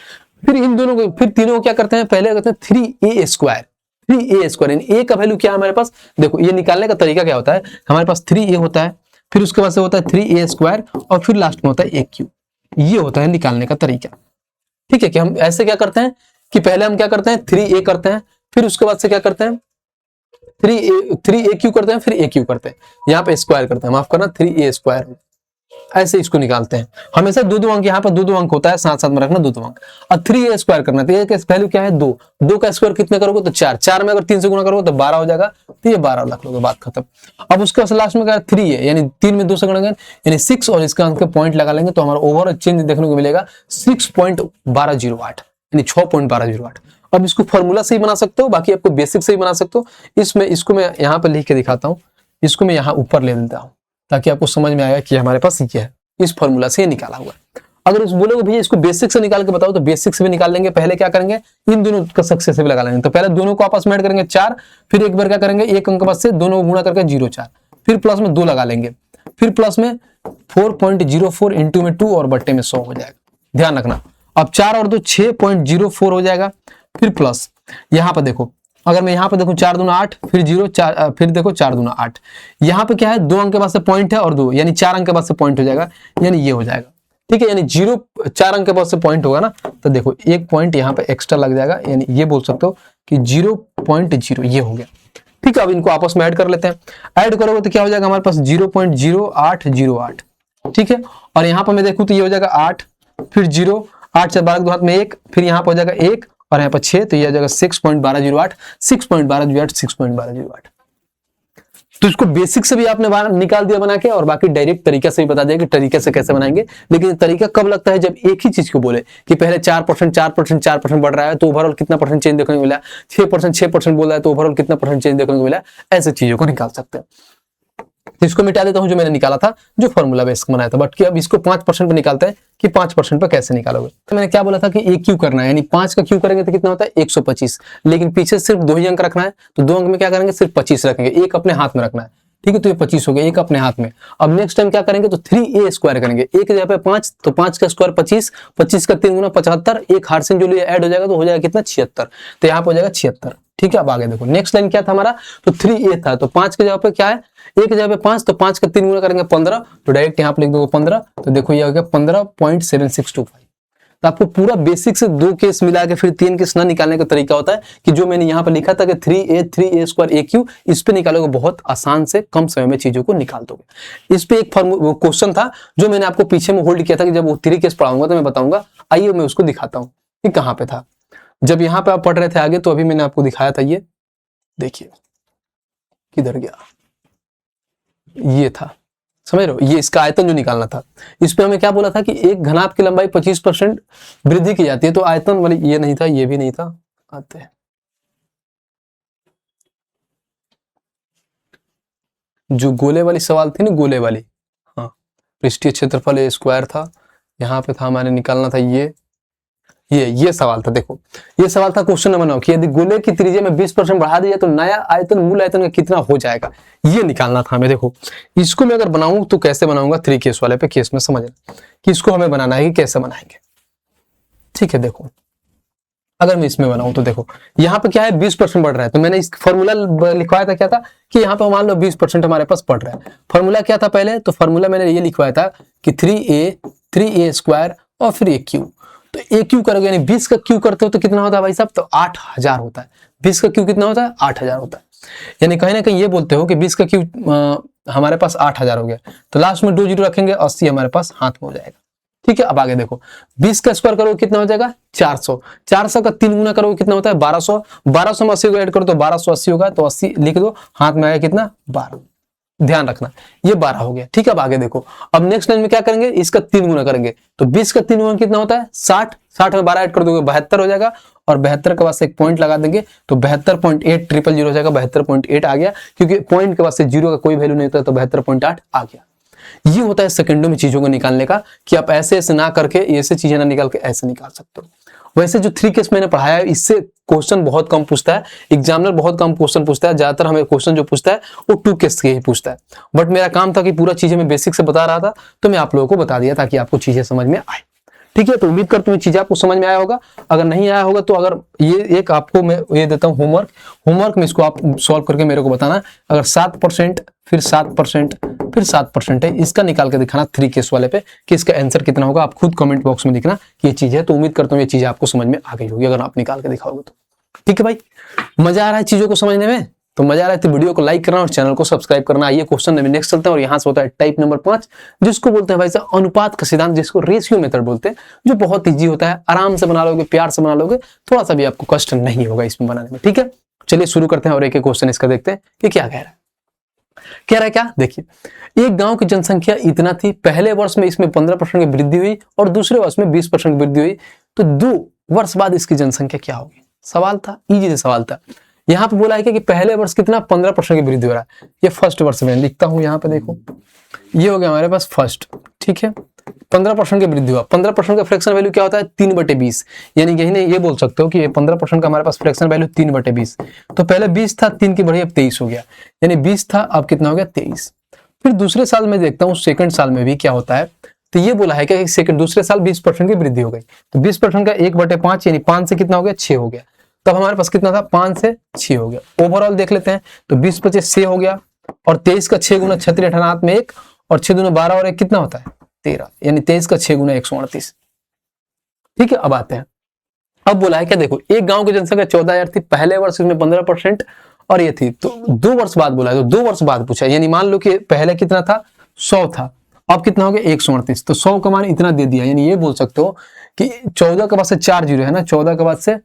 फिर इन दोनों को फिर तीनों को क्या करते हैं, पहले करते हैं 3a स्क्वायर, 3a स्क्वायर यानी a का वैल्यू क्या है हमारे पास, देखो ये निकालने का तरीका क्या होता है, हमारे पास 3a होता है, फिर उसके बाद से होता है 3a स्क्वायर और फिर लास्ट में होता है a क्यूब। ये होता है निकालने का तरीका। ठीक है, कि हम ऐसे क्या करते हैं कि पहले हम क्या करते हैं 3a करते हैं, फिर उसके बाद से क्या करते हैं 3a क्यू करते हैं, फिर a क्यू करते हैं, यहाँ पे स्क्वायर करते हैं, माफ करना 3a स्क्वायर, ऐसे इसको निकालते हैं। हमेशा 2-2 अंक, यहाँ पर 2-2 अंक होता है, साथ साथ में रखना 2-2 अंक। और 3a स्क्वायर करना, तो a का वैल्यू क्या है 2, 2 का स्क्वायर कितने करोगे तो 4, 4 में अगर 3 से गुणा करोगे तो 12 हो जाएगा, तो ये 12 रख लोगे, बात खत्म। अब उसके बाद लास्ट में क्या 3 है, यानी 3 में 2 से गुणा यानी 6 और इसका अंक पॉइंट लगा लेंगे तो हमारा ओवरऑल चेंज देखने को मिलेगा 6.1208 यानी 6.1208। अब इसको फॉर्मूला से ही बना सकते हो, बाकी आपको बेसिक से ही बना सकते हो। इसको मैं यहाँ पे लिख के दिखाता हूँ, इसको मैं यहाँ ऊपर ले लेता हूँ ताकि आपको समझ में आएगा कि हमारे पास ये है, इस फॉर्मूला से ये निकाला हुआ है। अगर उस बोलोगे भैया इसको बेसिक से निकाल के बताओ तो बेसिक से भी निकाल लेंगे। पहले क्या करेंगे इन दोनों का सक्सेसिव लगा लेंगे, तो पहले दोनों को आपस में ऐड करेंगे 4, फिर एक बार क्या करेंगे एक अंक बाद से दोनों को गुणा करके 0 4, फिर प्लस में 2 लगा लेंगे, फिर प्लस में 4.04 इंटू में 2 और बट्टे में 100 हो जाएगा, ध्यान रखना। अब 4 और 2 6.04 हो जाएगा, फिर प्लस यहाँ पर देखो, अगर मैं यहाँ पे देखूं 4 दूना 8, फिर 0 4, फिर देखो 4 दूना 8, यहाँ पे क्या है 2 अंक के बाद से पॉइंट है और 2 यानी 4 अंक के बाद से पॉइंट हो जाएगा, यानी ये हो जाएगा, ठीक है। यानी 0 4 अंक के बाद से पॉइंट होगा ना, तो देखो एक पॉइंट यहाँ पे एक्स्ट्रा लग जाएगा, यानी ये बोल सकते हो कि 0.0 ये हो गया, ठीक है। अब इनको आपस में ऐड कर लेते हैं, ऐड करोगे तो क्या हो जाएगा हमारे पास 0.0808, ठीक है। और यहाँ पर मैं देखूं तो ये हो जाएगा 8, फिर 0, 8 से 12 के हाथ में 1, फिर यहाँ पर हो जाएगा 1 और यहाँ पर 6, तो ये हो जाएगा 6.1208, 6.1208, 6.1208। तो इसको बेसिक से भी आपने निकाल दिया बना के, और बाकी डायरेक्ट तरीका से भी बता दिया कि तरीके से कैसे बनाएंगे। लेकिन तरीका कब लगता है, जब एक ही चीज को बोले कि पहले 4% 4% 4% बढ़ रहा है तो ओवरऑल कितना परसेंट चेंज देखने को मिला, 6% बोल रहा है तो ओवरऑल कितना परसेंट चेंज देखने को मिला, ऐसे चीजों को निकाल सकते हैं। तो इसको मिटा देता हूं जो मैंने निकाला था, जो फॉर्मूला बेस बनाया था, बट कि अब इसको 5% पे निकालते हैं कि 5% पे कैसे निकालोगे। तो मैंने क्या बोला था कि एक क्यू करना है, यानी 5 का क्यू करेंगे तो कितना होता है 125, लेकिन पीछे सिर्फ 2 ही अंक रखना है, तो 2 अंक में क्या करेंगे सिर्फ 25 रखेंगे, एक अपने हाथ में रखना है, ठीक है। तो ये 25 हो गया, एक अपने हाथ में। अब नेक्स्ट टाइम क्या करेंगे तो 3a स्क्वायर करेंगे, एक जगह पे 5, तो 5 का स्क्वायर 25, 25 का 3 गुना 75, एक हार्सिन जो लिए ऐड हो जाएगा तो हो जाएगा कितना 76, तो यहाँ पे हो जाएगा 76, ठीक है। अब आगे देखो नेक्स्ट लाइन क्या था हमारा, तो 3a था, तो 5 के जगह पे क्या है, एक जगह पे 5, तो 5 का 3 गुना करेंगे 15, तो डायरेक्ट यहाँ पे लिख दोगे 15, तो देखो ये हो गया 15.7625। तो आपको पूरा बेसिक से 2 केस मिला के फिर 3 केस ना निकालने का तरीका होता है कि जो मैंने यहाँ पर लिखा था कि 3a स्क्वायर AQ, इस पे निकालोगे बहुत आसान से कम समय में चीजों को निकाल दोगे। इस पे एक क्वेश्चन था जो मैंने आपको पीछे में होल्ड किया था कि जब वो 3 केस पढ़ाऊंगा तो मैं बताऊंगा, आइए मैं उसको दिखाता हूँ कि कहाँ पे था। जब यहाँ पे आप पढ़ रहे थे आगे तो अभी मैंने आपको दिखाया था, ये देखिए किधर गया, ये था, समझ रहे हो, ये इसका आयतन जो निकालना था। इस पे हमें क्या बोला था कि एक घनाभ की लंबाई 25% वृद्धि की जाती है, तो आयतन वाली ये नहीं था, ये भी नहीं था, आते हैं जो गोले वाली सवाल थी ना, गोले वाली, हाँ, पृष्ठीय क्षेत्रफल स्क्वायर था, यहाँ पे था हमारे निकालना था ये सवाल था। देखो ये सवाल था क्वेश्चन नंबर 9 कि यदि गोले की त्रिज्या में 20% बढ़ा दी जाए तो नया आयतन मूल आयतन का कितना हो जाएगा, ये निकालना था हमें। देखो इसको मैं अगर बनाऊं तो कैसे बनाऊंगा, 3 केस वाले पे केस में समझना कि इसको हमें बनाना है कि कैसे बनाएंगे, ठीक है। देखो अगर मैं इसमें बनाऊं तो देखो यहाँ पे क्या है 20% बढ़ रहा है, तो मैंने इस फॉर्मूला लिखवाया था, क्या था कि यहाँ पे मान लो 20% हमारे पास बढ़ रहा है। फॉर्मूला क्या था पहले, तो फॉर्मूला मैंने ये लिखवाया था कि 3a स्क्वायर और फिर AQ, तो AQ करोगे यानी 20 का क्यू करते हो तो कितना होता है भाई साहब, तो 8000 होता है। 20 का क्यू कितना होता है 8000 होता है, यानी कहीं ना कहीं ये बोलते हो कि 20 का क्यू हमारे पास 8000 हो गया, तो लास्ट में 2 जीरो रखेंगे, 80 हमारे पास हाथ में हो जाएगा, ठीक है। अब आगे देखो 20 का स्क्वायर करोगे कितना हो जाएगा 400, 400 का 3 गुना करोगे कितना होता है 1200, 1200 में 80 को ऐड करो तो 1280 होगा, तो 80 लिख दो, हाथ में आएगा कितना 12, ध्यान रखना ये 12 हो गया, ठीक है। अब आगे देखो, अब नेक्स्ट लाइन में क्या करेंगे, इसका 3 गुना करेंगे, तो 20 का 3 गुना कितना होता है 60, 60 में 12 ऐड कर दोगे 72 हो जाएगा, और 72 के बाद से एक पॉइंट लगा देंगे तो 72.8000 हो जाएगा, 72.8 आ गया, क्योंकि पॉइंट के बाद से जीरो का कोई वैल्यू नहीं होता, तो 72.8 आ गया। ये होता है सेकंडों में चीजों को निकालने का, कि आप ऐसे ऐसे ना करके ऐसे चीजें ना निकाल के ऐसे निकाल सकते हो। वैसे जो 3 केस मैंने पढ़ाया है इससे क्वेश्चन बहुत कम पूछता है, एग्जामिनर बहुत कम क्वेश्चन पूछता है, ज्यादातर हमें क्वेश्चन जो पूछता है वो 2 केस के ही पूछता है। बट मेरा काम था कि पूरा चीजें मैं बेसिक से बता रहा था, तो मैं आप लोगों को बता दिया ताकि आपको चीजें समझ में आए, ठीक है। तो उम्मीद करता हूँ चीजें आपको समझ में आया होगा। अगर नहीं आया होगा तो अगर ये एक आपको मैं ये देता हूँ होमवर्क में इसको आप सॉल्व करके मेरे को बताना। अगर 7% फिर 7% फिर 7% है, इसका निकाल के दिखाना 3 केस वाले पे कि इसका आंसर कितना होगा। आप खुद कमेंट बॉक्स में लिखना कि ये चीज है, तो उम्मीद करता हूँ ये चीजें आपको समझ में आ गई होगी अगर आप निकाल के दिखाओगे तो, ठीक है भाई। मजा आ रहा है चीजों को समझने में, तो मजा आ रहा है तो वीडियो को लाइक करना और चैनल को सब्सक्राइब करना। आइए क्वेश्चन में नेक्स्ट चलते हैं, और यहाँ से होता है टाइप नंबर 5, जिसको बोलते हैं भाई साहब अनुपात का सिद्धांत, जिसको रेशियो मेथड बोलते हैं, जो बहुत इजी होता है, आराम से बना लोगे, प्यार से बना लोगे, थोड़ा सा भी आपको कष्ट नहीं होगा इसमें बनाने में, ठीक है। चलिए शुरू करते हैं और एक एक क्वेश्चन इसका देखते हैं कि क्या कह रहा है। कह रहा है क्या, देखिए एक गांव की जनसंख्या इतना थी, पहले वर्ष में इसमें 15% की वृद्धि हुई और दूसरे वर्ष में 20% की वृद्धि हुई, तो 2 वर्ष बाद इसकी जनसंख्या क्या होगी। सवाल था, इजी सवाल था। यहाँ पे बोला है कि पहले वर्ष कितना 15% की वृद्धि हो रहा है, ये फर्स्ट वर्ष में लिखता हूं, यहाँ पे देखो ये हो गया हमारे पास फर्स्ट, ठीक है। 15% की वृद्धि हुआ, 15% का फ्रैक्शन वैल्यू क्या होता है 3/20, यानी यही नहीं ये बोल सकते हो कि 15% का हमारे पास फ्रैक्शन वैल्यू 3/20, तो पहले 20 था, 3 की बढ़ी अब 23 हो गया, यानी 20 था अब कितना हो गया 23, फिर दूसरे साल में देखता हूँ सेकंड साल में भी क्या होता है। तो ये बोला है कि सेकंड दूसरे साल 20% की वृद्धि हो गई, तो 20% का 1/5 यानी 5 से कितना हो गया, 6 हो गया। तब हमारे पास कितना था, 5 से 6 हो गया। ओवरऑल देख लेते हैं, तो 20 25 6 हो गया, और 23 का 6 गुना 36 18 में 1, और 6 दूना 12 और 1 कितना होता है 13, यानी 23 का 6 गुना 138। ठीक है, अब आते हैं। अब बोला है क्या, देखो एक गांव की जनसंख्या 14,000 थी, पहले वर्ष में 15% और ये थी, तो 2 वर्ष बाद बोला है, तो 2 वर्ष बाद पूछा, यानी मान लो कि पहले कितना था 100 था, अब कितना हो गया 138, तो 100 का मान इतना दे दिया। यानी ये बोल सकते हो कि 14 के बाद से 4 जीरो है ना, 14 के बाद से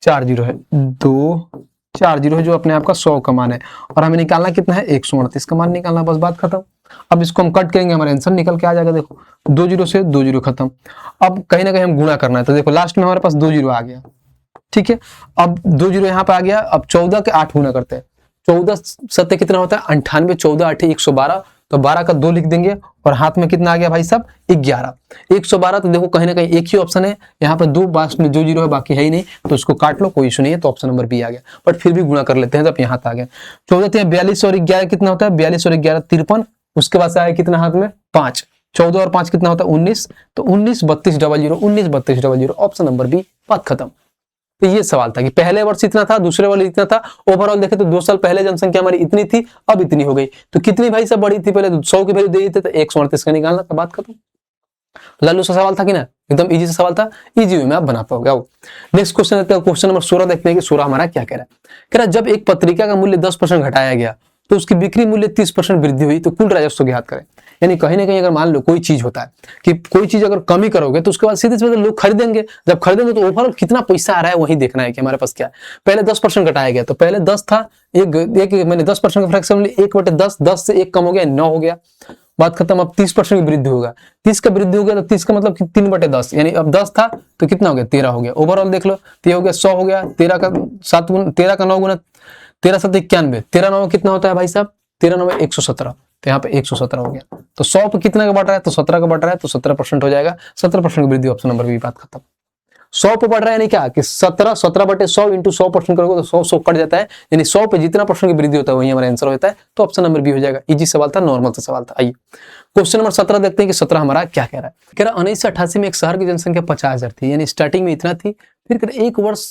4 जीरो है, 2 4 जीरो है, जो अपने आप का 100 का मान है, और हमें निकालना कितना है 138 का मान निकालना, बस बात खत्म। अब इसको हम कट करेंगे, हमारा आंसर निकल के आ जाएगा। देखो 2 जीरो से 2 जीरो खत्म। अब कहीं ना कहीं हम गुणा करना है, तो देखो लास्ट में हमारे पास 2 जीरो आ गया। ठीक है, अब 2 जीरो यहाँ पे आ गया। अब 14 के 8 गुना करते हैं, 14 सत्य कितना होता है 98, 14 8 112, तो 12 का 2 लिख देंगे, और हाथ में कितना आ गया भाई साहब 11। 112, तो देखो कहीं ना कहीं एक ही ऑप्शन है यहाँ पर, 2 बास में 2 जीरो है, बाकी है ही नहीं, तो इसको काट लो, कोई इशू नहीं है, तो ऑप्शन नंबर बी आ गया। बट फिर भी गुणा कर लेते हैं, तब यहाँ आ गया 14 42 और 11 कितना होता है 42 और 11 53, उसके बाद से आया कितना हाथ में 5, 14 और 5 कितना होता है 19, तो 19 32 00 19 32 00, ऑप्शन नंबर बी, बात खत्म। तो ये सवाल था कि पहले वर्ष इतना था, दूसरे वर्ष इतना था। ओवरऑल देखे तो 2 साल पहले जनसंख्या हमारी इतनी थी, अब इतनी हो गई, तो कितनी भाई सब बढ़ी थी, पहले 100 की वैल्यू दे थे, तो 138 का निकालना था, बात खत्म। लालू सा सवाल था कि ना, एकदम इजी सा सवाल था, इजी वे में आप बना पाओगे। आओ नेक्स्ट क्वेश्चन देखते हैं, क्वेश्चन नंबर 16 देखते हैं कि 16 हमारा क्या कह रहा है। कह रहा है जब एक पत्रिका का मूल्य 10% घटाया गया तो उसकी बिक्री मूल्य 30% वृद्धि हुई, तो कुल राजस्व ज्ञात करें। यानी कहीं ना कहीं अगर मान लो कोई चीज होता है कि कोई चीज अगर कमी करोगे तो उसके बाद सीधे सीधे लोग खरीदेंगे, जब खरीदेंगे तो ओवरऑल कितना पैसा आ रहा है वही देखना है कि हमारे पास क्या है। पहले 10% घटाया गया, तो पहले 10 था, एक मैंने 10% का फ्रैक्शन 1/10, 10 से 1 कम हो गया 9 हो गया, बात खत्म। अब 30% की वृद्धि होगा, 30 का वृद्धि हो गया, तो 30 का मतलब 3/10, यानी अब 10 था तो कितना हो गया 13 हो गया। ओवरऑल देख लो, तो ये हो गया 100 हो गया, 13 का 7 गुना 13 का 9 गुना 13 7 91, 13 9 कितना होता है भाई साहब 13 9 117, तो यहाँ पे 117 हो गया। तो 100 पे कितना का बढ़ रहा है, तो 17 का बढ़ रहा है, तो 17% हो जाएगा, 17% की वृद्धि, ऑप्शन नंबर बी, बात खत्म। 100 पे बढ़ रहा है यानी क्या कि 17 इंटू 100% करोगे तो 100 कट जाता है, यानी 100 पे जितना परसेंट की वृद्धि होता है वही हमारा आंसर होता है, तो ऑप्शन नंबर बी हो जाएगा। इजी सवाल था, नॉर्मल सा सवाल था। आइए क्वेश्चन नंबर 17 देखते हैं कि 17 हमारा क्या कह रहा है। कह रहा है 1988 में एक शहर की जनसंख्या 50,000 थी, यानी स्टार्टिंग में इतना थी, फिर एक वर्ष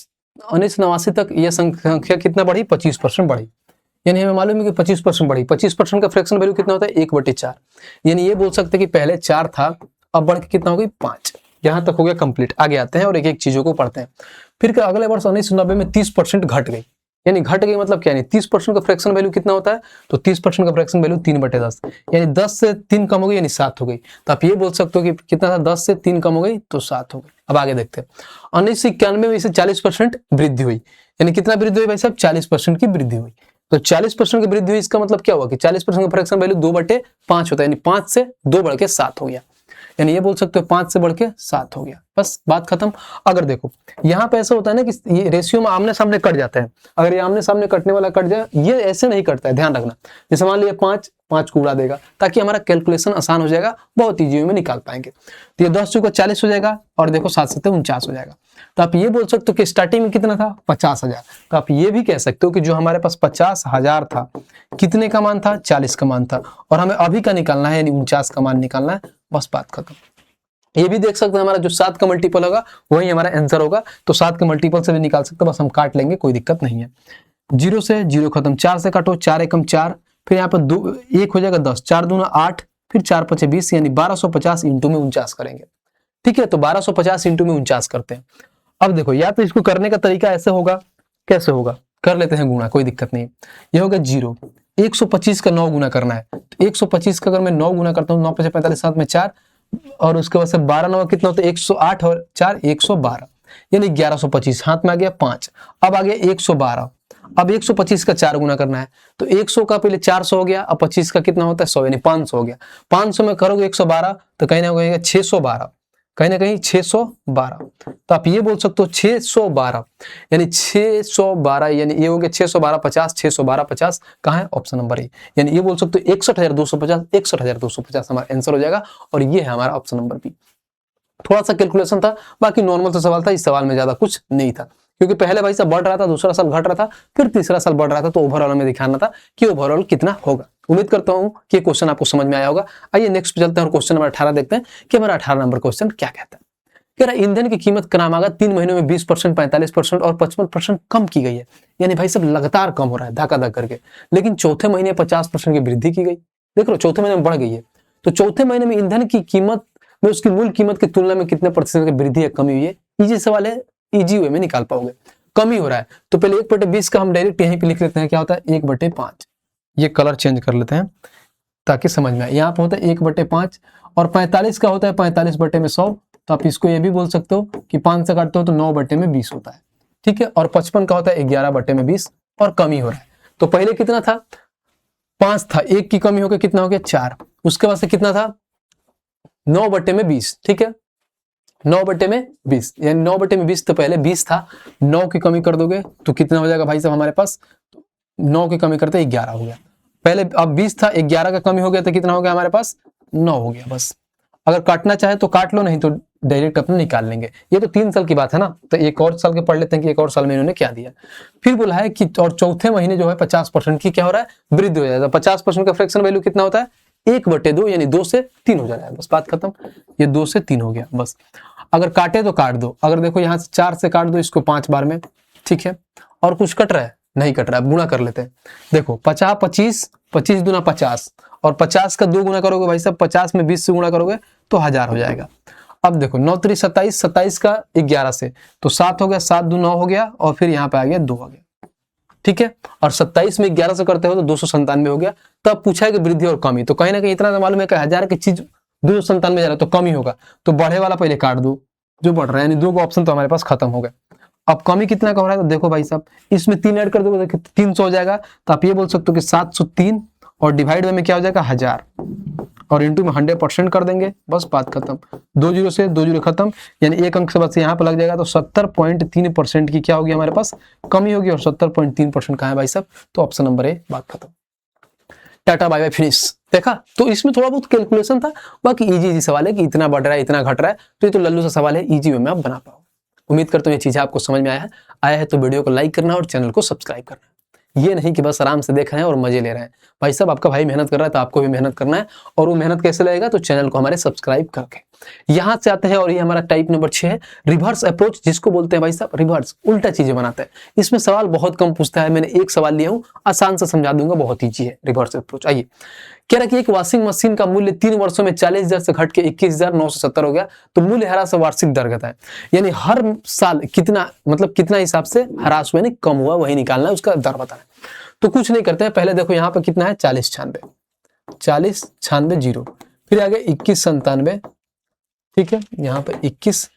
1989 तक यह संख्या कितना बढ़ी 25% बढ़ी, यानी हमें मालूम है कि 25% बढ़ी। 25% का फ्रैक्शन वैल्यू कितना होता है 1/4, यानी ये बोल सकते हैं कि पहले 4 था, अब बढ़ के कितना हो गई 5। यहां तक हो गया कंप्लीट। आगे आते हैं और एक एक चीजों को पढ़ते हैं। फिर अगले वर्ष 1990 में 30% घट गई, यानी घट गई मतलब क्या, यानी 30% का फ्रैक्शन वैल्यू कितना होता है, तो 30% का फ्रैक्शन वैल्यू 3/10, यानी 10 से 3 कम हो गई, यानी 7 हो गई। तो आप ये बोल सकते हो कि कितना था 10 से 3 कम हो गई तो 7 हो गई। अब आगे देखते हैं 1991 में इसे 40% वृद्धि हुई, यानी कितना वृद्धि हुई भाई साहब 40% की वृद्धि हुई। तो 40% की वृद्धि हुई, इसका मतलब क्या हुआ कि 40% का फ्रैक्शन वैल्यू 2/5 होता है, यानी 5 से 2 बढ़ के 7 हो गया, यानी ये बोल सकते हो 5 से बढ़ के 7 हो गया, बस बात खत्म। अगर देखो यहाँ पे ऐसा होता है ना कि ये रेशियो में आमने सामने कट जाते हैं, अगर ये आमने सामने कटने वाला कट जाए, ये ऐसे नहीं कटता है, ध्यान रखना। जैसे मान लिया 5 को उड़ा देगा, ताकि हमारा कैलकुलेशन आसान हो जाएगा, बहुत ईजी में निकाल पाएंगे। तो ये 10 चौका 40 हो जाएगा, और देखो 7 7 49 हो जाएगा। तो आप ये बोल सकते हो कि स्टार्टिंग में कितना था 50,000, तो आप ये भी कह सकते हो कि जो हमारे पास 50,000 था, कितने का मान था 40 का मान था, और हमें अभी का निकालना है यानी 49 का मान निकालना है, बस बात खत्म। ये भी देख सकते हैं हमारा जो 7 का मल्टीपल होगा वही हमारा आंसर होगा, तो 7 के मल्टीपल से भी निकाल सकते हैं, बस हम काट लेंगे, कोई दिक्कत नहीं है। 0 से 0 खत्म, 4 से काटो, 4 एकम 4, फिर यहाँ पर 2 1 हो जाएगा 10, 4 दूना 8, फिर 4 5 20, यानी 1250 इंटू में 49 करेंगे। ठीक है, तो 1250 इंटू में 49 करते हैं। अब देखो या तो इसको करने का तरीका ऐसे होगा, कैसे होगा, कर लेते हैं गुणा, कोई दिक्कत नहीं। ये होगा 0, 125 का 9 गुना करना है, तो 125 का अगर मैं 9 गुना करता हूँ, 9 5 45 7 में 4, और उसके बाद से 12 9 कितना होता है 108 और 4 112, यानी 1125, हाथ में आ गया 5। अब आ गया 112, अब 125 का 4 गुना करना है, तो 100 का पहले 400 हो गया, अब 25 का कितना होता है 100, यानी 500 हो गया। 500 में करोगे 112, तो कहीं ना कहीं 612, कहीं ना कहीं 612, तो आप ये बोल सकते हो 612, यानी 612, यानी ये हो गया 612 50, 612 50 कहाँ है, ऑप्शन नंबर ए, यानी ये बोल सकते हो 61,250, 61,250 हमारा आंसर हो जाएगा, और ये है हमारा ऑप्शन नंबर बी। थोड़ा सा कैलकुलेशन था, बाकी नॉर्मल सा सवाल था, इस सवाल में ज्यादा कुछ नहीं था। क्योंकि पहले भाई साहब बढ़ रहा था, दूसरा साल घट रहा था, फिर तीसरा साल बढ़ रहा था, तो ओवरऑल में दिखाना था कि ओवरऑल कितना होगा। उम्मीद करता हूं कि क्वेश्चन आपको समझ में आया होगा। आइए नेक्स्ट पे चलते हैं और क्वेश्चन नंबर 18 देखते हैं कि हमारा 18 नंबर क्वेश्चन क्या कहता है। कह रहा है ईंधन की कीमत क्रमागत 3 महीनों में 20%, 45% और 55% कम की गई है। यानी भाई सब लगातार कम हो रहा है धक्का धक करके, लेकिन चौथे महीने 50% की वृद्धि की गई। देख लो चौथे महीने में बढ़ गई है, तो चौथे महीने में ईंधन की कीमत में उसकी मूल कीमत की तुलना में कितने प्रतिशत की वृद्धि या कमी हुई है। इजी सवाल है, इजी वे में निकाल पाओगे। कमी हो रहा है तो पहले 1/20 का हम डायरेक्ट यहीं पे लिख लेते हैं, क्या होता है 1/5। ये कलर चेंज कर लेते हैं ताकि समझ में आए। यहाँ पे होता है 1/5 और 45 का होता है 45/100। तो आप इसको ये भी बोल सकते हो कि 5 से काटते हो तो 9/20 होता है, ठीक है। और 55 का होता है 11/20 और कमी हो रहा है। तो पहले कितना था 5 था, 1 की कमी होकर कितना हो गया 4। उसके बाद से कितना था 9/20, ठीक है 9/20, यानी 9/20 तो पहले 20 था, 9 की कमी कर दोगे तो कितना हो जाएगा भाई साहब हमारे पास, 9 की कमी करते 11 हो गया। पहले अब 20 था, 11 का कमी हो गया तो कितना हो गया हमारे पास 9 हो गया। बस अगर काटना चाहे तो काट लो, नहीं तो डायरेक्ट अपने निकाल लेंगे। ये तो 3 साल की बात है ना, तो एक और साल के पढ़ लेते हैं कि एक और साल में इन्होंने क्या दिया। फिर बोला है कि और चौथे महीने जो है 50% की क्या हो रहा है वृद्धि हो जाएगा। 50% का फ्रैक्शन वैल्यू कितना होता है 1/2, यानी 2 से 3 हो जाएगा। बस बात खत्म, ये 2 से 3 हो गया। बस अगर काटे तो काट दो, अगर देखो यहाँ से 4 से काट दो इसको 5 बार में, ठीक है। और कुछ कट रहा है नहीं कट रहा है, गुणा कर लेते हैं। देखो 50 25, 25 दूना 50 और 50 का 2 गुना करोगे भाई साहब, 50 में 20 से गुणा करोगे तो 1000 हो जाएगा। अब देखो 9 3 27, 27 का 11 से तो 7 हो गया, 7 2 9 हो गया और फिर यहाँ पे आ गया 2 आ गया, ठीक है। और 27 में 11 से करते हो तो 297 हो गया। तब पूछा है कि वृद्धि और कमी, तो कहीं ना कहीं इतना तो मालूम है कि 1000 की चीज 297 जा रहा है तो कमी होगा, तो बढ़े वाला पहले काट दो जो बढ़ रहा है, यानी 2 ऑप्शन तो हमारे पास खत्म हो गए। अब कमी कितना का हो रहा है तो देखो भाई साहब इसमें 3 ऐड कर दोगे तो 300 हो जाएगा। तो आप ये बोल सकते हो कि 703 और डिवाइड में क्या हो जाएगा 1000 और इंटू में 100% कर देंगे। बस बात खत्म, 2 जीरो से 2 जीरो खत्म, यानी एक अंक से बस यहाँ पर लग जाएगा। तो 70.3% की क्या होगी हमारे पास कमी होगी और 70.3% कहाँ है भाई साहब, तो ऑप्शन नंबर ए, बात खत्म। टाटा बाय बाय फिनिश। देखा तो इसमें थोड़ा बहुत कैलकुलेशन था, बाकी इजी सवाल है कि इतना बढ़ रहा है इतना घट रहा है, तो ये तो लल्लू सा सवाल है, इजी वे में आप बना पाओ। उम्मीद करता हूँ ये चीजें आपको समझ में आया है तो वीडियो को लाइक करना और चैनल को सब्सक्राइब करना। ये नहीं कि बस आराम से देख रहे हैं और मजे ले रहे हैं। भाई साहब आपका भाई मेहनत कर रहा है तो आपको भी मेहनत करना है, और वो मेहनत कैसे लगेगा तो चैनल को हमारे सब्सक्राइब करके। यहां से आते हैं और ये हमारा टाइप नंबर 6 है, रिवर्स अप्रोच, जिसको बोलते हैं भाई साहब रिवर्स, उल्टा चीजें बनाता है। इसमें सवाल बहुत कम पूछता है, मैंने एक सवाल लिया हूं, आसान से समझा दूंगा, बहुत ईजी है रिवर्स अप्रोच। आइए कह रहा कि एक वॉशिंग मशीन का मूल्य 3 वर्षों में 40,000 से घट के 21,970 हो गया, तो मूल्य ह्रास से वार्षिक दर घटा है। यानी हर साल कितना, मतलब कितना हिसाब से ह्रास हुआ नहीं कम हुआ, वही निकालना है, उसका दर बताना है। तो कुछ नहीं करते हैं, पहले देखो यहाँ पे कितना है 40 96, 40 96 जीरो, फिर आगे 21 97, ठीक है, यहाँ पे 21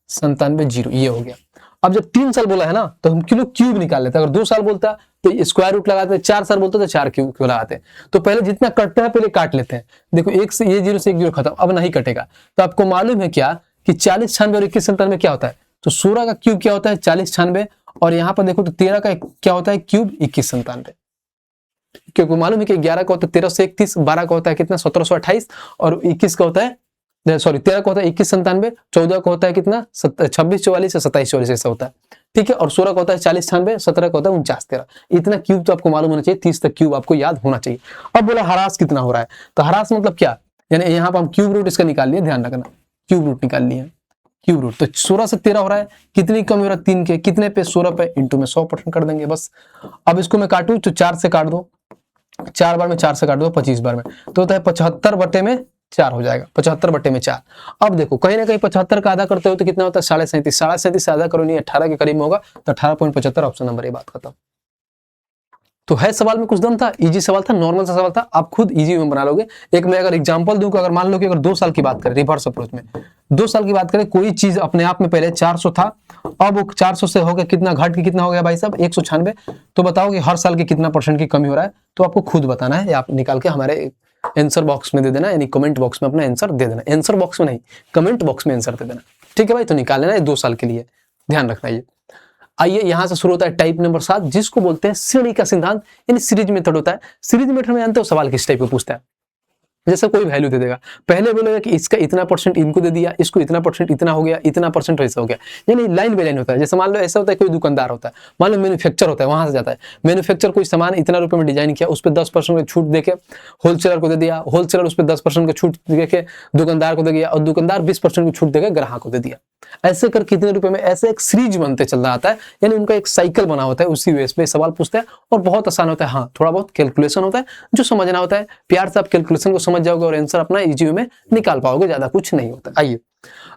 97 जीरो, ये हो गया। अब जब 3 साल बोला है ना तो हम किलो क्यूब निकाल लेते हैं, अगर 2 साल बोलता तो स्क्वायर रूट लगाते, 4 साल बोलता तो 4 क्यूब लगाते। तो पहले जितना कटता है पहले काट लेते हैं। देखो एक से ये जीरो से एक जीरो खत्म, अब नहीं कटेगा। तो आपको मालूम है क्या कि 40 96 और 21 97 क्या होता है, तो 16 का क्यूब क्या होता है 40 96, और यहाँ पर देखो तो 13 का क्या होता है क्यूब 21 97, क्योंकि मालूम है कि 11 का होता है 1331, 12 का होता है कितना 1728, और 21 का होता है 13 का होता है 21 97, 14 का होता है कितना 26 44 से 27 44 ऐसा होता है, ठीक है, और 16 का होता है 40 96, 17 का होता है 49 13। इतना क्यूब तो आपको मालूम होना चाहिए, 30 तक क्यूब आपको याद होना चाहिए। अब बोला ह्रास कितना हो रहा है, तो ह्रास मतलब क्या, यानी यहाँ पर हम क्यूब रूट इसका निकाल लिए, ध्यान रखना क्यूब रूट निकाल लिए, क्यूब रूट। तो 16 से 13 हो रहा है, कितनी कमी हो रहा है 3 के, कितने पे 16 पे, इंटू में 100% कर देंगे बस। अब इसको मैं काटूं तो 4 से काट दो, 4 बार में 4 से काट दो 25 बार में, तो होता है 75/4 हो जाएगा, 75/4। अब देखो कहीं ना कहीं 75 का आधा करते हो तो कितना होता है 37.5, 37.5 से आधा करो नहीं 18 के करीब में होगा, तो 18.75 ऑप्शन नंबर ए, बात खत्म। तो है सवाल में कुछ दम था, इजी सवाल था, नॉर्मल सा सवाल था, आप खुद इजी में बना लोगे। एक मैं अगर एग्जांपल दूं, अगर मान लो कि अगर 2 साल की बात करें रिवर्स अप्रोच में, 2 साल की बात करें, कोई चीज अपने आप में पहले 400 था, अब वो 400 से हो गया कितना, घट के कितना हो गया भाई साहब 196, तो बताओ कि हर साल के कितना % की कमी हो रहा है, तो आपको खुद बताना है, आप निकाल के हमारे आंसर बॉक्स में दे देना, यानी कमेंट बॉक्स में अपना आंसर दे देना, आंसर बॉक्स में नहीं कमेंट बॉक्स में आंसर दे देना, ठीक है भाई। तो निकाल लेना है 2 साल के लिए, ध्यान रखना ये। आइए यहां से शुरू होता है टाइप नंबर 7, जिसको बोलते हैं श्रेणी का सिद्धांत, यानी सीरीज मेथड होता है। सीरीज मेथड में जानते हो सवाल किस टाइप का पूछता है, जैसे कोई वैल्यू दे देगा, पहले बोलेगा कि इसका इतना परसेंट इनको दे दिया, इसको इतना परसेंट इतना हो गया, इतना परसेंट वैसा हो गया, यानी लाइन बाय लाइन होता है। जैसे मान लो ऐसा होता है, कोई दुकानदार होता है, मान लो मैन्युफैक्चर होता है, वहां से जाता है मैन्युफैक्चर, कोई सामान इतना रुपए में डिजाइन किया, उस पर 10% की छूट देके होलसेलर को दे दिया, होलसेलर उस पर 10% की छूट देके दुकानदार को दे दिया, और दुकानदार 20% की छूट देकर ग्राहक को दे दिया। ऐसे कर कितने रुपए में, ऐसे एक सीरीज बनते चल रहा आता है, यानी उनका एक साइकिल बना होता है। उसी बेस पे सवाल पूछते हैं और बहुत आसान होता है। हाँ, थोड़ा बहुत कैलकुलेशन होता है जो समझना होता है, प्यार से आप कैलकुलेशन को समझ जाओगे और आंसर अपना इजी वे में निकाल पाओगे, ज्यादा कुछ नहीं होता। आइए,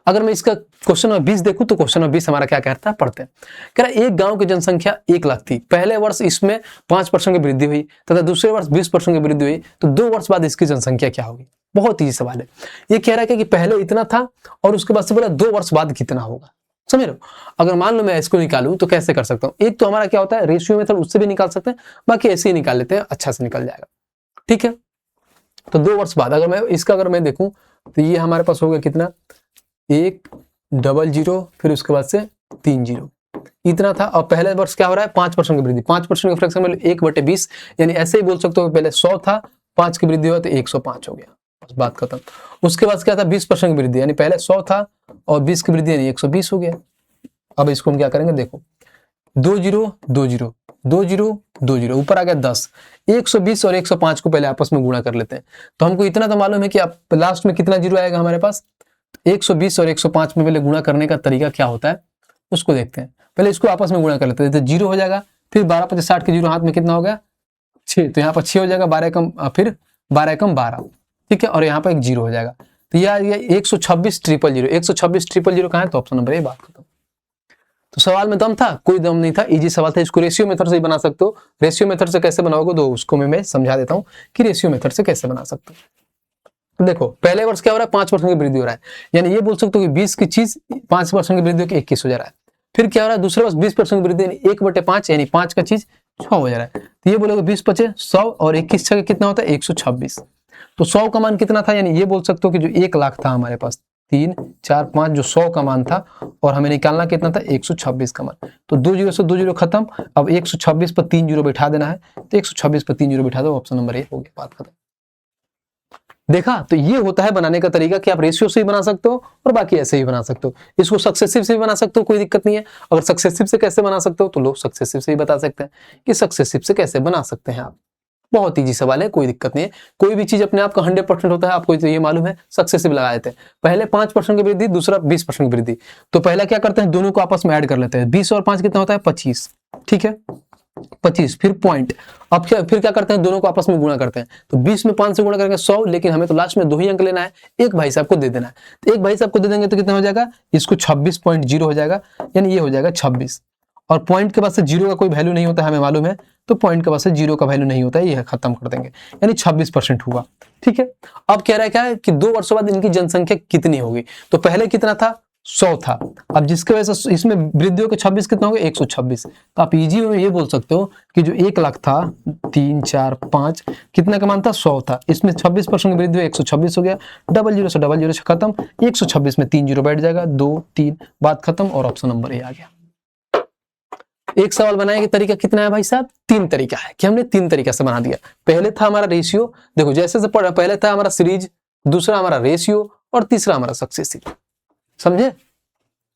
अगर मैं इसका क्वेश्चन नंबर 20 देखूं तो क्वेश्चन नंबर 20 हमारा क्या कहता है, पढ़ते हैं। कह रहा है एक गांव की जनसंख्या 1 लाख थी, पहले वर्ष इसमें 5% की वृद्धि हुई तथा दूसरे वर्ष 20% की वृद्धि हुई, तो 2 वर्ष बाद इसकी जनसंख्या क्या होगी। बहुत ही सवाल है। ये कह रहा है कि पहले इतना था और उसके बाद से बोला 2 वर्ष बाद कितना होगा। समझ रहे हो? अगर मान लो मैं इसको निकालूं तो कैसे कर सकता हूं, एक तो हमारा क्या होता है रेशियो मेथड, उससे भी निकाल सकते हैं, बाकी ऐसे ही निकाल लेते हैं, अच्छा से निकल जाएगा। ठीक है, तो 2 वर्ष बाद अगर मैं देखूं तो ये हमारे पास हो गया कितना, 1 डबल 0 फिर उसके बाद से 3 0, इतना था। और पहले वर्ष क्या हो रहा है, 5% की वृद्धि, 5% के फ्रैक्शन में 1/20, यानी ऐसे ही बोल सकते हो पहले 100 था, 5 की वृद्धि हुआ तो 105 हो गया, बस बात खत्म। उसके बाद क्या था, 20% की वृद्धि, यानी पहले 100 था और 20 की वृद्धि यानी 120 हो गया। अब इसको हम क्या करेंगे, देखो 2 0 2 0 2 0 2 0, ऊपर आ गया 10, 120 और 105 को पहले आपस में गुणा कर लेते हैं। तो हमको इतना तो मालूम है कि आप लास्ट में कितना जीरो आएगा हमारे पास, 120 और 105 में पहले गुणा करने का तरीका क्या होता है उसको देखते हैं। पहले इसको आपस में गुणा कर लेते हैं, तो 0 हो जाएगा, फिर 12 50 60 के 0 हाथ में कितना हो गया 6, तो यहाँ पर 6 हो जाएगा, 12 कम फिर 12 कम 12, ठीक है, और यहाँ पर एक 0 हो जाएगा। तो यह 126 000, 126 000 कहाँ है, तो ऑप्शन नंबर ए, बात खत्म। तो सवाल में दम था, कोई दम नहीं था, इजी सवाल था। इसको रेशियो मेथड से ही बना सकते हो। रेशियो मेथड से कैसे बनाओगे तो उसको मैं समझा देता हूँ कि रेशियो मेथड से कैसे बना सकते हो। देखो पहले वर्ष क्या हो रहा है, 5% की वृद्धि हो रहा है, यानी ये बोल सकते हो कि 20 की चीज 5% की वृद्धि होकर 21 हो जा रहा है। फिर क्या हो रहा है, दूसरे वर्ष 20% की वृद्धि, यानी 1/5, यानी 5 का चीज 6 हो जा रहा है। तो ये बोलोगे 20 पचे 100 और 21 छः कितना होता है 126। तो 100 का मान कितना था, यानी ये बोल सकते हो कि जो 1 लाख था हमारे पास, 3 4 5 जो 100 का मान था, और हमें निकालना कितना था 126 का मान। तो 2 0 से 2 0 खत्म, अब 126 पर 3 0 बैठा देना है, तो 126 पर 3 0 बैठा दो, ऑप्शन नंबर ए हो गया, बात खत्म। देखा, तो ये होता है बनाने का तरीका कि आप रेशियो से ही बना सकते हो और बाकी ऐसे ही बना सकते हो। इसको सक्सेसिव से भी बना सकते हो, कोई दिक्कत नहीं है। अगर सक्सेसिव से कैसे बना सकते हो तो लोग सक्सेसिव से ही बता सकते हैं कि सक्सेसिव से कैसे बना सकते हैं आप। बहुत इजी सवाल है, कोई दिक्कत नहीं है। कोई भी चीज अपने आप का 100% होता है, आपको तो ये मालूम है, सक्सेसिव लगा देते हैं। पहले 5% की वृद्धि, दूसरा 20% की वृद्धि, तो पहला क्या करते हैं, दोनों को आपस में ऐड कर लेते हैं। 20 और 5 कितना होता है 25, ठीक है 25, फिर पॉइंट। अब फिर क्या करते हैं, दोनों को आपस में गुणा करते हैं। तो 20 में 5 से गुणा करेंगे 100, लेकिन हमें तो लास्ट में 2 ही अंक लेना है, एक भाई साहब को दे देना है। तो एक भाई साहब को दे देंगे तो कितना हो जाएगा, इसको 26.0 हो जाएगा, यानी ये हो जाएगा 26। और पॉइंट के बाद से 0 का कोई वैल्यू नहीं होता है, हमें मालूम है, तो पॉइंट के बाद से 0 का वैल्यू नहीं होता है, ये खत्म कर देंगे, यानी 26% हुआ। ठीक है, अब कह रहा है क्या है कि 2 वर्षों बाद इनकी जनसंख्या कितनी होगी। तो पहले कितना था 100 था, अब जिसकी वजह से इसमें वृद्धि होकर 26 कितना हो गया 126। तो आप इजी में ये बोल सकते हो कि जो 1 लाख था, 3 4 5 कितना का मान था 100 था, इसमें 26% की वृद्धि हुई 126 हो गया। डबल जीरो से खत्म, 126 में 3 0 बैठ जाएगा, 2 3, बात खत्म, और ऑप्शन नंबर ए आ गया। एक सवाल बनाने का तरीका कितना है भाई साहब, 3 तरीका है कि हमने 3 तरीका से बना दिया। पहले था हमारा रेशियो, देखो जैसे से पढ़ा, पहले था हमारा सीरीज, दूसरा हमारा रेशियो, और तीसरा हमारा सक्सेसिव। समझे,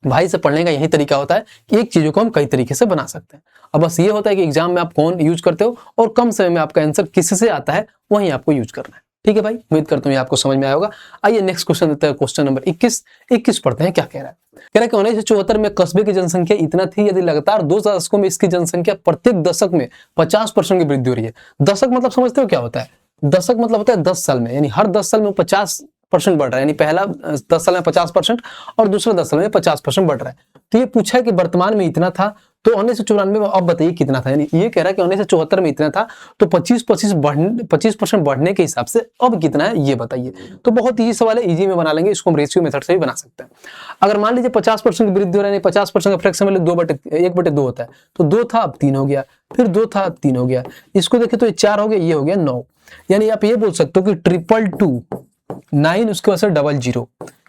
भाई से पढ़ने का यही तरीका होता है कि एक चीजों को हम कई तरीके से बना सकते हैं। अब बस ये होता है कि एग्जाम में आप कौन यूज करते हो और कम समय में आपका आंसर किससे आता है वही आपको यूज करना है। ठीक है भाई, उम्मीद करता हूँ ये आपको समझ में आया होगा। आइए नेक्स्ट क्वेश्चन देते हैं, क्वेश्चन नंबर 21 पढ़ते हैं, क्या कह रहा है। कह रहा है कि 1974 में कस्बे की जनसंख्या इतना थी, यदि लगातार 2 दशकों में इसकी जनसंख्या प्रत्येक दशक में 50% की वृद्धि हो रही है। दशक मतलब समझते हो क्या होता है, दशक मतलब होता है 10 साल में, यानी हर 10 साल में 50% बढ़ रहा है, यानी पहला 10 साल में 50% और दूसरा 10 साल में 50% बढ़ रहा है। तो ये पूछा है कि वर्तमान में इतना था, तो 1994 में अब बताइए कितना था। यानी ये कह रहा है कि 1974 में इतना था, तो 25% बढ़ने के हिसाब से अब कितना है ये बताइए। तो बहुत इजी सवाल है, इजी में बना लेंगे, इसको हम रेशियो मेथड से भी बना सकते हैं। अगर मान लीजिए 50% की वृद्धि हो रहा है, 50% का फ्रैक्शन में 1/2 होता है, तो 2 था अब 3 हो गया, फिर 2 था अब 3 हो गया। इसको देखें तो ये 4 हो गया, ये हो गया 9। यानी आप ये बोल सकते हो कि 222 9 उसके बाद से 00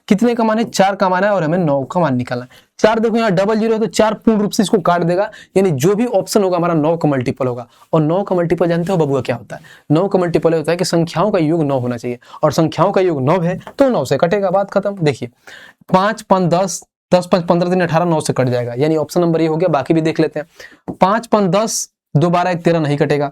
कितने का मान है, 4 का मान है और हमें 9 का मान निकालना है। 4 देखो यहाँ डबल जीरो है तो 4 पूर्ण रूप से इसको काट देगा, यानी जो भी ऑप्शन होगा हमारा 9 का मल्टीपल होगा। और 9 का मल्टीपल जानते हो बबुआ क्या होता है? 9 का मल्टीपल होता है कि संख्याओं का योग 9 होना चाहिए, और संख्याओं का योग 9 है तो 9 से कटेगा, बात खत्म। देखिए 5 5 10, 10 5 15 3 18, 9 से कट जाएगा, यानी ऑप्शन नंबर ये हो गया। बाकी भी देख लेते हैं। 5 5 10, 2 12 1 13 नहीं कटेगा।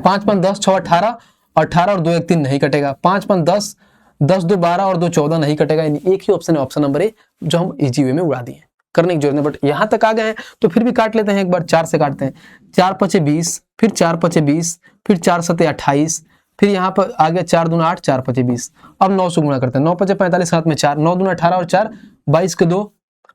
5 5 10 6 18, 18 और 2 1 3 नहीं कटेगा। 5 5 10, 10 2 12 और 2 14 नहीं कटेगा, यानी एक ही ऑप्शन है, ऑप्शन नंबर ए, जो हम इजी वे में उड़ा दिए, करने की जरूरत नहीं। बट यहां तक आ गए हैं तो फिर भी काट लेते हैं एक बार। 4 से काटते हैं, 4 5 20, फिर 4 5 20, फिर 4 7 28, फिर यहाँ पर आ गया 4 दूना 8, 4 5 20। अब 9 से गुणा करते हैं, 9 5 45, हाथ में 4, 9 दूना 18 और 4 22 के 2,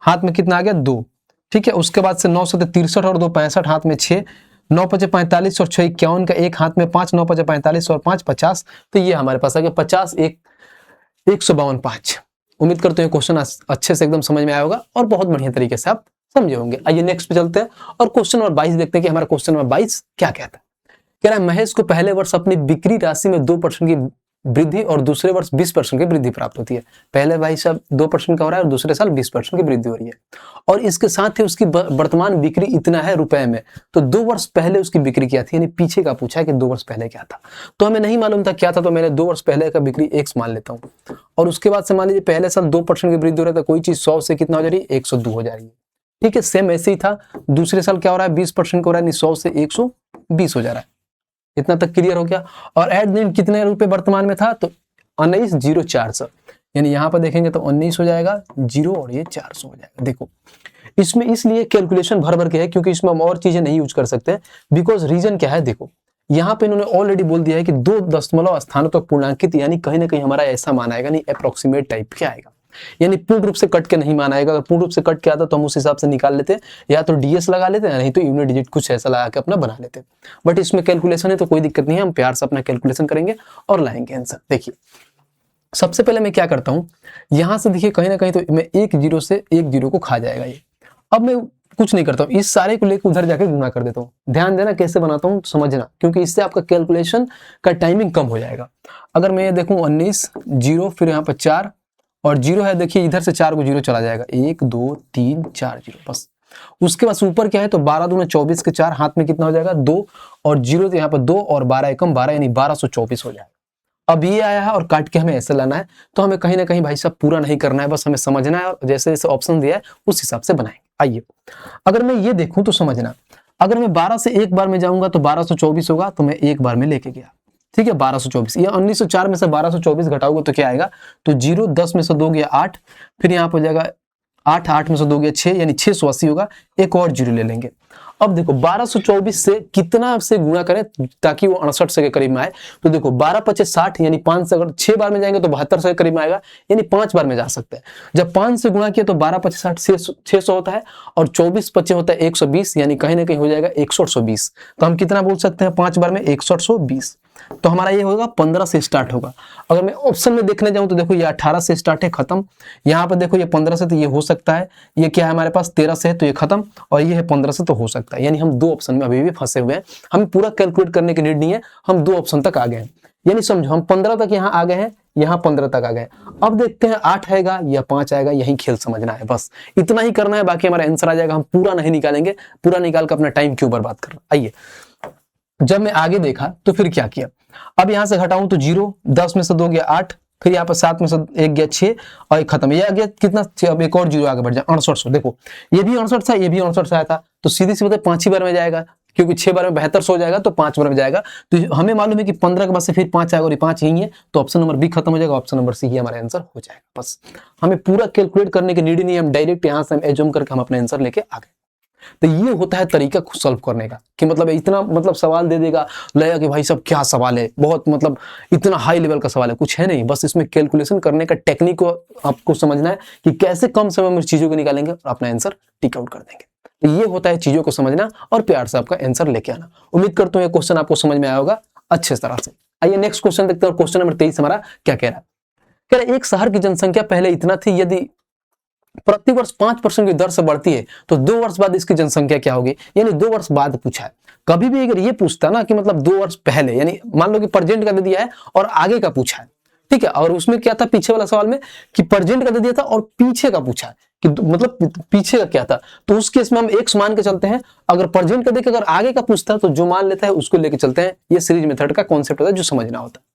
हाथ में कितना आ गया 2, ठीक है। उसके बाद से 9 7 63 और 2 65, हाथ में 6, 9 5 45 और 6 51 का 1, हाथ में 5, 9 5 45 और 5 50, तो ये हमारे पास आ गया 50 1 152 5। उम्मीद करते हैं क्वेश्चन अच्छे से एकदम समझ में आया होगा और बहुत बढ़िया तरीके से आप समझे होंगे। आइए नेक्स्ट पे चलते हैं और क्वेश्चन नंबर 22 देखते हैं कि हमारा क्वेश्चन नंबर 22 क्या कहता है। कह रहा है महेश को पहले वर्ष अपनी बिक्री राशि में 2% की वृद्धि और दूसरे वर्ष 20% की वृद्धि प्राप्त होती है। पहले भाई साहब 2% का हो रहा है और दूसरे साल 20% की वृद्धि हो रही है, और इसके साथ ही उसकी वर्तमान बिक्री इतना है रुपए में। तो 2 वर्ष पहले उसकी बिक्री क्या थी, यानी पीछे का पूछा है कि 2 वर्ष पहले क्या था। तो हमें नहीं मालूम था क्या था, तो मैंने 2 वर्ष पहले का बिक्री x मान लेता हूँ, और उसके बाद से मान लीजिए पहले साल 2% की वृद्धि हो रहा था, कोई चीज 100 से कितना हो जा रही है 102 हो जा रही है, ठीक है। सेम ऐसे ही था, दूसरे साल क्या हो रहा है 20% का हो रहा है, 100 से 120 हो जा रहा है। इतना तक क्लियर हो गया। और एट दिन कितने रुपए वर्तमान में था, तो 19,0400, यानी यहाँ पर देखेंगे तो 19 हो जाएगा 0 और ये 400 हो जाएगा। देखो इसमें इसलिए कैलकुलेशन भर भर के है क्योंकि इसमें हम और चीजें नहीं यूज कर सकते, बिकॉज रीजन क्या है, देखो यहाँ पे इन्होंने ऑलरेडी बोल दिया है कि 2 दशमलव स्थानों तक पूर्णांकित, यानी कहीं ना कहीं हमारा ऐसा माना आएगा, नहीं अप्रोक्सीमेट टाइप क्या आएगा, यानी पूर्ण रूप से कट के नहीं माना आएगा। अगर पूर्ण रूप से कट के आता तो हम उस हिसाब से निकाल लेते, या तो डीएस लगा लेते, नहीं तो यूनिट डिजिट कुछ ऐसा लगा के अपना बना लेते। बट इसमें कैलकुलेशन है तो कोई दिक्कत नहीं है, हम प्यार से अपना कैलकुलेशन करेंगे और लाएंगे आंसर। देखिए सबसे पहले मैं क्या करता हूं, यहां से देखिए कहीं ना कहीं तो मैं 1 0 से 1 0 को खा जाएगा ये। अब मैं कुछ नहीं करता हूं, इस सारे को लेकर उधर जाके गुणा कर देता हूं। ध्यान देना कैसे बनाता हूं, समझना, क्योंकि इससे आपका कैलकुलेशन का टाइमिंग कम हो जाएगा। अगर मैं ये देखूं 19 0, फिर यहाँ पर 4 और 0 है, देखिए इधर से 4 को 0 चला जाएगा, 1 2 3 4 0 बस। उसके बाद ऊपर क्या है, तो 12 दूना 24 के 4, हाथ में कितना हो जाएगा 2, और 0 तो यहाँ पर 2 और 12 एकम 12, यानी 1224 हो जाएगा। अब ये आया है और काट के हमें ऐसे लाना है, तो हमें कहीं ना कहीं भाई साहब पूरा नहीं करना है, बस हमें समझना है और जैसे जैसे ऑप्शन दिया है उस हिसाब से बनाएंगे। आइए अगर मैं ये देखूं तो समझना, अगर मैं 12 से एक बार में जाऊंगा तो 1224 होगा, तो मैं एक बार में लेके गया, ठीक है 1224। ये 1904 में से 1224 घटाओगे तो क्या आएगा, तो 0, 10 में से 2 गया 8, फिर यहाँ पर जाएगा 8, 8 में से 2 गया 6, यानी 680 होगा, एक और 0 ले लेंगे। अब देखो 1224 से कितना से गुणा करें ताकि वो 68 के करीब में आए, तो देखो 12 25 60, यानी 5 से अगर 6 बार में जाएंगे तो 72 के करीब में आएगा, यानी 5 बार में जा सकते हैं। जब 5 से गुणा किया तो 12 25 60 600 होता है, और 24 25 होता है 120, यानी कहीं ना कहीं हो जाएगा 120। तो हम कितना बोल सकते हैं 5 बार में 120, तो हमारा ये होगा 15 से स्टार्ट होगा। अगर मैं ऑप्शन में देखने जाऊं तो देखो ये 18 से स्टार्ट है, खत्म। यहाँ पर देखो ये 15 से, तो ये हो सकता है, ये क्या है हमारे पास 13 से है तो ये खत्म, और ये है 15 से तो हो सकता है। यानी हम 2 ऑप्शन में अभी भी फंसे हुए हैं, हमें पूरा कैलकुलेट करने की नीड नहीं है, हम 2 ऑप्शन तक आ गए हैं। यानी समझो हम 15 तक यहाँ आ गए हैं, यहाँ 15 तक आ गए। अब देखते हैं 8 आएगा या 5 आएगा, यही खेल समझना है, बस इतना ही करना है, बाकी हमारा आंसर आ जाएगा। हम पूरा नहीं निकालेंगे, पूरा निकाल कर अपना टाइम क्यों बर्बाद करना। आइए जब मैं आगे देखा तो फिर क्या किया, अब यहां से घटाऊं तो 0, 10 में से 2 गया 8, फिर यहाँ पर 7 में से 1 गया 6, और एक खत्म। ये आ गया कितना, अब एक और 0 आगे बढ़ जाए 6800। देखो ये भी 68 था, ये भी 68 आया था, तो सीधी सी बात 5 ही बार में जाएगा, क्योंकि 6 बार में 7200 हो जाएगा, तो 5 बार में जाएगा। तो हमें मालूम है कि 15 के बाद से फिर 5 आएगा, और ये 5 यही है, तो ऑप्शन नंबर बी खत्म हो जाएगा, ऑप्शन नंबर सी ही हमारा आंसर हो जाएगा। बस हमें पूरा कैलकुलेट करने की नीड नहीं है, हम डायरेक्ट यहाँ से हम एज्यूम करके हम अपना आंसर लेके आ गए। तो ये होता है तरीका खुद सॉल्व करने का, कि मतलब इतना मतलब सवाल दे देगा, लगेगा कि भाई साहब क्या सवाल है, बहुत मतलब इतना हाई लेवल का सवाल है, कुछ है नहीं। बस इसमें कैलकुलेशन करने का टेक्निक को आपको समझना है कि कैसे कम समय में चीजों को निकालेंगे और अपना आंसर टिक आउट कर देंगे। तो ये होता है चीजों को समझना और प्यार से आपका आंसर लेके आना। उम्मीद करता हूँ ये क्वेश्चन आपको समझ में आया होगा अच्छे तरह से। आइए नेक्स्ट क्वेश्चन देखते हैं। क्वेश्चन नंबर 23 हमारा क्या कह रहा है, कह रहा है एक शहर की जनसंख्या पहले इतना थी, यदि प्रतिवर्ष 5% की दर से बढ़ती है तो 2 वर्ष बाद इसकी जनसंख्या क्या होगी, यानी 2 वर्ष बाद पूछा है। कभी भी अगर ये पूछता ना कि मतलब 2 वर्ष पहले, यानी मान लो कि प्रेजेंट का दे दिया है और आगे का पूछा है, ठीक है। और उसमें क्या था पीछे वाला सवाल में कि प्रेजेंट का दे दिया था और पीछे का पूछा है कि मतलब पीछे का क्या था, तो उस केस में हम एक्स मान के चलते हैं। अगर प्रेजेंट का देके अगर आगे का पूछता है तो जो मान लेता है उसको लेके चलते हैं। ये सीरीज मेथड का कॉन्सेप्ट होता है जो समझना होता है।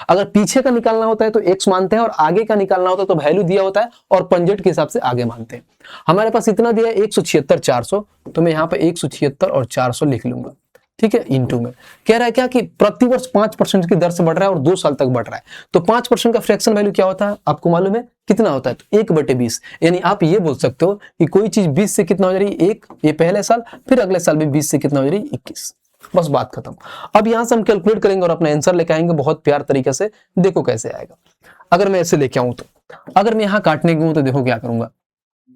अगर पीछे का निकालना होता है तो एक्स मानते हैं और आगे का निकालना होता है तो वैल्यू दिया होता है और पंजेट के हिसाब से आगे मानते हैं। हमारे पास इतना दिया है 176 400, तो मैं यहाँ पे 176 और 400 लिख लूंगा, ठीक है, इनटू में। कह रहा है क्या कि प्रतिवर्ष 5% की दर से बढ़ रहा है और 2 साल तक बढ़ रहा है, तो 5% का फ्रैक्शन वैल्यू क्या होता है आपको मालूम है कितना होता है, तो 1/20। यानी आप ये बोल सकते हो कि कोई चीज 20 से कितना हो जा रही है 1, ये पहले साल, फिर अगले साल भी 20 से कितना हो जा रही है 21। बस बात खत्म। अब यहां से हम कैलकुलेट करेंगे और अपना आंसर लेके आएंगे बहुत प्यार तरीके से। देखो कैसे आएगा। अगर मैं ऐसे लेके आऊं तो अगर मैं यहां काटने गया तो देखो क्या करूंगा,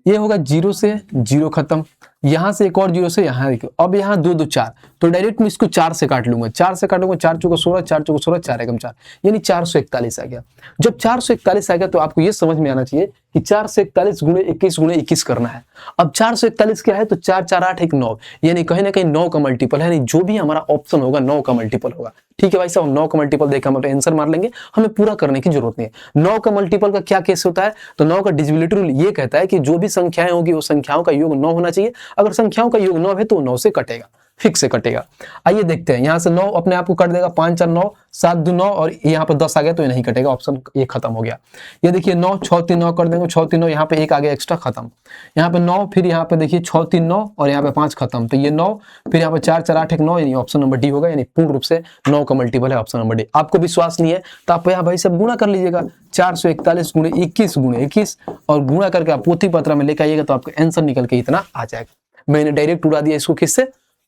ये होगा 0 से 0 खत्म, यहां से एक और 0 से यहां देखो, अब यहां 2 2 4, तो डायरेक्ट मैं इसको 4 से काट लूंगा। 4 से काटूंगा, 4 चौका 16, 4 चौका 16, 4 एकम 4, यानी 441 आ गया। जब 441 आ गया तो आपको ये समझ में आना चाहिए कि 441 गुणे 21 गुणे 21 करना है। अब 441 क्या है, तो 4 4 8 1 9, यानी कहीं ना कहीं 9 का मल्टीपल है, यानी जो भी हमारा ऑप्शन होगा 9 का मल्टीपल होगा। ठीक है भाई साहब, 9 का मल्टीपल देखा हम आंसर मार लेंगे, हमें पूरा करने की जरूरत नहीं है। 9 का मल्टीपल का क्या केस होता है, तो 9 का डिविजिबिलिटी रूल ये कहता है कि जो भी संख्याएं होगी वो संख्याओं का योग 9 होना चाहिए। अगर संख्याओं का योग 9 है तो 9 से कटेगा, फिक्स से कटेगा। आइए देखते हैं, यहां से 9 अपने आप को कट देगा, 5 4 9, 7 2 9, और यहाँ पे 10 आ गया तो ये नहीं कटेगा, ऑप्शन ये खत्म हो गया। ये देखिए 9 6 3 9 कर देंगे, 6 3 9, यहाँ पे 1 आ गया एक्स्ट्रा, खत्म। यहाँ पे 9, फिर यहाँ पे देखिए 6 3 9 और यहाँ पे 5 खत्म, तो ये 9, फिर यहाँ पे 4 4 8 1 9, यानी ऑप्शन नंबर डी होगा, यानी पूर्ण रूप से 9 का मल्टीपल है ऑप्शन नंबर डी। आपको विश्वास नहीं है तो आप यहाँ भाई सब गुणा कर लीजिएगा, 441 गुणे 21 गुणे 21, और गुणा करके आप पोथी पत्र में लेकर आइएगा तो आपका आंसर निकल के इतना आ जाएगा। मैंने डायरेक्ट उड़ा दिया इसको, किससे,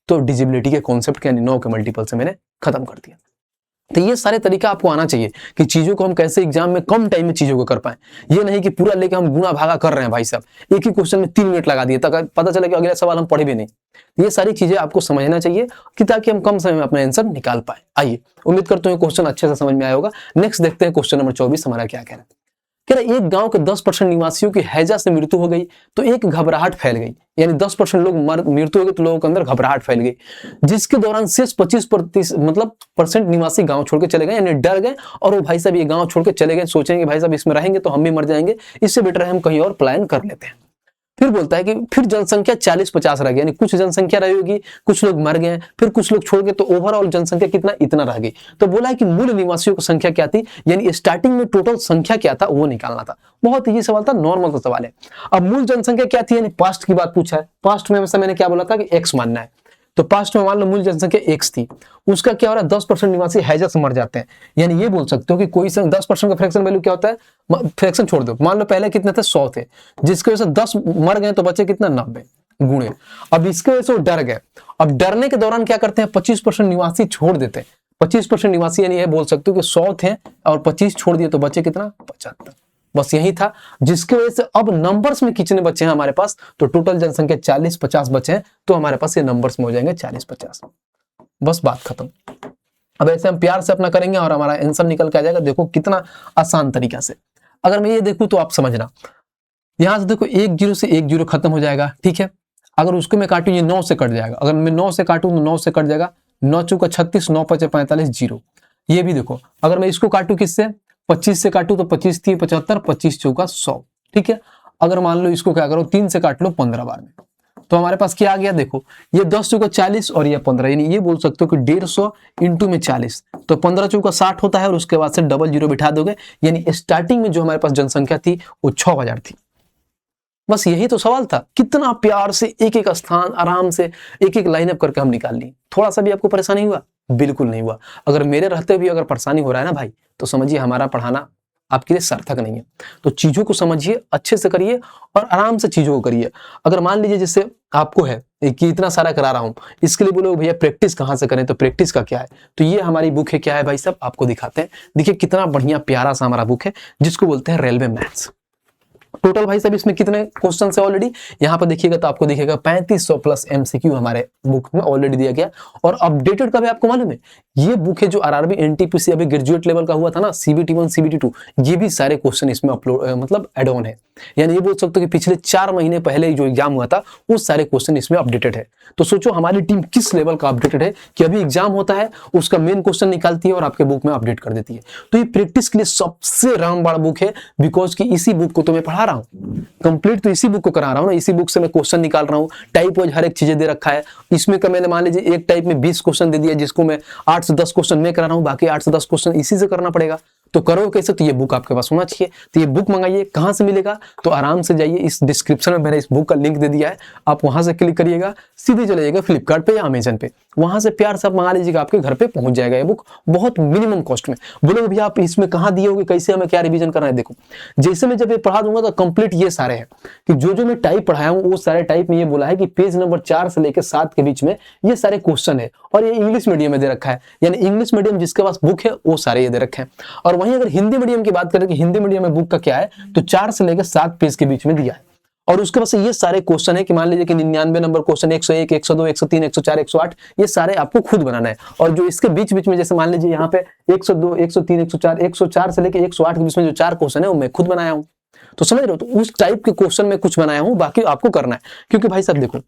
तो डिजिबिलिटी के कॉन्सेप्ट के, यानी 9 के मल्टीपल से मैंने खत्म कर दिया। तो ये सारे तरीका आपको आना चाहिए कि चीजों को हम कैसे एग्जाम में कम टाइम में चीजों को कर पाए। ये नहीं कि पूरा लेके हम गुणा भागा कर रहे हैं भाई साहब, एक ही क्वेश्चन में 3 मिनट लगा दिए, तक पता चला कि अगला सवाल हम पढ़े भी नहीं। ये सारी चीजें आपको समझना चाहिए कि ताकि हम कम समय में अपना आंसर निकाल पाए। आइए, उम्मीद करता हूँ क्वेश्चन अच्छे से समझ में आया होगा। नेक्स्ट देखते हैं क्वेश्चन नंबर 24 हमारा क्या कह रहा है। कह रहा है एक गांव के 10% निवासियों की हैजा से मृत्यु हो गई तो एक घबराहट फैल गई, यानी 10% लोग मृत्यु हो गई तो लोगों के अंदर घबराहट फैल गई, जिसके दौरान शेष 25% निवासी गांव छोड़ के चले गए, यानी डर गए और वो भाई साहब ये गांव छोड़ के चले गए, सोचेंगे भाई साहब इसमें रहेंगे तो हम भी मर जाएंगे, इससे बेटर है हम कहीं और पलायन कर लेते हैं। फिर बोलता है कि फिर जनसंख्या 40-50 रह गई, यानी कुछ जनसंख्या रही होगी, कुछ लोग मर गए, फिर कुछ लोग छोड़ गए, तो ओवरऑल जनसंख्या कितना, इतना रह गई। तो बोला है कि मूल निवासियों की संख्या क्या थी, यानी स्टार्टिंग में टोटल संख्या क्या था वो निकालना था। बहुत इजी सवाल था, नॉर्मल सा सवाल है। अब मूल जनसंख्या क्या थी, यानी पास्ट की बात पूछा है। पास्ट में मैंने क्या बोला था कि एक्स मानना है, तो पास्ट में मान लो मूल जनसंख्या एक्स थी, उसका क्या हो रहा है 10% निवासी हैजा से मर जाते हैं, यानी ये बोल सकते हो कि कोई 10% का फ्रैक्शन वैल्यू क्या होता है, फ्रैक्शन छोड़ दो, मान लो पहले कितने थे 100 थे, जिसकी वजह से 10 मर गए तो बचे कितना 90 गुणे। अब इसके वजह से वो डर गए, अब डरने के दौरान क्या करते हैं 25% निवासी छोड़ देते हैं। 25% निवासी यानी ये बोल सकते हो कि 100 थे और 25 छोड़ दिए तो बचे कितना 75। बस यही था, जिसकी वजह से अब नंबर्स में कितने बचे हैं हमारे पास, तो टोटल जनसंख्या 40-50 बचे हैं, तो हमारे पास ये नंबर्स में हो जाएंगे 40-50। बस बात खत्म। अब ऐसे हम प्यार से अपना करेंगे और हमारा आंसर निकल के आ जाएगा। देखो कितना आसान तरीका से। अगर मैं ये देखूं तो आप समझना, यहां से देखो 1 0 से 1 0 खत्म हो जाएगा, ठीक है। अगर उसको मैं काटूं ये 9 से कट जाएगा, अगर मैं 9 से काटूं तो 9 से कट जाएगा, 9 चौका 36, 9 5 45 0। ये भी देखो, अगर मैं इसको काटूं किससे 25 से काटूं तो 25 3 75, 25 चौका 100, ठीक है। अगर मान लो इसको क्या करो 3 से काट लो 15 बार में, तो हमारे पास क्या आ गया, देखो ये 10 चौका 40 और ये 15, यानी ये बोल सकते हो कि 150 इंटू में 40, तो 15 चौका 60 होता है, और उसके बाद से डबल जीरो बिठा दोगे, यानी स्टार्टिंग में जो हमारे पास जनसंख्या थी वो 6000 थी। बस यही तो सवाल था। कितना प्यार से एक एक स्थान आराम से एक एक लाइन अप करके हम निकाल ली। थोड़ा सा भी आपको परेशानी हुआ? बिल्कुल नहीं हुआ। अगर मेरे रहते भी अगर परेशानी हो रहा है ना भाई, तो समझिए हमारा पढ़ाना आपके लिए सार्थक नहीं है। तो चीजों को समझिए, अच्छे से करिए और आराम से चीजों को करिए। अगर मान लीजिए जैसे आपको है कि इतना सारा करा रहा हूं, इसके लिए बोलो भैया प्रैक्टिस कहां से करें, तो प्रैक्टिस का क्या है, तो ये हमारी बुक है। क्या है भाई साहब, आपको दिखाते हैं। देखिए कितना बढ़िया प्यारा सा हमारा बुक है, जिसको बोलते हैं रेलवे मैथ्स। टोटल भाई साहब इसमें कितने क्वेश्चन है ऑलरेडी, यहाँ पर देखिएगा तो आपको दिखेगा 3500 प्लस एमसीक्यू हमारे बुक में ऑलरेडी दिया गया। और अपडेटेड का भी आपको मालूम है, ये बुक है जो आरआरबी एनटीपीसी अभी ग्रेजुएट लेवल का हुआ था ना, CBT 1 CBT 2, ये भी सारे क्वेश्चन इसमें अपलोड मतलब एड ऑन है। यानी ये बोल सकते हो कि पिछले 4 महीने पहले जो एग्जाम हुआ था वो सारे क्वेश्चन इसमें अपडेटेड है। तो सोचो हमारी टीम किस लेवल का अपडेटेड है कि अभी एग्जाम होता है उसका मेन क्वेश्चन निकालती है और आपके बुक में अपडेट कर देती है। तो ये प्रैक्टिस के लिए सबसे रामबाण बुक है, बिकॉज कि इसी बुक को तो मैं पढ़ा रहा हूँ, कंप्लीट तो इसी बुक को करा रहा हूँ ना, इसी बुक से मैं क्वेश्चन निकाल रहा हूँ, टाइप वाइज हर एक चीजें दे रखा है। इसमें का मैंने मान लीजिए एक टाइप में 20 क्वेश्चन दे दिया, जिसको मैं 8 से 10 क्वेश्चन मैं करा रहा हूँ, बाकी 8 से 10 क्वेश्चन इसी से करना पड़ेगा। तो करो कैसे? तो ये बुक आपके पास होना चाहिए। तो ये बुक मंगाइए। कहाँ से मिलेगा? तो आराम से जाइए, इस डिस्क्रिप्शन में मैंने इस बुक का लिंक दे दिया है, आप वहां से क्लिक करिएगा, सीधे चले जाइएगा फ्लिपकार्ट पे या अमेजन पे, वहां से प्यार से आप मंगा लीजिएगा, आपके घर पे पहुंच जाएगा ये बुक बहुत मिनिमम कॉस्ट में। बोलोगे भैया आप इसमें कहाँ दिए होगे, कैसे हमें क्या रिवीजन करना है? देखो जैसे मैं जब ये पढ़ा दूंगा तो कंप्लीट ये सारे हैं कि जो मैं टाइप पढ़ाया हूँ वो सारे टाइप में ये बोला है कि पेज नंबर 4 से लेकर 7 के बीच में ये सारे क्वेश्चन है, और ये इंग्लिश मीडियम में दे रखा है, यानी इंग्लिश मीडियम जिसके पास बुक है वो सारे ये दे रखे हैं। और वहीं अगर हिंदी मीडियम की बात करें कि हिंदी मीडियम में बुक का क्या है, तो 4 से लेकर 7 पेज के बीच में दिया है, और उसके बाद से ये सारे क्वेश्चन है कि मान लीजिए कि 99 नंबर क्वेश्चन, 101, 102, 103, 104, 108, ये सारे आपको खुद बनाना है। और जो इसके बीच बीच में जैसे मान लीजिए यहाँ पे 102, 103, 104, 104 से लेकर 108 के बीच में जो 4 क्वेश्चन है वो मैं खुद बनाया हूँ। तो समझ रहे हो? तो उस टाइप के क्वेश्चन में कुछ बनाया हूँ, बाकी आपको करना है। क्योंकि भाई साहब देखो,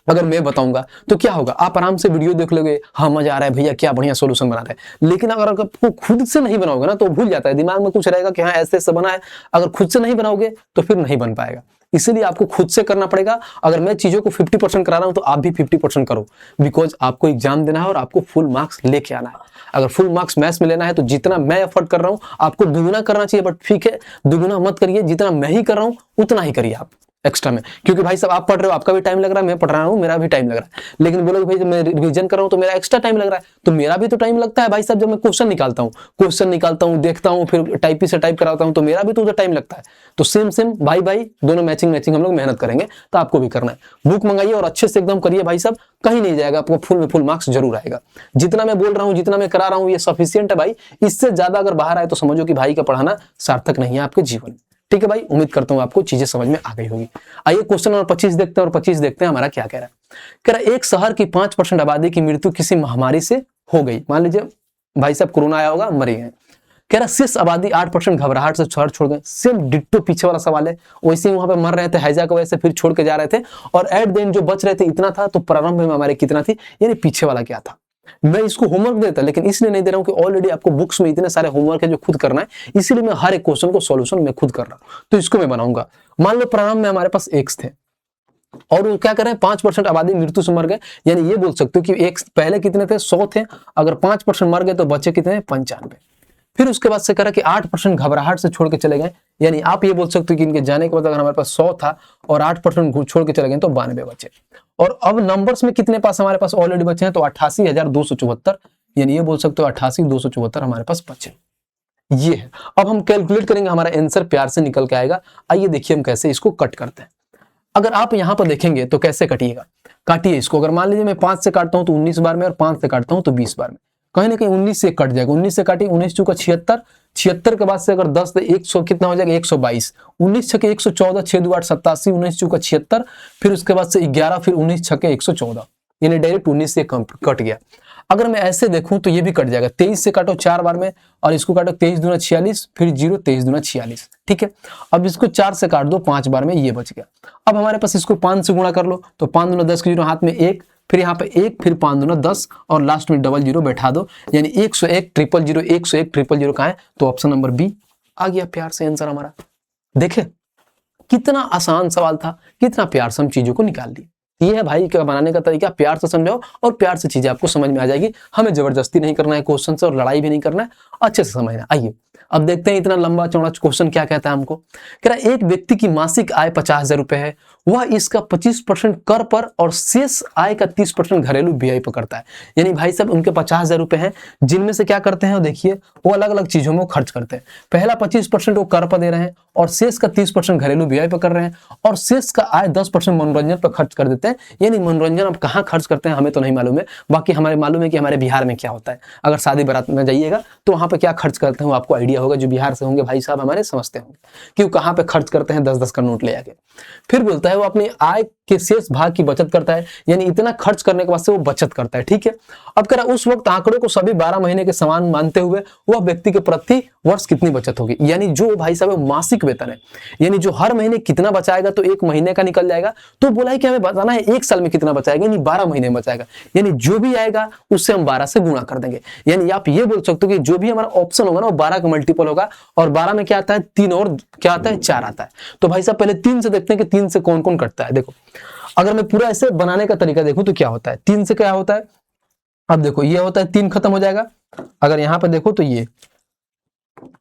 अगर मैं बताऊंगा तो क्या होगा, आप आराम से वीडियो देख लोगे, हाँ मजा आ रहा है भैया क्या बढ़िया सॉल्यूशन बना रहे हैं, लेकिन अगर आपको खुद से नहीं बनाओगे ना तो भूल जाता है, दिमाग में कुछ रहेगा कि हाँ ऐसे ऐसे बना है, अगर खुद से नहीं बनाओगे तो फिर नहीं बन पाएगा। इसीलिए आपको खुद से करना पड़ेगा। अगर मैं चीजों को 50% करा रहा हूं तो आप भी 50% करो, बिकॉज आपको एग्जाम देना है और आपको फुल मार्क्स लेके आना है। अगर फुल मार्क्स मैथ्स में लेना है तो जितना मैं एफर्ट कर रहा हूं आपको दुगुना करना चाहिए, बट ठीक है दुगुना मत करिए, जितना मैं ही कर रहा हूं उतना ही करिए आप एक्स्ट्रा में। क्योंकि भाई साहब आप पढ़ रहे हो, आपका भी टाइम लग रहा है, मैं पढ़ रहा हूँ मेरा भी टाइम लग रहा है, लेकिन बोलोगे भाई मैं रिवीजन कर रहा हूँ तो मेरा एक्स्ट्रा टाइम लग रहा है, तो मेरा भी तो टाइम लगता है भाई साहब। जब मैं क्वेश्चन निकालता हूँ, देखता हूँ, फिर टाइपी से टाइप कराता हूँ, तो मेरा भी तो उधर टाइम लगता है। तो सेम भाई दोनों मैचिंग हम लोग मेहनत करेंगे, तो आपको भी करना है। बुक मंगाइए और अच्छे से एकदम करिए भाई साहब, कहीं नहीं जाएगा, आपको फुल में फुल मार्क्स जरूर आएगा। जितना मैं बोल रहा हूँ, जितना मैं करा रहा हूँ ये सफिशियंट है भाई, इससे ज्यादा अगर बाहर आए तो समझो कि भाई का पढ़ाना सार्थक नहीं है आपके जीवन में। ठीक है भाई, उम्मीद करता हूं आपको चीजें समझ में आ गई होगी। आइए क्वेश्चन नंबर 25 देखते हैं, और 25 देखते हैं हमारा क्या कह रहा है। कह रहा है एक शहर की 5% आबादी की मृत्यु किसी महामारी से हो गई। मान लीजिए भाई साहब कोरोना आया होगा, मरे गए। कह रहा शेष आबादी 8% घबराहट से शहर छोड़ गए। सेम डिट्टो पीछे वाला सवाल है, वैसे ही वहां पे मर रहे थे हैजा की वजह से, फिर छोड़ के जा रहे थे, और एट द एंड जो बच रहे थे इतना था, तो प्रारंभ में हमारे कितना थी, यानी पीछे वाला क्या था। मैं इसको होमवर्क देता, लेकिन इसलिए नहीं दे रहा हूं कि ऑलरेडी आपको बुक्स में इतने सारे होमवर्क है जो खुद करना है, इसीलिए मैं हर एक क्वेश्चन को सॉल्यूशन मैं खुद कर रहा हूं, तो इसको मैं बनाऊंगा। मान लो प्रारंभ में हमारे पास एक्स थे, और वो क्या कर रहे हैं 5% आबादी मृत्यु से मर गए, यानी ये बोल सकते हो कि एक पहले कितने थे 100 थे, अगर 5% मर गए तो बचे कितने 95। फिर उसके बाद से करा कि 8% घबराहट से छोड़ के चले गए, यानी आप ये बोल सकते हो कि इनके जाने के बाद अगर हमारे पास 100 था और 8% छोड़ के चले गए तो 92 बचे। और अब नंबर्स में कितने पास हमारे पास ऑलरेडी बचे हैं, तो 88,274, यानी ये बोल सकते हो 88,274 हमारे पास बचे। ये है। अब हम कैलकुलेट करेंगे, हमारा आंसर प्यार से निकल के आएगा। आइए देखिए हम कैसे इसको कट करते हैं। अगर आप यहां पर देखेंगे तो कैसे कटिएगा, काटिए इसको। अगर मान लीजिए मैं 5 से काटता हूं तो 19 बार में, और 5 से काटता हूं तो 20 बार में, कहीं ना कहीं 19 से कट जाएगा। 19 से काटिए, 19 चौका 76, 76 के बाद से अगर 10 तो 100 कितना हो जाएगा 122, 19 छके 114, 6 2 8 87, 19 चौका 76, फिर उसके बाद से 11, फिर 19 छके 114, यानी डायरेक्ट 19 से कट गया। अगर मैं ऐसे देखूं तो ये भी कट जाएगा। 23 से काटो 4 बार में, और इसको काटो 23 दूना 46, फिर 0 23 दूना 46। ठीक है, अब इसको 4 से काट दो 5 बार में, ये बच गया। अब हमारे पास इसको 5 से गुणा कर लो, तो 5 दूना 10 के 0 हाथ में 1, फिर यहाँ पे 1, फिर 5 दूना 10, और लास्ट में डबल 0 बैठा दो, यानी 101 000 101 000 कहाँ है, तो ऑप्शन नंबर बी आ गया प्यार से आंसर हमारा। देखे कितना आसान सवाल था, कितना प्यार से हम चीजों को निकाल ली। ये है भाई का बनाने का तरीका, प्यार से समझाओ और प्यार से चीजें आपको समझ में आ जाएगी। हमें जबरदस्ती नहीं करना है क्वेश्चन से, और लड़ाई भी नहीं करना है, अच्छे से समझना। आइए अब देखते हैं इतना लंबा चौड़ा क्वेश्चन क्या कहता है हमको। कह रहा है एक व्यक्ति की मासिक आय 50,000 रुपए है, वह इसका 25% कर पर और शेष आय का 30% घरेलू व्यय पर करता है। यानी भाई साहब उनके 50,000 रुपए हैं, जिनमें से क्या करते हैं देखिए, वो अलग अलग चीजों में खर्च करते हैं। पहला 25% वो कर पर दे रहे हैं, और शेष का 30% घरेलू व्यय पर कर रहे हैं, और शेष का आय 10% मनोरंजन पर खर्च कर देते हैं। यानी मनोरंजन अब कहाँ खर्च करते हैं हमें तो नहीं मालूम है, बाकी हमारे मालूम है कि हमारे बिहार में क्या होता है। अगर शादी बारात में जाइएगा तो वहां पर क्या खर्च करते हैं आपको आइडिया आइडिया होगा, जो बिहार से होंगे भाई साहब हमारे समझते होंगे कि वो कहाँ पे खर्च करते हैं 10-10 का नोट ले आके। फिर बोलता है वो अपनी आय के शेष भाग की बचत करता है, यानी इतना खर्च करने के बाद से वो बचत करता है। ठीक है, अब कह रहा उस वक्त आंकड़ों को सभी 12 महीने के समान मानते हुए वह व्यक्ति के प्रति वर्ष कितनी बचत होगी, यानी जो भाई साहब मासिक वेतन है, यानी जो हर महीने कितना बचाएगा, तो एक महीने का निकल जाएगा। तो बोला है कि हमें बताना है एक साल में कितना बचाएगा, यानी 12 महीने में बचाएगा, यानी जो भी आएगा उससे हम 12 से गुणा कर देंगे। यानी आप ये बोल सकते हो कि जो भी हमारा ऑप्शन होगा ना वो 12 का मल्टीपल होगा, और 12 में क्या आता है 3 और क्या आता है 4 आता है। तो भाई साहब पहले 3 से देखते हैं कि 3 से कौन कौन कटता है। देखो अगर मैं पूरा ऐसे बनाने का तरीका देखूं तो क्या होता है, 3 से क्या होता है, अब देखो ये होता है 3 खत्म हो जाएगा, अगर यहां पे देखो तो ये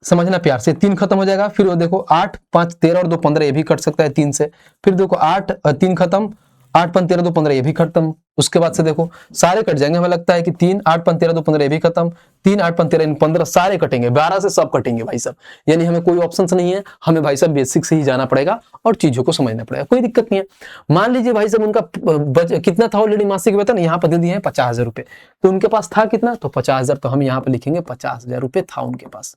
समझना प्यार से, 3 खत्म हो जाएगा। फिर वो देखो 8 5 13 और 2 15, ये भी कट सकता है 3 से। फिर देखो 8 3 खत्म, 8 5 13 2 15, ये भी खत्म। उसके बाद से देखो सारे कट जाएंगे, हमें लगता है कि 3 8 5 13 2 15, ये भी खत्म। 3 8 5 13 15 सारे कटेंगे, 12 से सब कटेंगे भाई साहब, यानी हमें कोई ऑप्शन नहीं है, हमें भाई साहब बेसिक से ही जाना पड़ेगा और चीजों को समझना पड़ेगा, कोई दिक्कत नहीं है। मान लीजिए भाई साहब उनका कितना था ऑलरेडी मासिक वेतन, यहाँ पर दे दिए हैं 50,000 रुपए, तो उनके पास था कितना, तो 50,000, तो हम यहाँ पे लिखेंगे 50,000 रुपए था उनके पास।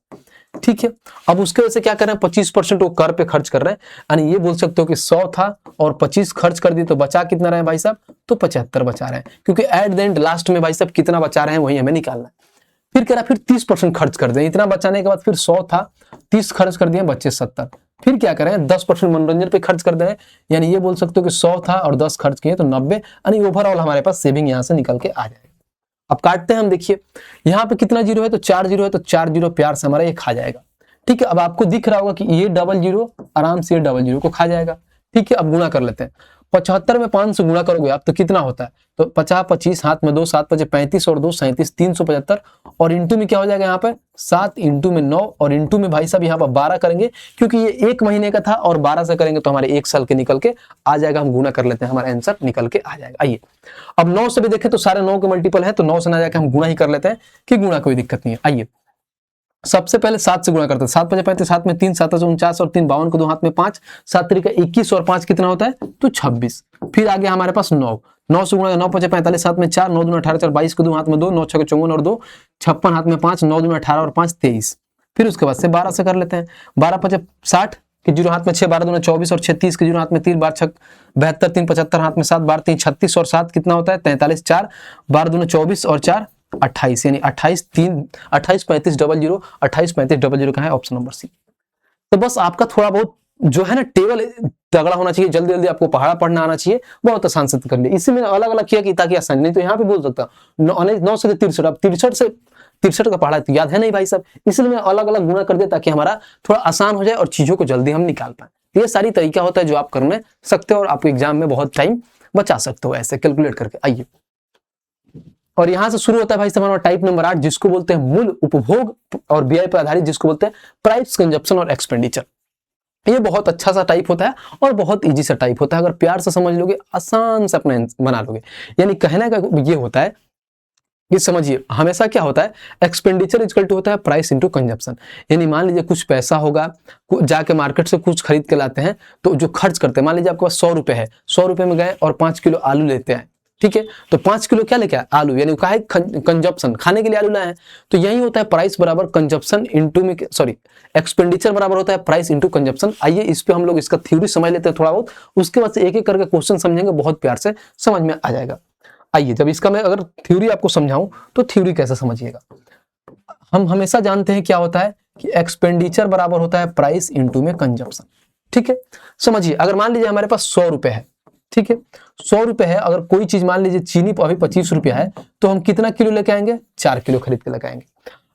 ठीक है, अब उसके वजह से क्या कर रहे हैं 25% वो कर पे खर्च कर रहे हैं, यानी ये बोल सकते हो कि 100 था और 25 खर्च कर दिए, तो बचा कितना रहे भाई साहब, तो 75 बचा रहे हैं, क्योंकि एट द एंड लास्ट में भाई साहब कितना बचा रहे हैं वही हमें निकालना है। फिर कह रहा फिर 30% खर्च कर दें, इतना बचाने के बाद फिर 100 था 30 खर्च कर दिए, बचे 70। फिर क्या करें 10% मनोरंजन पे खर्च कर दें, यानी ये बोल सकते हो कि 100 था और 10 खर्च किए तो 90, यानी ओवरऑल हमारे पास सेविंग यहाँ से निकल के आ जाएगा। अब काटते हैं हम, देखिए यहाँ पे कितना जीरो है, तो 4 जीरो है, तो 4 जीरो प्यार से हमारा ये खा जाएगा। ठीक है, अब आपको दिख रहा होगा कि ये डबल जीरो आराम से ये डबल जीरो को खा जाएगा। ठीक है, अब गुणा कर लेते हैं, 75 में 5 से गुणा करोगे आप तो कितना होता है, तो 50 25 हाथ में 2 7 5 35 और 2 37 375, और इंटू में क्या हो जाएगा यहाँ पे 7 इंटू में 9 और इंटू में भाई साहब यहाँ पर 12 करेंगे, क्योंकि ये एक महीने का था और 12 से करेंगे तो हमारे एक साल के निकल के आ जाएगा। हम गुणा कर लेते हैं, हमारा आंसर निकल के आ जाएगा। आइए अब 9 से भी देखें तो सारे 9 के मल्टीपल है, तो 9 से ना जाकर हम गुणा ही कर लेते हैं कि गुणा कोई दिक्कत नहीं है। आइए सबसे पहले 7 से गुणा करते हैं, 7 5 35 7 में 3 7 49 और 3 52 को 2 हाथ में 5 7 3 21 और 5 कितना होता है, तो 26। फिर आगे हमारे पास 9 9 से गुणा 9 5 45 7 में 4 9 2 18 4 22 को 2 हाथ में 2 9 6 54 और 2 56 हाथ में 5 9 2 18 और 5 23। फिर उसके बाद से 12 से कर लेते हैं, 12 5 60 के जीरो हाथ में 6 12 2 24 और 36 के जीरो हाथ में 3 12 6 72 3 75 हाथ में 7 12 3 36 और 7 कितना होता है 43 4 12 2 24 और 4 28, यानी 28 3 28 35 डबल जीरो 28 35 डबल जीरो का है ऑप्शन नंबर सी। तो बस आपका थोड़ा बहुत जो है ना टेबल तगड़ा होना चाहिए, जल्दी जल्दी आपको पहाड़ा पढ़ना आना चाहिए, बहुत आसान से कर लिया। इसी में अलग अलग किया कि ताकि आसान, नहीं तो यहाँ पे बोल सकता 9 से 63, अब 63 से 63 का पढ़ा तो याद है नहीं भाई साहब, इसलिए मैं अलग अलग गुणा कर दिया ताकि हमारा थोड़ा आसान हो जाए और चीजों को जल्दी हम निकाल पाए। ये सारी तरीका होता है जो आप करने सकते हो और आपको एग्जाम में बहुत टाइम बचा सकते हो ऐसे कैलकुलेट करके। आइए और यहां से शुरू होता है भाई साहब हमारा टाइप नंबर 8, जिसको बोलते हैं मूल उपभोग और व्यय पर आधारित, जिसको बोलते हैं प्राइस कंजप्शन और एक्सपेंडिचर। ये बहुत अच्छा सा टाइप होता है और बहुत इजी सा टाइप होता है, अगर प्यार से समझ लोगे आसान से अपने बना लोगे। यानी कहने का ये होता है कि समझिए हमेशा क्या होता है एक्सपेंडिचर इक्वल टू होता है प्राइस इनटू कंजप्शन। यानी मान लीजिए कुछ पैसा होगा, जाके मार्केट से कुछ खरीद के लाते हैं, तो जो खर्च करते हैं, मान लीजिए आपके पास 100 रुपए है, 100 रुपए में गए और 5 किलो आलू लेते हैं, ठीक है, तो 5 किलो क्या लेके आए आलू, यानी का है कंजप्शन, खाने के लिए आलू लाए हैं, तो यही होता है प्राइस बराबर कंजप्शन इंटू में सॉरी एक्सपेंडिचर बराबर होता है प्राइस इंटू कंजप्शन। आइए इस पे हम लोग इसका थ्योरी समझ लेते हैं थोड़ा बहुत, उसके बाद से एक एक करके क्वेश्चन समझेंगे, बहुत प्यार से समझ में आ जाएगा। आइए जब इसका मैं अगर थ्योरी आपको समझाऊं तो थ्योरी कैसे समझिएगा। हम हमेशा जानते हैं क्या होता है कि एक्सपेंडिचर बराबर होता है प्राइस इंटू में कंजप्शन, ठीक है। समझिए अगर मान लीजिए हमारे पास 100 रुपए है, ठीक है, 100 रुपए है, अगर कोई चीज मान लीजिए चीनी अभी 25 रुपया है, तो हम कितना किलो लेके आएंगे 4 किलो खरीद के लेके आएंगे।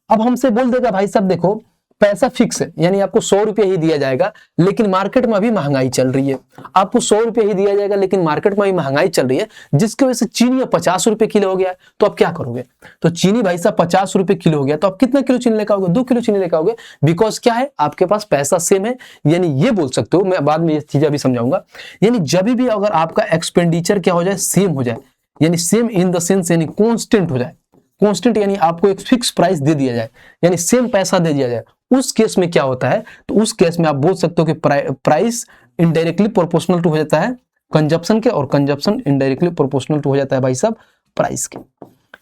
अब हमसे बोल देगा भाई साहब देखो पैसा फिक्स है, यानी आपको 100 रुपये ही दिया जाएगा, लेकिन मार्केट में अभी महंगाई चल रही है, आपको 100 रुपये ही दिया जाएगा लेकिन मार्केट में अभी महंगाई चल रही है, जिसकी वजह से चीनी 50 रुपए किलो हो गया है, तो आप क्या करोगे, तो चीनी भाई साहब 50 रुपए किलो हो गया, तो आप कितना किलो चीनी लेकर आओगे 2 किलो चीनी लेकर आओगे, बिकॉज क्या है आपके पास पैसा सेम है। यानी ये बोल सकते हो, मैं बाद में ये चीजें अभी समझाऊंगा, यानी जब भी अगर आपका एक्सपेंडिचर क्या हो जाए सेम हो जाए, यानी सेम इन द सेंस यानी कॉन्स्टेंट हो जाए, कॉन्स्टेंट यानी आपको एक फिक्स प्राइस दे दिया जाए, यानी सेम पैसा दे दिया जाए, उस केस में क्या होता है, तो उस केस में आप बोल सकते हो कि प्राइस इनडायरेक्टली प्रोपोर्शनल टू हो जाता है कंजप्शन के, और कंजप्शन इनडायरेक्टली प्रोपोर्शनल टू हो जाता है भाई साहब प्राइस के।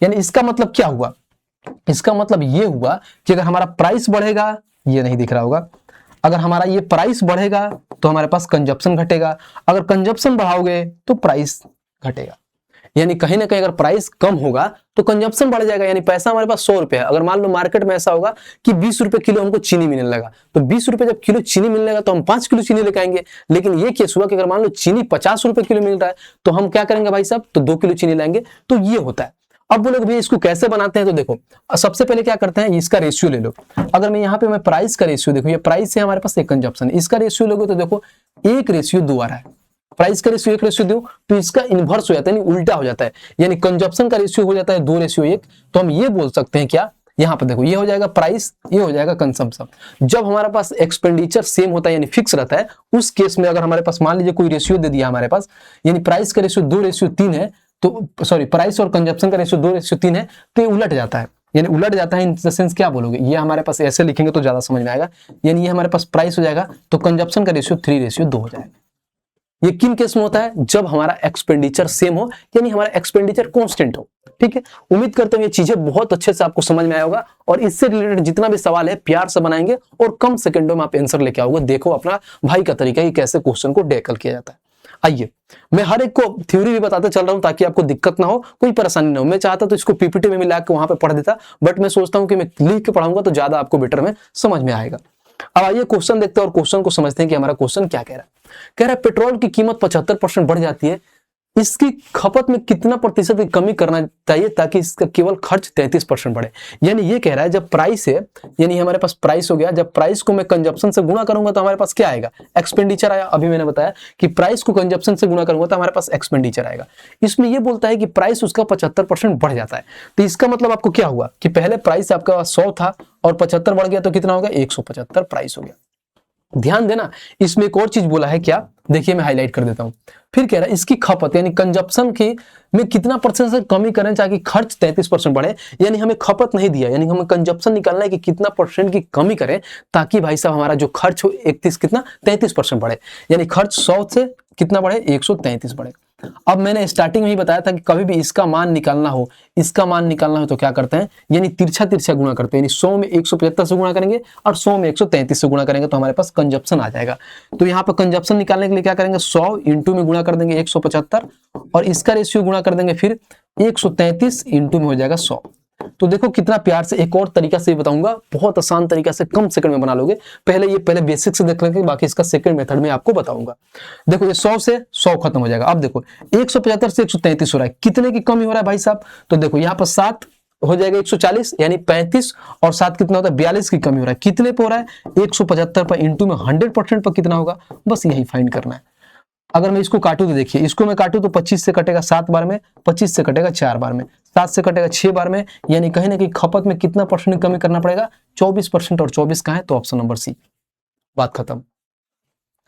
यानी इसका मतलब क्या हुआ, इसका मतलब ये हुआ कि अगर हमारा प्राइस बढ़ेगा ये नहीं दिख रहा होगा। अगर हमारा ये प्राइस बढ़ेगा तो हमारे पास कंजप्शन घटेगा, अगर कंजप्शन बढ़ाओगे तो प्राइस घटेगा। यानी कहीं ना कहीं अगर प्राइस कम होगा तो कंजप्शन बढ़ जाएगा, यानी पैसा हमारे पास 100 रुपए है, अगर मान लो मार्केट में ऐसा होगा कि 20 रुपए किलो हमको चीनी मिलने लगा, तो 20 रुपए जब किलो चीनी मिलने लगा तो हम 5 किलो चीनी लेके आएंगे। लेकिन ये केस हुआ कि अगर मान लो चीनी 50 रुपए किलो मिल रहा है तो हम क्या करेंगे भाई साहब, तो 2 किलो चीनी लाएंगे। तो ये होता है। अब बोलोगे भैया इसको कैसे बनाते हैं, तो देखो सबसे पहले क्या करते हैं, इसका रेशियो ले लो। अगर मैं यहाँ पे मैं प्राइस का रेशियो देखो, ये प्राइस है हमारे पास, एक कंजप्शन, इसका रेशियो लोगे तो देखो 1:2 आ रहा है। प्राइस का रेशियो 1:2 तो इसका इन्वर्स हो जाता है, यानी उल्टा हो जाता है, यानी कंजप्शन का रेशियो हो जाता है 2:1। तो हम ये बोल सकते हैं क्या, यहाँ पर देखो ये हो जाएगा प्राइस, ये हो जाएगा कंजम्पशन। जब हमारे पास एक्सपेंडिचर सेम होता है यानी फिक्स रहता है, उस केस में अगर हमारे पास मान लीजिए कोई रेशियो दे दिया हमारे पास, यानी प्राइस का रेशियो 2:3 है, तो सॉरी प्राइस और कंजप्शन का रेशियो 2:3 है, तो ये उलट जाता है। यानी उलट जाता है इन द सेंस क्या बोलोगे, ये हमारे पास ऐसे लिखेंगे तो ज्यादा समझ में आएगा, यानी ये हमारे पास प्राइस हो जाएगा तो कंजप्शन का रेशियो 3:2 हो जाएगा। ये किन केस में होता है, जब हमारा एक्सपेंडिचर सेम हो, यानी हमारा एक्सपेंडिचर कांस्टेंट हो। ठीक है, उम्मीद करता हूं ये चीजें बहुत अच्छे से आपको समझ में आया होगा, और इससे रिलेटेड जितना भी सवाल है प्यार से बनाएंगे और कम सेकंडों में आप आंसर लेके आओगे। देखो अपना भाई का तरीका है कि कैसे क्वेश्चन को टैकल किया जाता है। आइए मैं हर एक को थ्योरी भी बताते चल रहा हूं ताकि आपको दिक्कत ना हो, कोई परेशानी ना हो। मैं चाहता तो इसको पीपीटी में मिला के वहां पे पढ़ देता, बट मैं सोचता हूं कि मैं लिख के पढ़ाऊंगा तो ज्यादा आपको बेटर में समझ में आएगा। अब आइए क्वेश्चन देखते हैं और क्वेश्चन को समझते हैं कि हमारा क्वेश्चन क्या कह रहा है। कह रहा है पेट्रोल की कीमत 75% बढ़ जाती है, इसकी खपत में कितना प्रतिशत की कमी करना चाहिए ताकि इसका केवल खर्च 33% बढ़े। यानी ये कह रहा है जब प्राइस है, यानी हमारे पास प्राइस हो गया, जब प्राइस को मैं कंजप्शन से गुणा करूंगा तो हमारे पास क्या आएगा, एक्सपेंडिचर आया। अभी मैंने बताया कि प्राइस को कंजप्शन से गुणा करूंगा तो हमारे पास एक्सपेंडिचर आएगा। इसमें यह बोलता है कि प्राइस उसका 75% बढ़ जाता है, तो इसका मतलब आपको क्या हुआ कि पहले प्राइस आपका 100 था और 75 बढ़ गया तो कितना होगा, 175 प्राइस हो गया। ध्यान देना, इसमें एक और चीज बोला है क्या, देखिए मैं हाईलाइट कर देता हूं। फिर कह रहा है इसकी खपत यानी कंजप्शन की में कितना परसेंट से कमी करें ताकि खर्च 33% बढ़े। यानी हमें खपत नहीं दिया, यानी हमें कंजप्शन निकालना है कि कितना परसेंट की कमी करें ताकि भाई साहब हमारा जो खर्च हो 33% बढ़े। यानी खर्च 100 से कितना बढ़े, 133 बढ़े। अब मैंने स्टार्टिंग में ही बताया था कि कभी भी इसका मान निकालना हो, इसका मान निकालना हो तो क्या करते हैं, यानी तिरछा तिरछा गुणा करते हैं। यानी 100 में 175 से गुणा करेंगे और 100 में 133 से गुणा करेंगे तो हमारे पास कंजप्शन आ जाएगा। तो यहाँ पर कंजप्शन निकालने के लिए क्या करेंगे, 100 इंटू में गुणा कर देंगे 175 और इसका रेशियो गुणा कर देंगे फिर 133 इंटू में हो जाएगा 100। तो देखो कितना प्यार से, एक और तरीका से बताऊंगा, बहुत आसान तरीका से कम सेकंड में बना लोगे। पहले बेसिक से देख लेंगे, बाकी इसका सेकंड मेथड में आपको बताऊंगा। देखो ये 100 से 100 खत्म हो जाएगा। अब देखो 175 से 133 हो रहा है, कितने की कमी हो रहा है भाई साहब, तो देखो यहाँ पर 7 हो जाएगा 140 यानी 35 और 7 कितना होता है 42 की कमी हो रहा है। कितने पे हो रहा है, 175 पर इंटू में 100% पर कितना होगा, बस यही फाइंड करना है। अगर मैं इसको काटूं तो देखिए, इसको मैं काटूं तो 25 से कटेगा 7 बार में, 25 से कटेगा 4 बार में, 7 से कटेगा 6 बार में, यानी कहीं ना कहीं खपत में कितना परसेंट कमी करना पड़ेगा, 24%। और 24 कहां है, तो ऑप्शन नंबर सी, बात खत्म।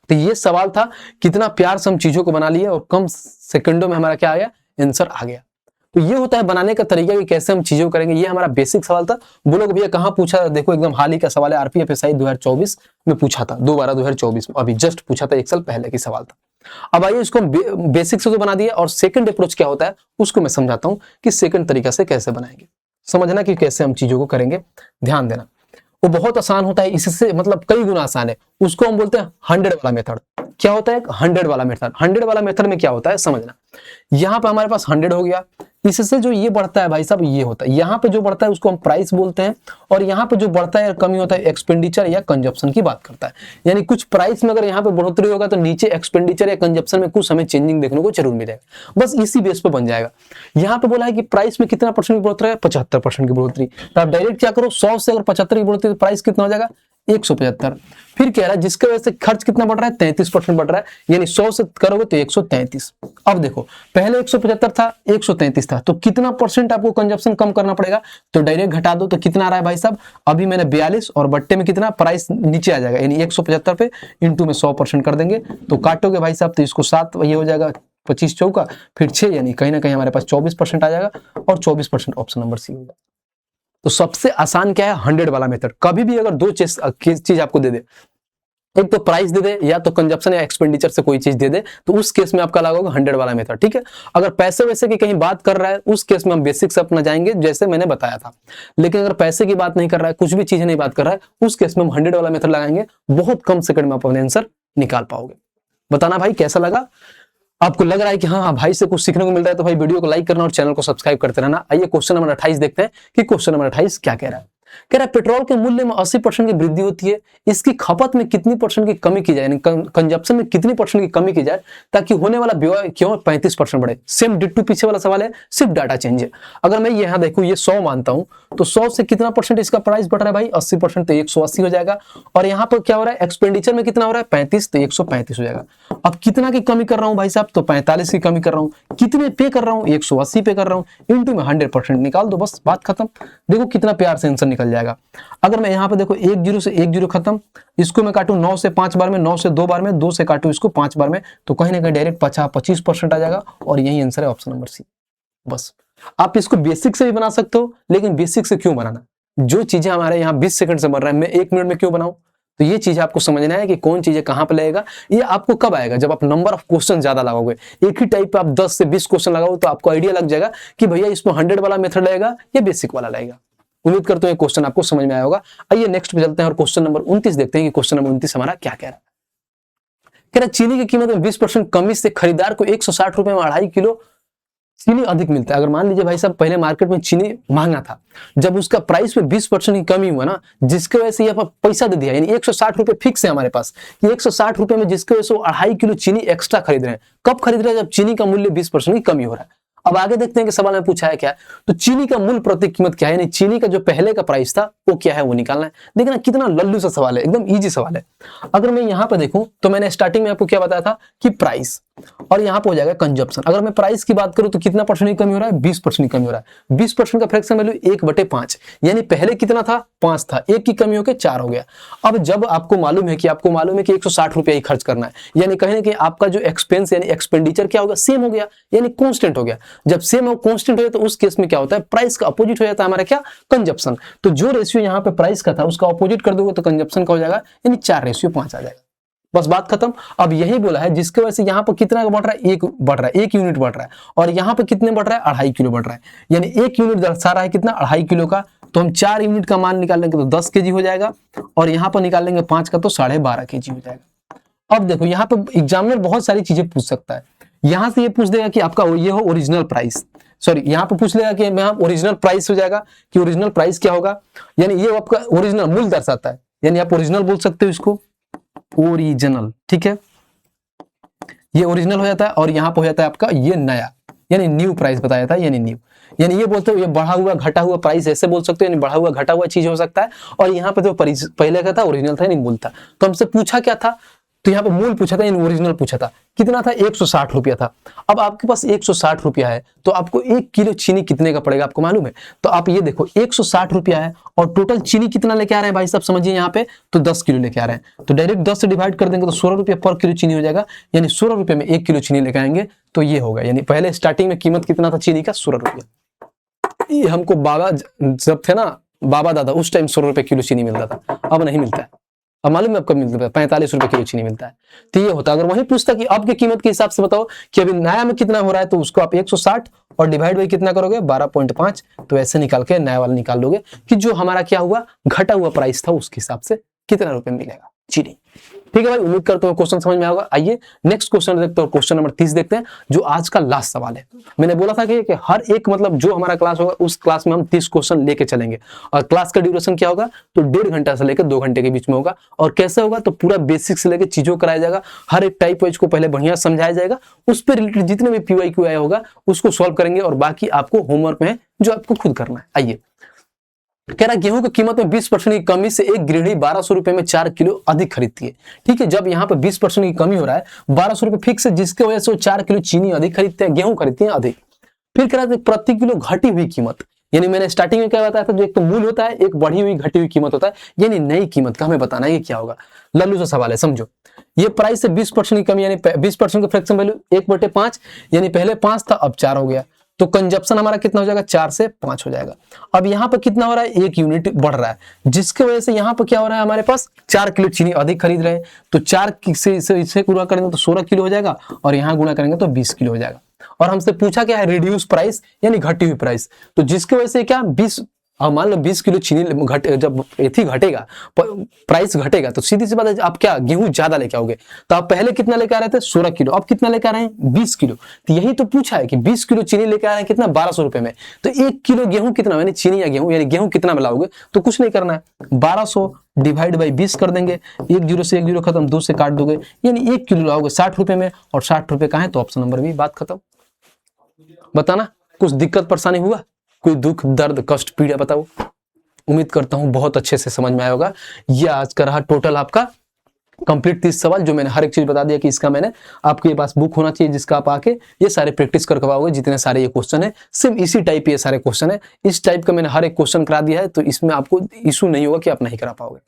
तो ये सवाल था, कितना प्यार से हम चीजों को बना लिए और कम सेकंडों में हमारा क्या आ गया, आंसर आ गया। तो ये होता है बनाने का तरीका कि कैसे हम चीजों करेंगे। ये हमारा बेसिक सवाल था। बोलोगे भैया कहां पूछा था, देखो एकदम हाल ही का सवाल है, आरपीएफएसआई 2024 में पूछा था, 2/12/2024 में, अभी जस्ट पूछा था, 1 साल पहले की सवाल था। अब आइए इसको बेसिक से तो बना दिया, और सेकंड अप्रोच क्या होता है उसको मैं समझाता हूं कि सेकंड तरीका से कैसे बनाएंगे। समझना कि कैसे हम चीजों को करेंगे, ध्यान देना। वो बहुत आसान होता है, इससे मतलब कई गुना आसान है। उसको हम बोलते हैं 100 वाला मेथड। क्या होता है 100 वाला मेथड, 100 वाला मेथड में क्या होता है समझना। यहाँ पे हमारे पास 100 हो गया, इससे जो ये बढ़ता है भाई साहब ये होता है, यहाँ पे जो बढ़ता है उसको हम प्राइस बोलते हैं, और यहाँ पे जो बढ़ता है कमी होता है एक्सपेंडिचर या कंजप्शन की बात करता है। यानी कुछ प्राइस में अगर यहाँ पे बढ़ोतरी होगा तो नीचे एक्सपेंडिचर या कंजप्शन में कुछ हमें चेंजिंग देखने को जरूर मिलेगा, बस इसी बेस पे बन जाएगा। यहाँ पे बोला है कि प्राइस में कितना परसेंट की बढ़ोतरी है, 75% की बढ़ोतरी, तो आप डायरेक्ट क्या करो, 100 से अगर 75 की बढ़ोतरी तो प्राइस कितना हो जाएगा, 175। फिर कह रहा है जिसके वजह से खर्च कितना बढ़ रहा है, 33% बढ़ रहा है, यानी 100 से करोगे तो 133। अब देखो पहले 175 था, 133 था, तो कितना परसेंट आपको कंजप्शन कम करना पड़ेगा, तो डायरेक्ट घटा दो, तो कितना आ रहा है भाई साहब, अभी मैंने 42 और बट्टे में कितना प्राइस नीचे आ जाएगा, यानी 175 पे इंटू में 100% कर देंगे, तो काटोगे भाई साहब तो इसको 7 ये हो जाएगा, 25 चौका फिर 6, यानी कहीं ना कहीं हमारे पास 24% आ जाएगा, और 24% ऑप्शन नंबर सी होगा। तो सबसे आसान क्या है, 100 वाला मेथड। कभी भी अगर दो चीज आपको दे दे, एक तो प्राइस दे दे या तो कंजप्शन या एक्सपेंडिचर से कोई चीज दे दे, तो उस केस में आपका लगा होगा 100 वाला मेथड, ठीक है। अगर पैसे वैसे की कहीं बात कर रहा है उस केस में हम बेसिक से अपना जाएंगे जैसे मैंने बताया था। लेकिन अगर पैसे की बात नहीं कर रहा है, कुछ भी चीज नहीं बात कर रहा है, उस केस में हम 100 वाला मेथड लगाएंगे। बहुत कम सेकंड में आप अपने आंसर निकाल पाओगे। बताना भाई कैसा लगा, आपको लग रहा है कि हाँ भाई से कुछ सीखने को मिल रहा है, तो भाई वीडियो को लाइक करना और चैनल को सब्सक्राइब करते रहना। आइए क्वेश्चन नंबर 28 देखते हैं कि क्वेश्चन नंबर 28 क्या कह रहा है। कह रहा है पेट्रोल के मूल्य में 80% की वृद्धि होती है, इसकी खपत में कितनी % की कमी की जाए, यानी कंजप्शन में कितनी % की कमी की जाए ताकि होने वाला व्यय क्यों 35% बढ़े। सेम डिट्टू पीछे वाला सवाल है, सिर्फ डाटा चेंज है। अगर मैं यहाँ देखूं ये 100 मानता हूं तो 100 से कितना % इसका प्राइस बढ़ रहा है भाई, 80%, तो 180 हो जाएगा। और यहाँ पर क्या हो रहा है, एक्सपेंडिचर में कितना हो रहा है 35, तो 135 हो जाएगा। अब कितना की कमी कर रहा हूं भाई साहब, तो 45 की कमी कर रहा हूं। कितने पे कर रहा हूं, 180 पे कर रहा हूं, इंटू में 100% निकाल दो, बस बात खत्म। देखो कितना प्यार से आंसर निकल जाएगा। अगर मैं यहाँ पे देखो 1 0 से 1 0 खत्म, इसको मैं काटूं 9 से 5 बार में, 9 से 2 बार में, 2 से काटूं इसको 5 बार में, तो कहीं ना कहीं डायरेक्ट 25% आ जाएगा। और यही आंसर है ऑप्शन नंबर सी। बस आप इसको बेसिक से भी बना सकते हो, लेकिन बेसिक से क्यों बनाना, जो चीजें हमारे यहाँ 20 सेकंड से बन रहा है मैं 1 मिनट में क्यों बनाऊं। तो ये चीज आपको समझना है कि कौन चीजें कहां पे लगेगा। ये आपको कब आएगा, जब आप नंबर ऑफ क्वेश्चन ज्यादा लगाओगे। एक ही टाइप पे आप 10 से 20 क्वेश्चन लगाओगे तो आपको आइडिया लग जाएगा कि भैया इसमें 100 वाला मेथड लगेगा या बेसिक वाला लगेगा। उम्मीद करते हैं क्वेश्चन आपको समझ में आया होगा। आइए नेक्स्ट पे चलते हैं और क्वेश्चन नंबर 29 देखते हैं कि क्वेश्चन नंबर 29 हमारा क्या कह रहा है। कह रहा है चीनी की कीमत में 20% कमी से खरीदार को 160 रुपए में 2.5 किलो चीनी अधिक मिलता है। अगर मान लीजिए भाई साहब पहले मार्केट में चीनी महंगा था, जब उसका प्राइस में 20% की कमी हुआ ना, जिसकी वजह से यहाँ पर पैसा दे दिया, यानी 160 रुपए फिक्स है हमारे पास, कि 160 रुपए में जिसकी वजह से 2.5 किलो चीनी एक्स्ट्रा खरीद रहे हैं। कब खरीद रहे हैं, जब चीनी का मूल्य 20% की कमी हो रहा है। अब आगे देखते हैं कि सवाल में पूछा है क्या, तो चीनी का मूल प्रति कीमत क्या है, यानी चीनी का जो पहले का प्राइस था वो क्या है वो निकालना है। देखना कितना लल्लू सा सवाल है, एकदम इजी सवाल है। अगर मैं यहाँ पे देखूं तो मैंने स्टार्टिंग में आपको क्या बताया था कि प्राइस, और यहाँ पे हो जाएगा कंजप्शन। अगर मैं प्राइस की बात करूं तो कितना % की कमी हो रहा है, 20% की कमी हो रहा है। 20% का फ्रैक्शन वैल्यू 1/5, यानी पहले कितना था 5 था, 1 की कमी होकर 4 हो गया। अब जब आपको मालूम है कि 160 रुपया ही खर्च करना है, यानी कहीं ना कहीं आपका जो एक्सपेंस यानी एक्सपेंडिचर क्या होगा, सेम हो गया, यानी कॉन्स्टेंट हो गया। जब सेम और कॉन्स्टेंट हो जाए तो उस केस में क्या होता है, प्राइस का अपोजिट हो जाता है हमारा क्या, कंजप्शन। तो जो रेशियो यहाँ पे प्राइस का था उसका अपोजिट कर दोगे तो कंजप्शन का हो जाएगा, यानी 4:5 आ जाएगा। बस बात खत्म। अब यही बोला है जिसके वजह से यहाँ पर कितना बढ़ रहा है, 1 बढ़ रहा है, 1 यूनिट बढ़ रहा है, और यहाँ पर कितने बढ़ रहा है, 2.5 किलो बढ़ रहा है, यानी 1 यूनिट दर्शा रहा है कितना, 2.5 किलो का। तो हम 4 यूनिट का मान निकालेंगे तो 10 kg हो जाएगा, और यहाँ पर निकालेंगे 5 का तो 12.5 kg हो जाएगा। अब देखो यहाँ पे एग्जामिनर बहुत सारी चीजें पूछ सकता है। यहाँ से ये पूछ देगा कि आपका ये हो ओरिजिनल प्राइस, सॉरी यहाँ पे पूछ लेगा कि मैं ओरिजिनल प्राइस हो जाएगा कि ओरिजिनल प्राइस क्या होगा, यानी ये आपका ओरिजिनल मूल्य दर्शाता है, यानी आप ओरिजिनल बोल सकते हो इसको, ओरिजिनल, ठीक है, ये ओरिजिनल हो जाता है। और यहाँ पे हो जाता है आपका ये नया, यानी न्यू प्राइस बताया जाता है, यानी न्यू, यानी ये बोलते हो ये बढ़ा हुआ घटा हुआ प्राइस ऐसे बोल सकते हो, यानी बढ़ा हुआ घटा हुआ चीज हो सकता है। और यहाँ पे जो पहले का था ओरिजिनल था, यानी मूल था। तो हमसे पूछा क्या था, तो यहाँ पे मूल पूछा था, यानी ओरिजिनल पूछा था। कितना था, 160 रुपया था। अब आपके पास 160 रुपया है तो आपको 1 किलो चीनी कितने का पड़ेगा आपको मालूम है। तो आप ये देखो 160 रुपया है और टोटल चीनी कितना लेके आ रहे हैं भाई साहब, समझिए यहाँ पे, तो 10 किलो लेके आ रहे हैं। तो डायरेक्ट 10 से डिवाइड कर देंगे तो 16 रुपया पर किलो चीनी हो जाएगा, यानी 16 रुपये में 1 किलो चीनी लेके आएंगे। तो ये होगा, यानी पहले स्टार्टिंग में कीमत कितना था चीनी का, 16 रुपया। ये हमको बाबा जब थे ना, बाबा दादा, उस टाइम 16 रुपये किलो चीनी मिलता था, अब नहीं मिलता है। अब मालूम है आपको मिलता है 45 रुपए किलो चीनी मिलता है। तो ये होता है। अगर वही पूछता कि अब की कीमत के हिसाब से बताओ कि अभी नया में कितना हो रहा है, तो उसको आप 160 और डिवाइड बाई कितना करोगे, 12.5, तो ऐसे निकाल के नया वाला निकाल लोगे कि जो हमारा क्या हुआ, घटा हुआ प्राइस था, उसके हिसाब से कितना रुपए मिलेगा चीनी। ठीक है भाई, उम्मीद करता हूँ क्वेश्चन समझ में आएगा। आइए नेक्स्ट क्वेश्चन देखते हैं, क्वेश्चन नंबर 30 देखते हैं, जो आज का लास्ट सवाल है। मैंने बोला था कि हर एक मतलब जो हमारा क्लास होगा उस क्लास में हम 30 क्वेश्चन लेके चलेंगे, और क्लास का ड्यूरेशन क्या होगा, तो 1.5 घंटा से लेकर 2 घंटे के बीच में होगा। और कैसे होगा, तो पूरा बेसिक से लेकर चीजों कराया जाएगा, हर एक टाइप वाइज को पहले बढ़िया समझाया जाएगा, उस पर रिलेटेड जितने भी PYQ आया होगा उसको सॉल्व करेंगे, और बाकी आपको होमवर्क में है जो आपको खुद करना है। आइए, कह रहा है गेहूं की कीमत में 20% की कमी से एक गृहिणी 1200 रुपए में 4 किलो अधिक खरीदती है। ठीक है, जब यहाँ पे 20% की कमी हो रहा है, 1200 रुपए फिक्स है, जिसके वजह से वो 4 किलो चीनी अधिक खरीदते हैं, गेहूं खरीदते हैं अधिक। फिर कह रहा है प्रति किलो घटी हुई कीमत, यानी मैंने स्टार्टिंग में क्या बताया था, जो एक तो मूल होता है, एक बढ़ी हुई घटी हुई कीमत होता है, यानी नई कीमत का हमें बताना है ये क्या होगा। लल्लू सा सवाल है, समझो। ये प्राइस से 20% की कमी, यानी 20% का फ्रैक्शन वैल्यू 1/5, यानी पहले 5 था अब 4 हो गया। तो कंजप्शन हमारा कितना हो जाएगा, 4 से 5 हो जाएगा। अब यहाँ पर कितना हो रहा है, 1 यूनिट बढ़ रहा है, जिसकी वजह से यहाँ पर क्या हो रहा है, हमारे पास 4 किलो चीनी अधिक खरीद रहे हैं। तो 4 से इसे गुणा करेंगे तो 16 किलो हो जाएगा, और यहाँ गुणा करेंगे तो 20 किलो हो जाएगा। और हमसे पूछा क्या है, रिड्यूस प्राइस यानी घटी हुई प्राइस। तो जिसकी वजह से क्या 20, अब मान लो 20 किलो चीनी जब एथी घटेगा, प्राइस घटेगा, तो सीधी सी बात है आप क्या गेहूं ज्यादा लेके आओगे। तो आप पहले कितना लेके आ रहे थे, 16 किलो, अब कितना लेके आ रहे हैं, 20 किलो। तो यही तो पूछा है कि 20 किलो चीनी लेके आ रहे हैं कितना, 1200 रुपए में। तो 1 किलो गेहूं कितना, यानी चीनी या गेहूं, यानी गेहूं कितना मिलाओगे, तो कुछ नहीं करना है, 1200 डिवाइड बाई 20 कर देंगे, 1 जीरो से 1 जीरो खत्म, 2 से काट दोगे, यानी 1 किलो लाओगे 60 रुपए में, और 60 रुपए का है तो ऑप्शन नंबर भी, बात खत्म। बताना कुछ दिक्कत परेशानी हुआ, कोई दुख दर्द कष्ट पीड़ा बताओ। उम्मीद करता हूं बहुत अच्छे से समझ में आया होगा। यह आज का रहा टोटल आपका कंप्लीट 30 सवाल, जो मैंने हर एक चीज बता दिया कि इसका मैंने आपके पास बुक होना चाहिए, जिसका आप आके ये सारे प्रैक्टिस कर पाओगे। जितने सारे ये क्वेश्चन है सिर्फ इसी टाइप ये सारे क्वेश्चन है, इस टाइप का मैंने हर एक क्वेश्चन करा दिया है, तो इसमें आपको इशू नहीं होगा कि आप नहीं करा पाओगे।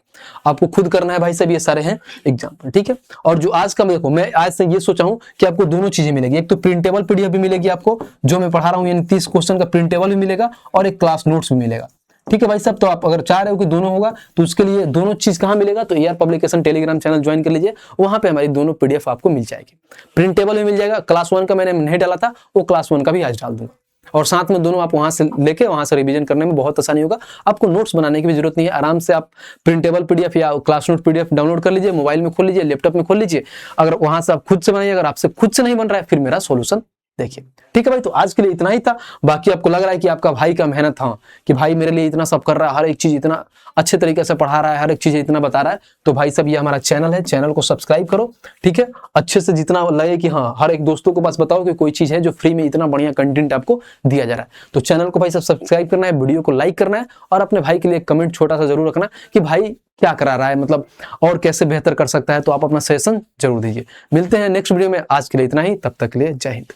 आपको खुद करना है भाई साहब, ये सारे हैं एग्जाम्पल, ठीक है। और जो आज का देखो, मैं आज से ये सोचा हूं कि आपको दोनों चीजें मिलेगी, एक तो प्रिंटेबल पीडीएफ भी मिलेगी आपको, जो मैं पढ़ा रहा हूं, यानी 30 क्वेश्चन का प्रिंटेबल भी मिलेगा, और एक क्लास नोट्स भी मिलेगा, ठीक है भाई साहब। तो आप अगर चाह रहे हो कि दोनों होगा, तो उसके लिए दोनों चीज कहां मिलेगा, तो AR publication Telegram channel join कर लीजिए, वहां पे हमारी दोनों पीडीएफ आपको मिल जाएगी। प्रिंटेबल भी मिल जाएगा, क्लास 1 का मैंने नहीं डाला था, वो क्लास 1 का भी आज डाल दूंगा, और साथ में दोनों आप वहां से लेके वहां से रिवीजन करने में बहुत आसानी होगा। आपको नोट्स बनाने की भी जरूरत नहीं है, आराम से आप प्रिंटेबल पीडीएफ या क्लास नोट पीडीएफ डाउनलोड कर लीजिए, मोबाइल में खोल लीजिए, लैपटॉप में खोल लीजिए। अगर वहां से आप खुद से बनाइए, अगर आपसे खुद से नहीं बन रहा है, फिर मेरा सोल्यूशन देखिए, ठीक है भाई। तो आज के लिए इतना ही था। बाकी आपको लग रहा है कि आपका भाई का मेहनत था, कि भाई मेरे लिए इतना सब कर रहा है, हर एक चीज इतना अच्छे तरीके से पढ़ा रहा है, हर एक चीज इतना बता रहा है, तो भाई साहब ये हमारा चैनल है, चैनल को सब्सक्राइब करो, ठीक है। अच्छे से जितना लगे कि हाँ, हर एक दोस्तों को बस बताओ कि कोई चीज है जो फ्री में इतना बढ़िया कंटेंट आपको दिया जा रहा है। तो चैनल को भाई साहब सब्सक्राइब करना है, वीडियो को लाइक करना है, और अपने भाई के लिए कमेंट छोटा सा जरूर रखना कि भाई क्या करा रहा है, मतलब और कैसे बेहतर कर सकता है। तो आप अपना सजेशन जरूर दीजिए। मिलते हैं नेक्स्ट वीडियो में, आज के लिए इतना ही, तब तक के लिए जय हिंद।